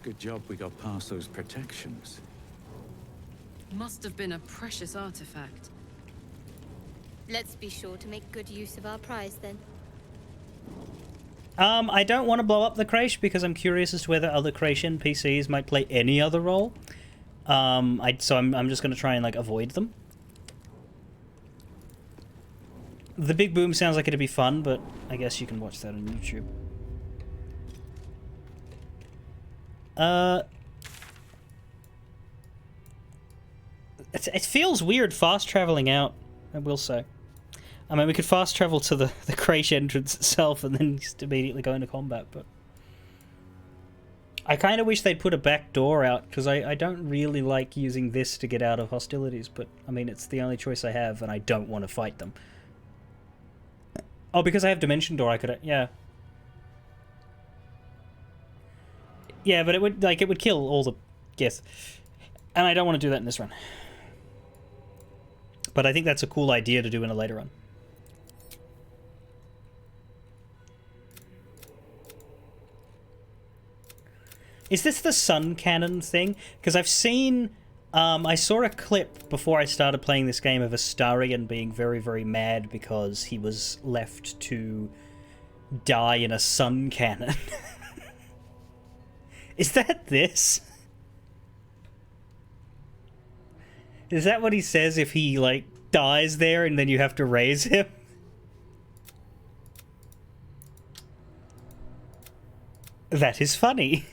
Good job we got past those protections. Must have been a precious artifact. Let's be sure to make good use of our prize then. I don't want to blow up the Craish because I'm curious as to whether other Craish NPCs might play any other role. So I'm just going to try and like avoid them. The big boom sounds like it'd be fun, but I guess you can watch that on YouTube. It feels weird fast traveling out, I will say. I mean, we could fast travel to the Craish entrance itself and then just immediately go into combat, but I kind of wish they'd put a back door out, because I don't really like using this to get out of hostilities, but I mean, it's the only choice I have, and I don't want to fight them. Oh, because I have Dimension Door, I could... yeah. Yeah, but it would kill all the... yes. And I don't want to do that in this run. But I think that's a cool idea to do in a later run. Is this the sun cannon thing? Because I've seen... I saw a clip before I started playing this game of Astarion being very, very mad because he was left to die in a sun cannon. Is that this? Is that what he says if he, like, dies there and then you have to raise him? That is funny.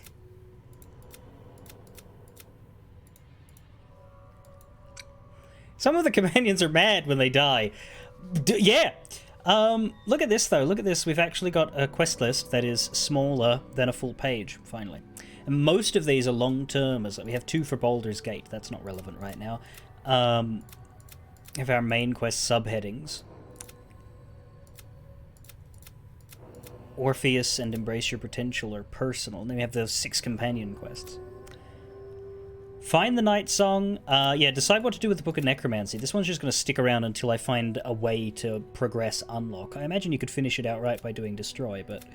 Some of the companions are mad when they die. Yeah! Look at this, though. Look at this. We've actually got a quest list that is smaller than a full page, finally. And most of these are long-term. We have 2 for Baldur's Gate. That's not relevant right now. We have our main quest subheadings. Orpheus and Embrace Your Potential are personal. And then we have those 6 companion quests. Find the Night Song. Yeah, decide what to do with the Book of Necromancy. This one's just going to stick around until I find a way to progress Unlock. I imagine you could finish it outright by doing Destroy, but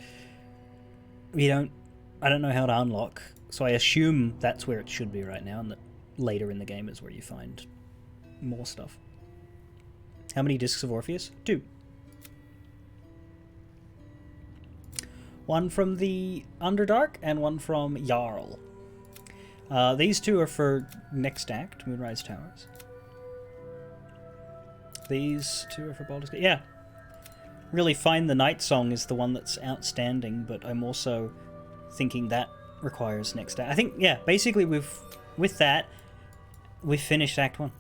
I don't know how to unlock, so I assume that's where it should be right now, and that later in the game is where you find more stuff. How many Discs of Orpheus? 2. 1 from the Underdark, and 1 from Jarl. These 2 are for next act, Moonrise Towers. These 2 are for Baldur's Gate. Yeah. really Find the Night Song is the one that's outstanding, but I'm also thinking that requires next act. I think, yeah, basically with that, we've finished Act 1.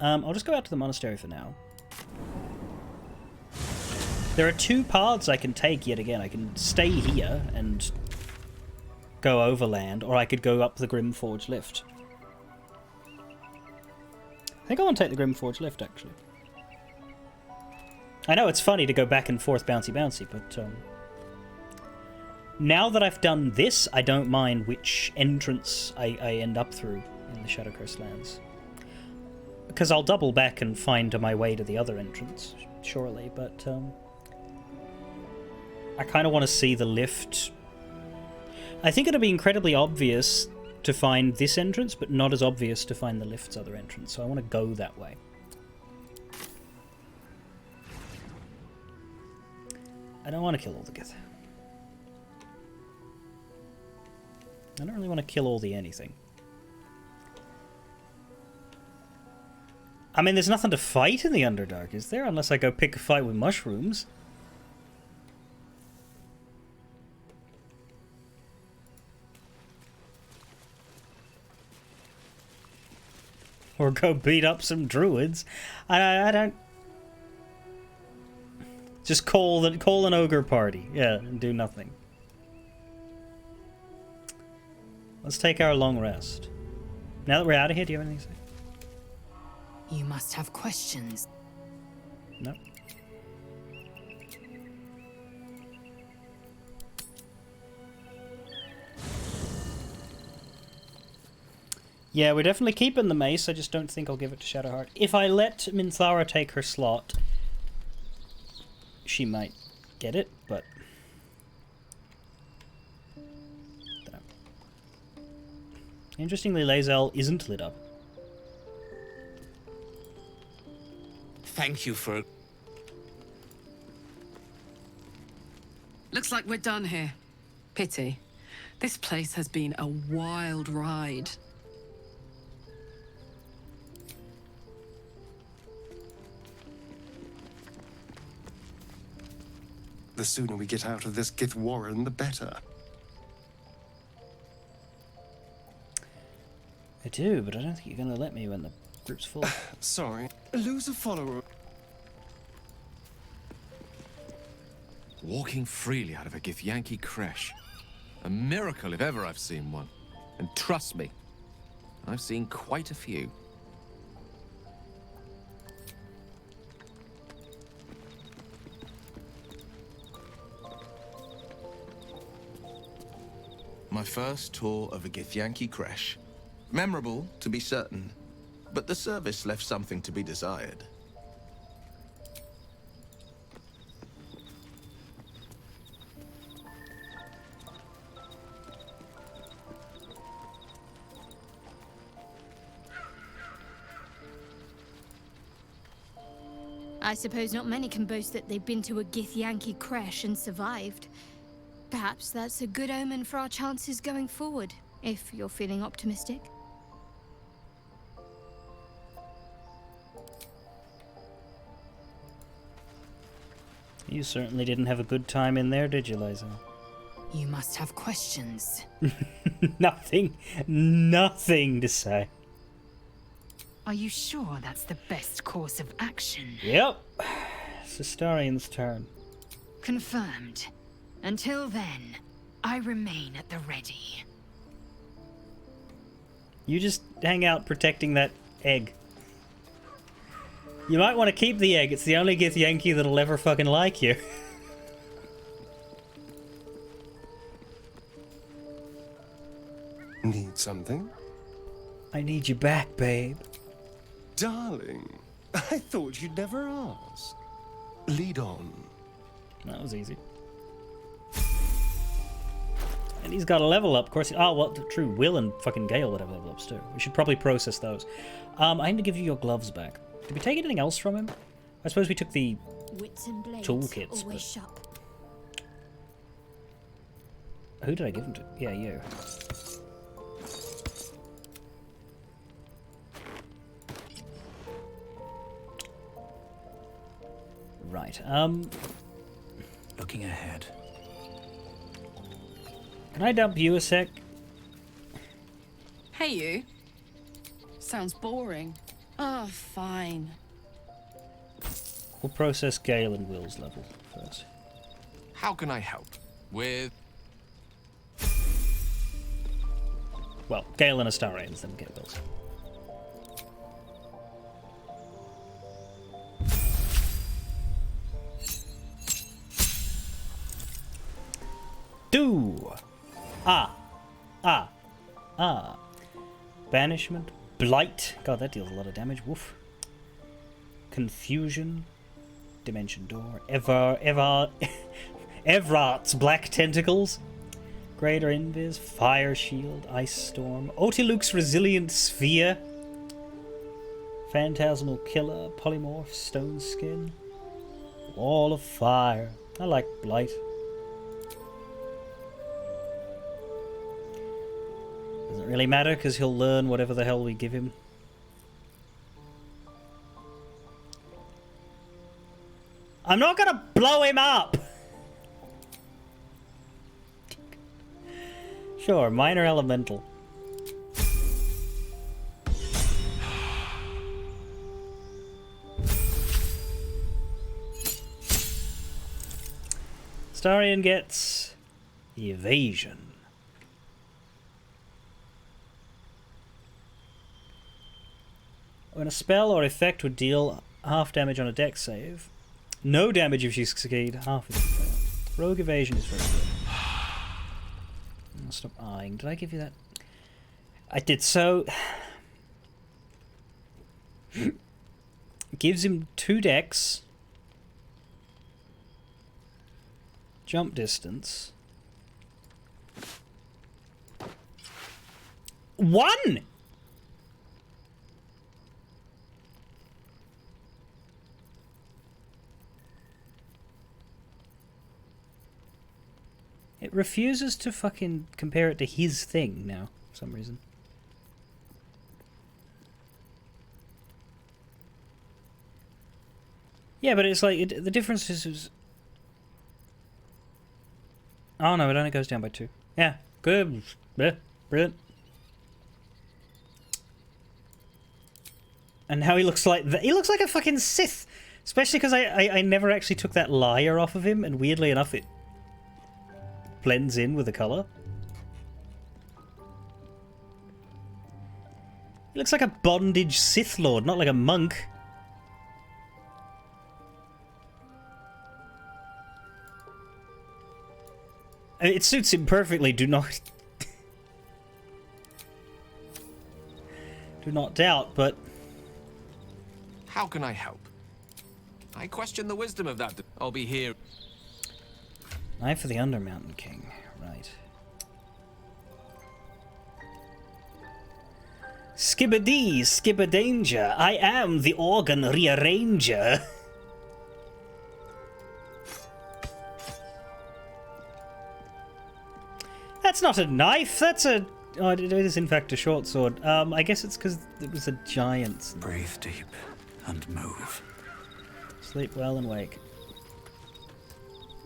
I'll just go out to the monastery for now. There are two paths I can take yet again. I can stay here and go overland, or I could go up the Grimforge lift. I think I want to take the Grimforge lift, actually. I know it's funny to go back and forth bouncy bouncy, but now that I've done this, I don't mind which entrance I end up through in the Shadowcrest lands. Because I'll double back and find my way to the other entrance, surely, but I kind of want to see the lift. I think it'll be incredibly obvious to find this entrance, but not as obvious to find the lift's other entrance, so I want to go that way. I don't want to kill all the Gith. I don't really want to kill all the anything. I mean, there's nothing to fight in the Underdark, is there? Unless I go pick a fight with mushrooms. Or go beat up some druids. I don't... Just call an ogre party. Yeah, and do nothing. Let's take our long rest. Now that we're out of here, do you have anything to say? You must have questions. No. Yeah, we're definitely keeping the mace. I just don't think I'll give it to Shadowheart. If I let Minthara take her slot, she might get it, but... Dunno. Interestingly, Lae'zel isn't lit up. Thank you for... Looks like we're done here. Pity. This place has been a wild ride. The sooner we get out of this Gith warren, the better. I do, but I don't think you're going to let me when the group's full. Sorry. Lose a follower. Walking freely out of a Githyanki creche. A miracle if ever I've seen one. And trust me, I've seen quite a few. My first tour of a Githyanki creche. Memorable, to be certain, but the service left something to be desired. I suppose not many can boast that they've been to a Githyanki creche and survived. Perhaps that's a good omen for our chances going forward, if you're feeling optimistic. You certainly didn't have a good time in there, did you, Lae'zel? You must have questions. Nothing to say. Are you sure that's the best course of action? Yep. It's Astarian's turn. Confirmed. Until then, I remain at the ready. You just hang out protecting that egg. You might want to keep the egg. It's the only Githyanki that'll ever fucking like you. Need something? I need you back, babe. Darling, I thought you'd never ask. Lead on. That was easy. And he's got a level up, of course. Oh, well, true. Will and fucking Gale would have level ups too. We should probably process those. I need to give you your gloves back. Did we take anything else from him? I suppose we took the Wits and blades toolkits. always But... sharp. Who did I give them to? Yeah, you. right. Looking ahead. Can I dump you a sec? Hey, you. Sounds boring. Oh, fine. We'll process Gale and Will's level first. How can I help? With... Well, Gale and Astarian's, then get Will's. Do! Banishment. Blight. God, that deals a lot of damage. Woof. Confusion. Dimension Door. Evrart's Black Tentacles. Greater Invis. Fire Shield. Ice Storm. Otiluke's Resilient Sphere. Phantasmal Killer. Polymorph. Stone Skin. Wall of Fire. I like Blight. Doesn't really matter because he'll learn whatever the hell we give him. I'm not gonna blow him up! Sure, minor elemental. Astarian gets evasion. When a spell or effect would deal half damage on a dex save, no damage if you succeed, half if you fail. Rogue evasion is very good. I'll stop eyeing. Did I give you that? I did so. Gives him 2 dex. Jump distance. 1! It refuses to fucking compare it to his thing now, for some reason. Yeah, but it's like, the difference is... Oh no, it only goes down by 2. Yeah, good. Brilliant. And now he looks like... He looks like a fucking Sith! Especially because I never actually took that lyre off of him, and weirdly enough it blends in with the colour. He looks like a bondage Sith Lord, not like a monk. I mean, it suits him perfectly, do not... do not doubt, but... How can I help? I question the wisdom of that. I'll be here. Knife for the Undermountain King. Right. Skibbadee, skibbadanger. I am the organ rearranger. That's not a knife. That's a... Oh, it is in fact a short sword. I guess it's because it was a giant's. Breathe deep and move. Sleep well and wake.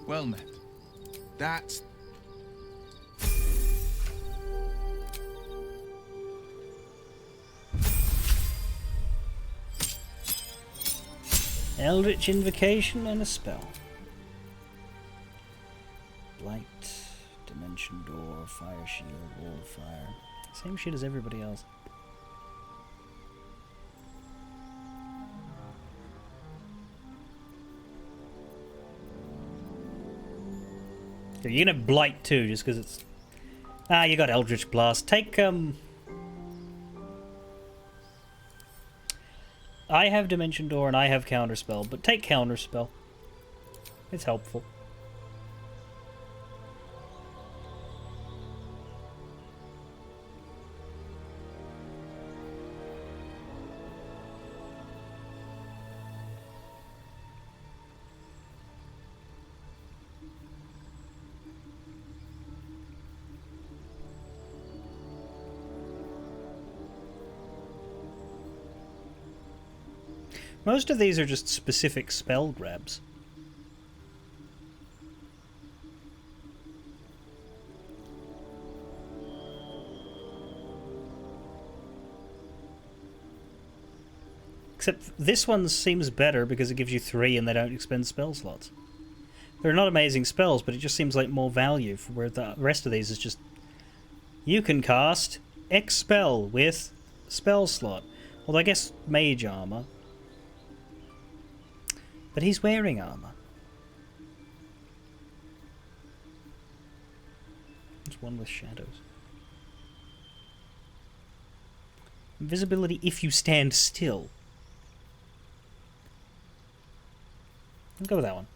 Well met. That's... Eldritch Invocation and a spell. Blight, Dimension Door, Fire Shield, Wall of Fire. Same shit as everybody else. Here, you can have Blight too, just because it's... Ah, you got Eldritch Blast. Take, I have Dimension Door and I have Counterspell, but take Counterspell. It's helpful. Most of these are just specific spell grabs. Except this one seems better because it gives you 3 and they don't expend spell slots. They're not amazing spells, but it just seems like more value, for where the rest of these is just... You can cast X spell with spell slot. Although I guess mage armor. But he's wearing armor. There's one with shadows. Invisibility if you stand still. I'll go with that one.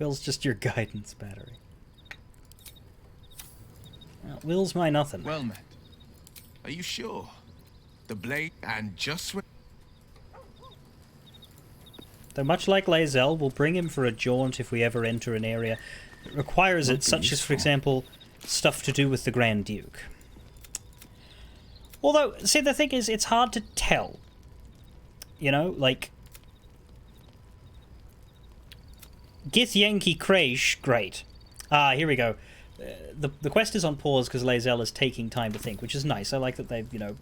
Will's just your guidance battery. Will's my nothing. Well met. Are you sure? The blade and just when... Though much like Lae'zel, we'll bring him for a jaunt if we ever enter an area that requires it, such as, for example, stuff to do with the Grand Duke. Although, see, the thing is, it's hard to tell. You know, like... Githyanki Kraish, great. Ah, here we go. The quest is on pause because Lae'zel is taking time to think, which is nice. I like that they've, you know,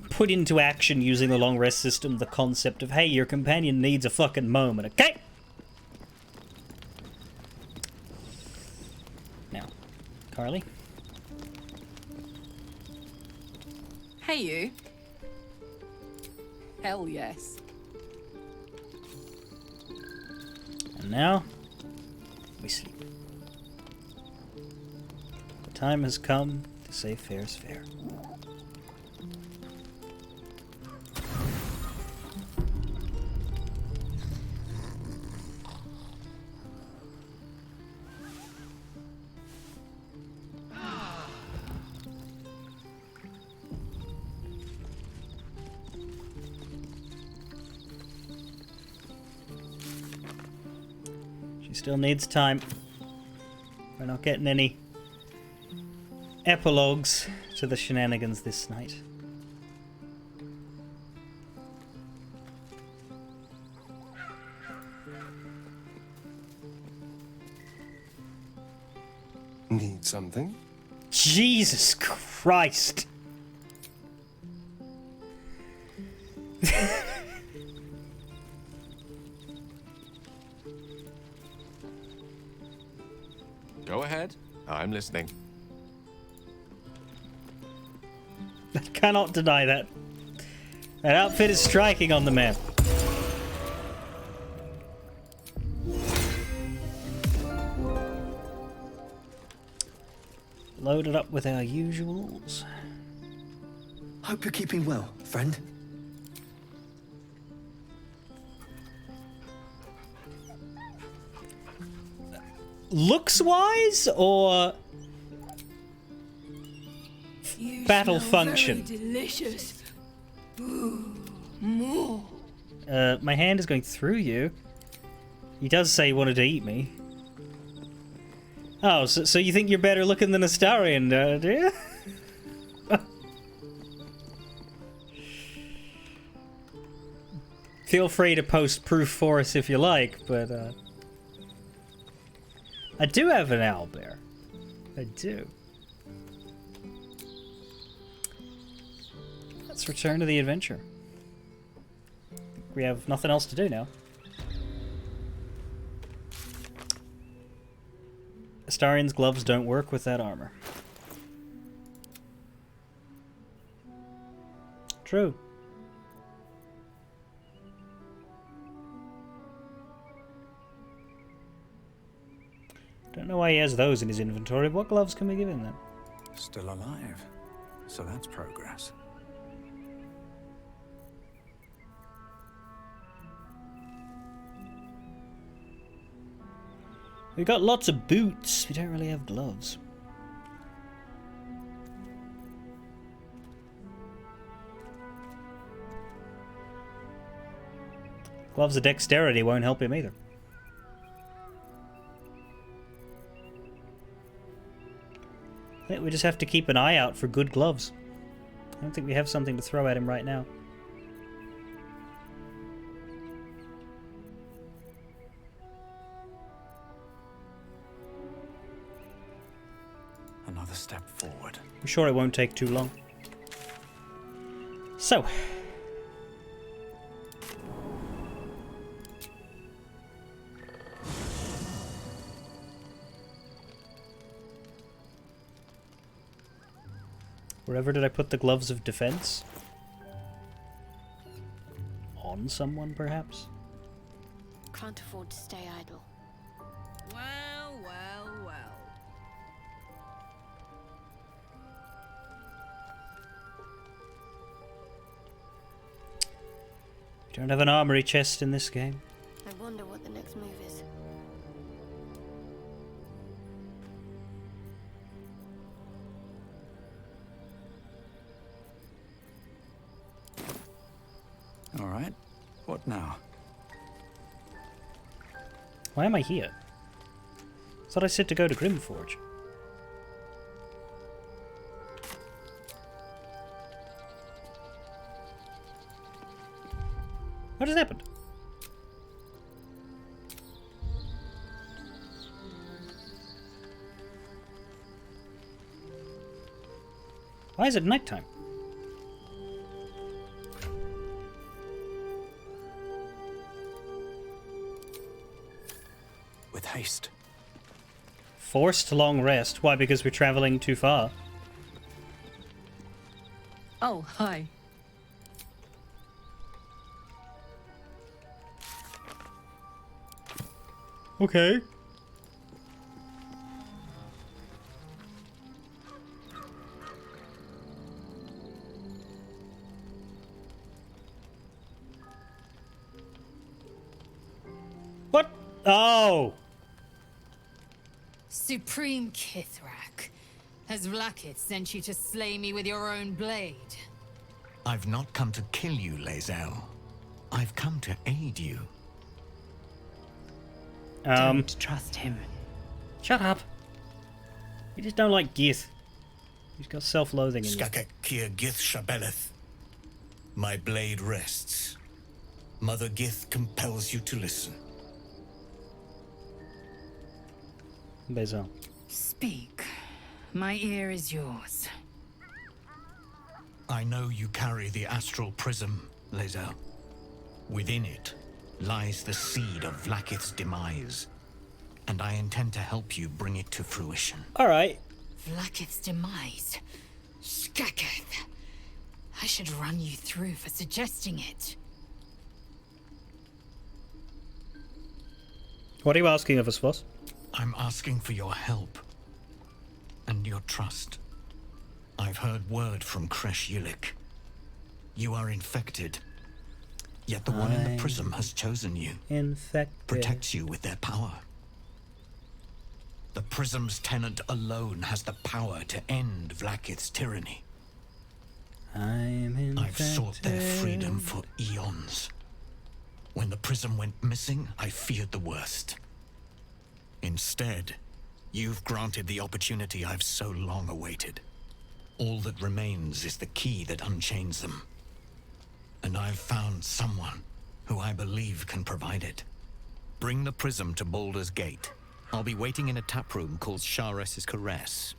put into action using the long rest system the concept of, hey, your companion needs a fucking moment, okay? Now, Carly? Hey, you. Hell yes. And now, we sleep. The time has come to say fair's fair. Still needs time. We're not getting any epilogues to the shenanigans this night. Need something? Jesus Christ! Go ahead. I'm listening. I cannot deny that. That outfit is striking on the map. Load it up with our usuals. Hope you're keeping well, friend. Looks-wise, or battle function? Delicious. Ooh, more. My hand is going through you. He does say he wanted to eat me. Oh, so you think you're better looking than Astarion, do you? Feel free to post proof for us if you like, but I do have an owlbear. I do. Let's return to the adventure. We have nothing else to do now. Astarion's gloves don't work with that armor. True. Don't know why he has those in his inventory. What gloves can we give him then? Still alive. So that's progress. We've got lots of boots. We don't really have gloves. Gloves of dexterity won't help him either. I think we just have to keep an eye out for good gloves. I don't think we have something to throw at him right now. I'm sure it won't take too long. So. Wherever did I put the gloves of defense? On someone, perhaps? Can't afford to stay idle. Well, well, well. We don't have an armory chest in this game. I wonder what the next move is. All right. What now? Why am I here? Thought I said to go to Grimforge. What has happened? Why is it nighttime? With haste. Forced long rest. Why? Because we're traveling too far. Oh, hi. Okay. What? Oh! Supreme Kithrak, has Vlakith sent you to slay me with your own blade? I've not come to kill you, Lae'zel. I've come to aid you. Don't trust him. Shut up. You just don't like Gith. He's got self-loathing in you. Skakek Kir Gith Shabeleth. My blade rests. Mother Gith compels you to listen. Lae'zel. Speak. My ear is yours. I know you carry the astral prism, Lae'zel. Within it lies the seed of Vlakith's demise, and I intend to help you bring it to fruition. Alright. Vlakith's demise? Skaketh. I should run you through for suggesting it. What are you asking of us, Voss? I'm asking for your help and your trust. I've heard word from Kresh Yulik. You are infected, yet the one in the prism has chosen you. Infected. Protects you with their power. The prism's tenant alone has the power to end Vlakith's tyranny. I'm infected. I've sought their freedom for eons. When the prism went missing, I feared the worst. Instead, you've granted the opportunity I've so long awaited. All that remains is the key that unchains them. And I've found someone who I believe can provide it. Bring the prism to Baldur's Gate. I'll be waiting in a taproom called Shares's Caress.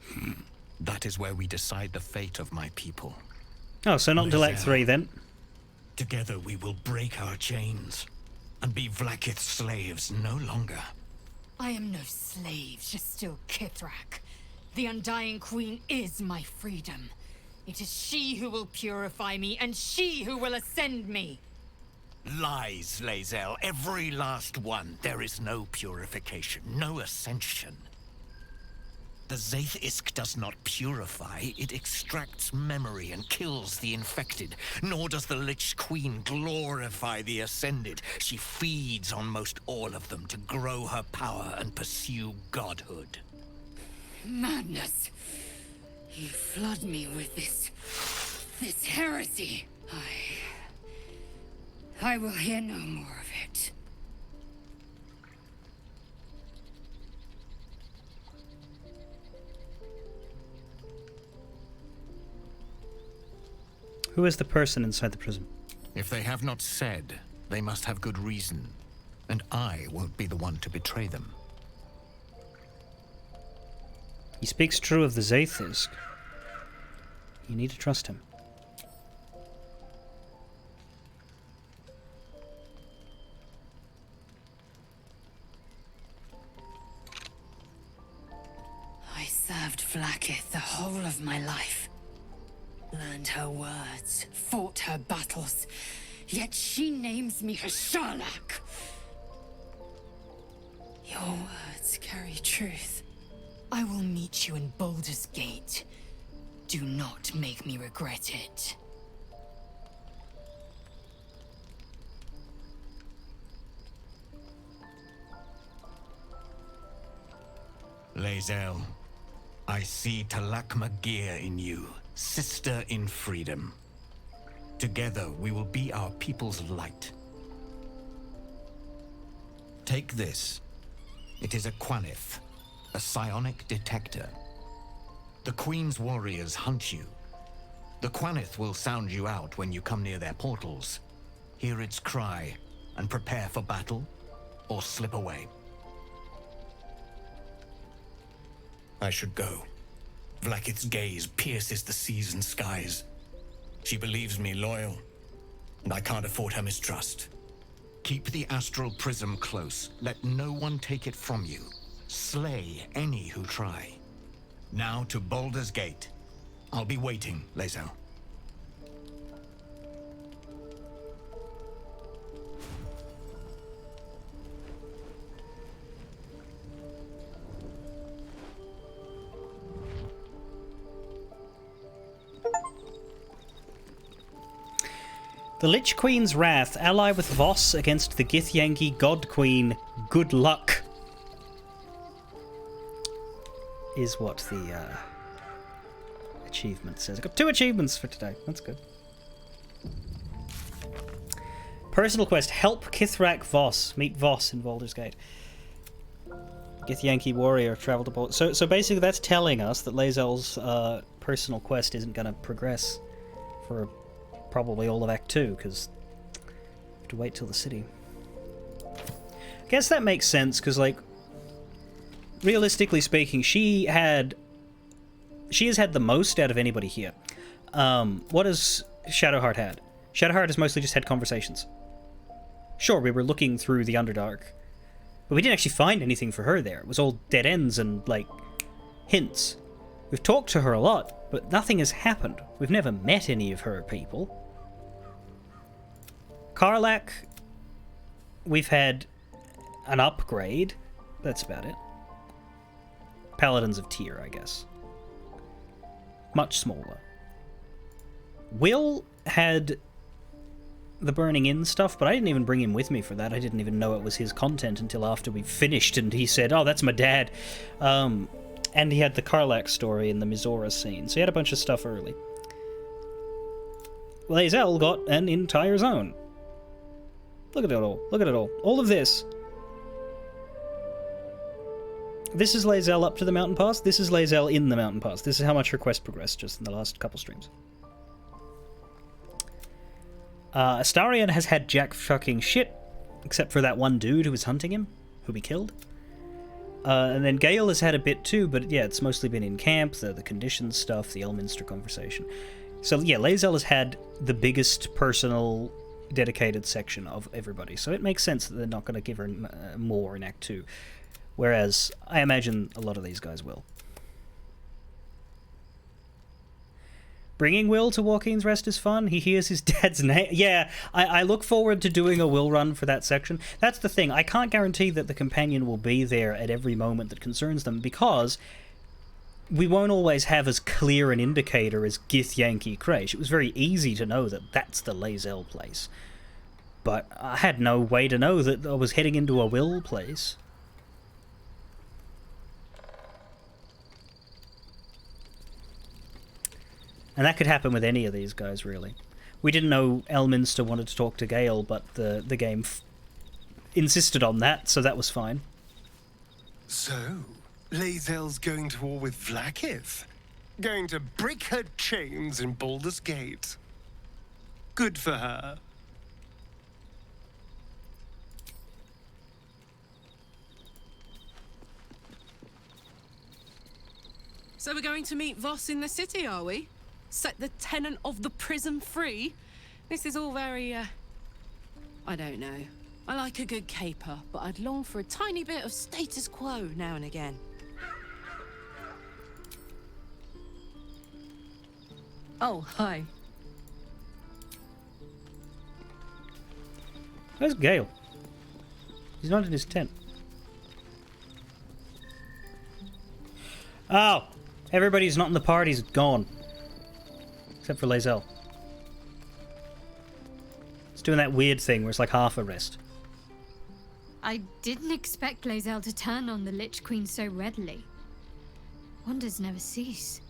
That is where we decide the fate of my people. Oh, so not until Act 3 then. Together we will break our chains and be Vlakith's slaves no longer. I am no slave, just still Kithrak. The Undying Queen is my freedom. It is she who will purify me, and she who will ascend me. Lies, Lae'zel. Every last one. There is no purification, no ascension. The Zaith Isk does not purify, it extracts memory and kills the infected. Nor does the Lich Queen glorify the ascended. She feeds on most all of them to grow her power and pursue godhood. Madness. You flood me with this heresy. I will hear no more of it. Who is the person inside the prism? If they have not said, they must have good reason. And I won't be the one to betray them. He speaks true of the Zaithisk. You need to trust him. I served Vlaakith the whole of my life. Learned her words, fought her battles, yet she names me a Sharlak. Your words carry truth. I will meet you in Baldur's Gate. Do not make me regret it. Lae'zel, I see Talak Magir in you, sister in freedom. Together we will be our people's light. Take this. It is a Quanith, a psionic detector. The Queen's warriors hunt you. The Quanith will sound you out when you come near their portals. Hear its cry and prepare for battle, or slip away. I should go. Vlaakith's gaze pierces the seas and skies. She believes me loyal, and I can't afford her mistrust. Keep the astral prism close. Let no one take it from you. Slay any who try. Now to Baldur's Gate. I'll be waiting, Lae'zel. The Lich Queen's wrath. Ally with Voss against the Githyanki God Queen. Good luck. Is what the achievement says. I got 2 achievements for today. That's good. Personal quest: help Kithrak Voss. Meet Voss in Baldur's Gate. Githyanki warrior travel to Baldur. So basically, that's telling us that Lae'zel's personal quest isn't going to progress for probably all of Act 2, because we have to wait till the city. I guess that makes sense, because, like, realistically speaking, she has had the most out of anybody here. What has Shadowheart had? Shadowheart has mostly just had conversations. Sure, we were looking through the Underdark, but we didn't actually find anything for her there. It was all dead ends and, like, hints. We've talked to her a lot, but nothing has happened. We've never met any of her people. Karlach, we've had an upgrade. That's about it. Paladins of Tyr, I guess. Much smaller. Will had the Burning Inn stuff, but I didn't even bring him with me for that. I didn't even know it was his content until after we finished, and he said, "Oh, that's my dad." And he had the Karlach story and the Mizora scene, so he had a bunch of stuff early. Lae'zel got an entire zone. Look at it all. Look at it all. All of this. This is Lae'zel up to the mountain pass. This is Lae'zel in the mountain pass. This is how much her quest progressed just in the last couple streams. Astarion has had jack fucking shit, except for that one dude who was hunting him, who we killed. And then Gale has had a bit too, but yeah, it's mostly been in camp, the conditions stuff, the Elminster conversation. So yeah, Lae'zel has had the biggest personal dedicated section of everybody, so it makes sense that they're not going to give her more in Act 2. Whereas, I imagine a lot of these guys will. Bringing Will to Joaquin's Rest is fun. He hears his dad's name. Yeah, I look forward to doing a Will run for that section. That's the thing. I can't guarantee that the companion will be there at every moment that concerns them, because we won't always have as clear an indicator as Githyanki Kraish. It was very easy to know that that's the Lae'zel place. But I had no way to know that I was heading into a Will place. And that could happen with any of these guys, really. We didn't know Elminster wanted to talk to Gale, but the game insisted on that, so that was fine. So, Lae'zel's going to war with Vlaakith? Going to break her chains in Baldur's Gate? Good for her. So we're going to meet Voss in the city, are we? Set the tenant of the prison free? This is all very, I don't know. I like a good caper, but I'd long for a tiny bit of status quo now and again. Oh, hi. Where's Gale? He's not in his tent. Oh! Everybody's not in the party's gone. Except for Lae'zel. It's doing that weird thing where it's like half a rest. I didn't expect Lae'zel to turn on the Lich Queen so readily. Wonders never cease.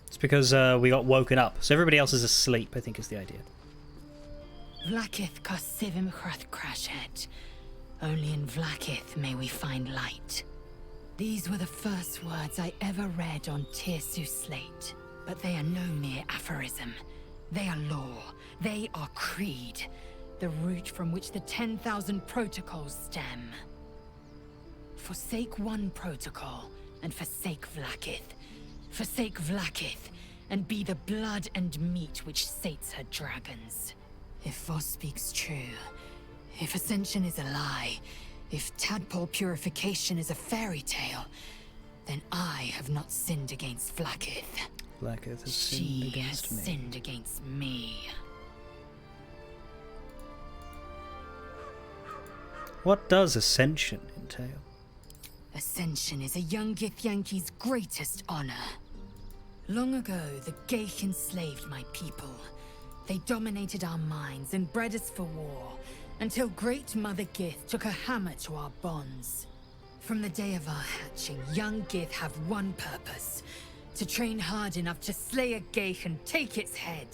It's because we got woken up. So everybody else is asleep, I think is the idea. Vlakith Kosivim Chrath Crashhead. Only in Vlakith may we find light. These were the first words I ever read on Tirsu's slate. But they are no mere aphorism. They are law. They are creed. The root from which the 10,000 protocols stem. Forsake one protocol, and forsake Vlakith. Forsake Vlakith, and be the blood and meat which sates her dragons. If Voss speaks true, if Ascension is a lie, if Tadpole purification is a fairy tale, then I have not sinned against Vlakith. Vlakith has sinned against me. Sinned against me. What does Ascension entail? Ascension is a young Githyanki's greatest honor. Long ago, the Geich enslaved my people. They dominated our minds and bred us for war, until Great Mother Gith took a hammer to our bonds. From the day of our hatching, young Gith have one purpose: to train hard enough to slay a Geich and take its head.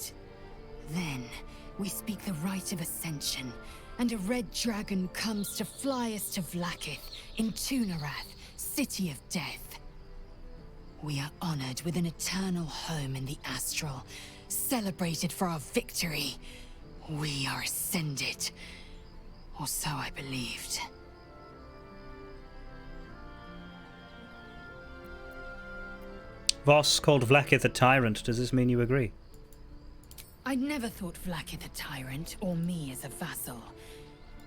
Then, we speak the rite of Ascension, and a red dragon comes to fly us to Vlakith, in Tunarath, City of Death. We are honored with an eternal home in the Astral, celebrated for our victory. We are ascended. Or so I believed. Voss called Vlakith a tyrant. Does this mean you agree? I'd never thought Vlakith a tyrant, or me as a vassal.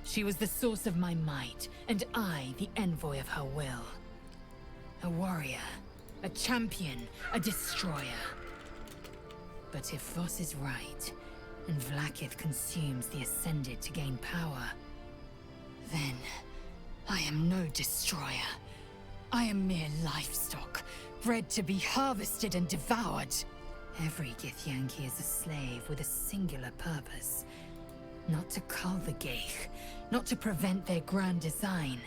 She was the source of my might, and I the envoy of her will. A warrior, a champion, a destroyer. But if Voss is right, and Vlakith consumes the Ascended to gain power, then I am no destroyer. I am mere livestock, bred to be harvested and devoured. Every Githyanki is a slave with a singular purpose. Not to cull the Geich, not to prevent their grand design,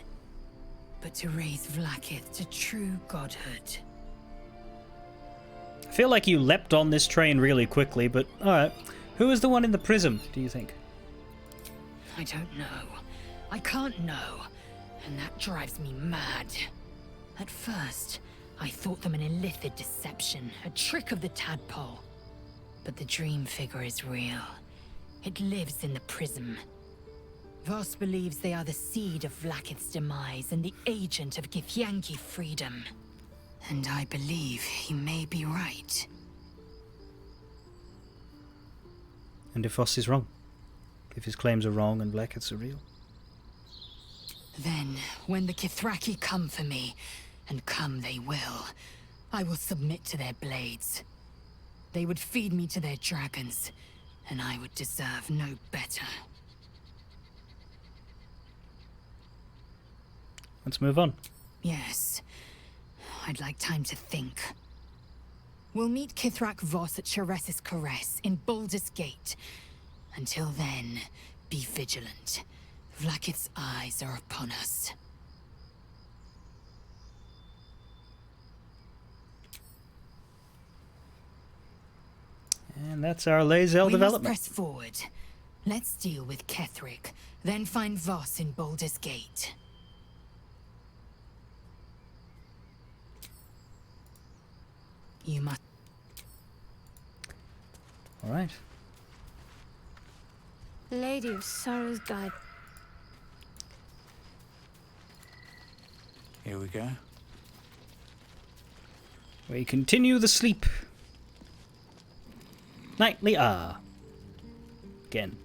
but to raise Vlakith to true godhood. I feel like you leapt on this train really quickly, but alright. Who is the one in the prism, do you think? I don't know. I can't know, and that drives me mad. At first, I thought them an illithid deception, a trick of the tadpole. But the dream figure is real. It lives in the prism. Voss believes they are the seed of Vlakith's demise and the agent of Githyanki freedom. And I believe he may be right. And if Voss is wrong? If his claims are wrong and Vlakith's are real? Then, when the Kithraki come for me, and come they I will submit to their blades. They would feed me to their dragons, and I would deserve no better. Let's move on. Yes. I'd like time to think. We'll meet Kithrak Voss at Chares's Caress in Baldur's Gate. Until then, be vigilant. Vlakith's eyes are upon us. And that's our Lae'zel development. We must press forward. Let's deal with Ketheric, then find Voss in Baldur's Gate. You must... All right. Lady of Sorrow's Guide. Here we go. We continue the sleep. Nightly again.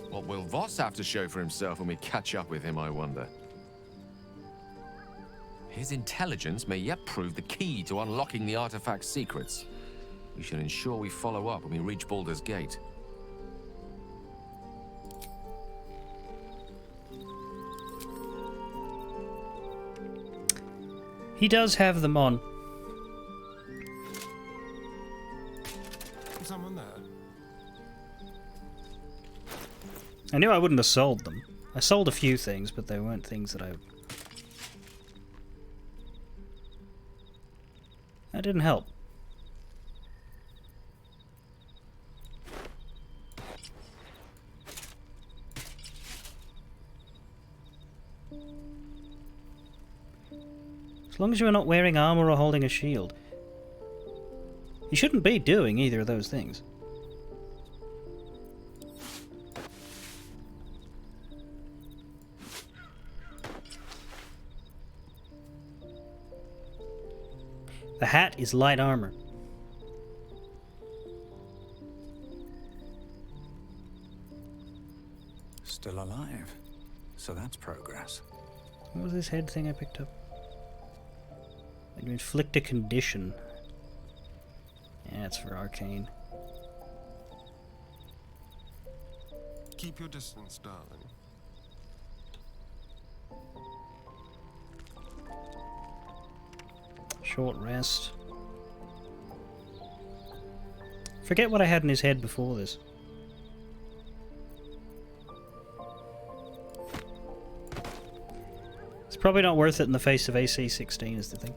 What will Voss have to show for himself when we catch up with him, I wonder? His intelligence may yet prove the key to unlocking the artifact's secrets. We should ensure we follow up when we reach Baldur's Gate. He does have them on. Someone there? I knew I wouldn't have sold them. I sold a few things, but they weren't things that That didn't help. As long as you're not wearing armor or holding a shield. You shouldn't be doing either of those things. The hat is light armor. Still alive. So that's progress. What was this head thing I picked up? You inflict a condition. Yeah, it's for arcane. Keep your distance, darling. Short rest. Forget what I had in his head before this. It's probably not worth it in the face of AC 16 is the thing.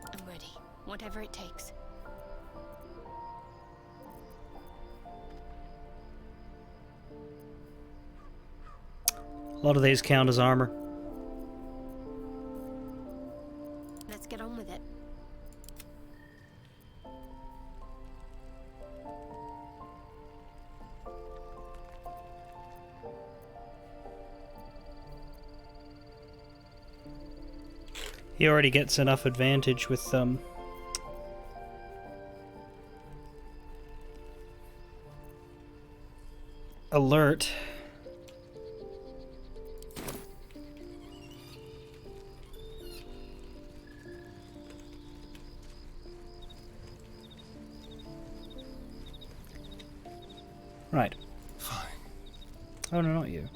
I'm ready. Whatever it takes. A lot of these count as armor. Let's get on with it. He already gets enough advantage with alert. Right. Fine. Oh no, not you.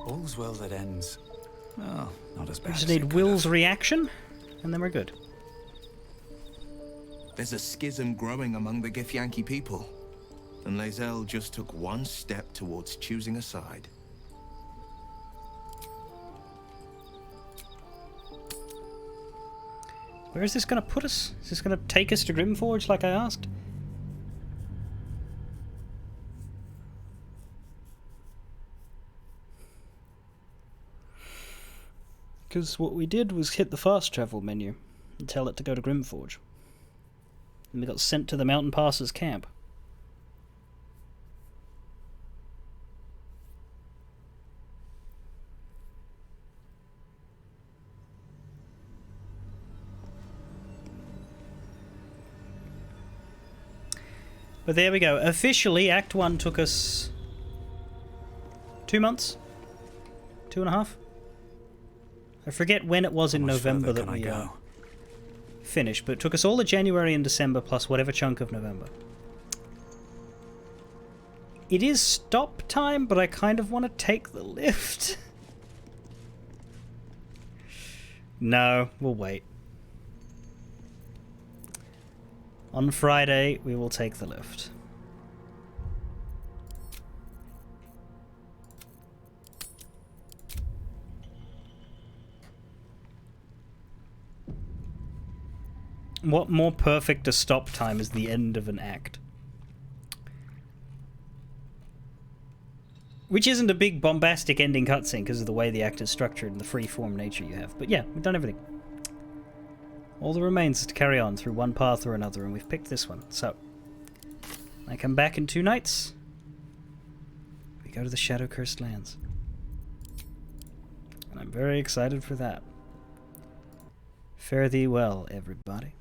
All's well that ends. Oh, not as We bad just as it need could Will's have. reaction, and then we're good. There's a schism growing among the Githyanki people, and Lae'zel just took one step towards choosing a side. Where is this going to put us? Is this going to take us to Grimforge like I asked? Because what we did was hit the fast travel menu and tell it to go to Grimforge. And we got sent to the Mountain Passers camp. But there we go. Officially, Act 1 took us 2 months? 2.5? I forget when it was in November that we finished, but it took us all of January and December plus whatever chunk of November. It is stop time, but I kind of want to take the lift. No, we'll wait. On Friday, we will take the lift. What more perfect a stop time as the end of an act? Which isn't a big bombastic ending cutscene because of the way the act is structured and the free-form nature you have. But yeah, we've done everything. All that remains is to carry on through one path or another, and we've picked this one. So, I come back in 2 nights. We go to the Shadow-Cursed Lands. And I'm very excited for that. Fare thee well, everybody.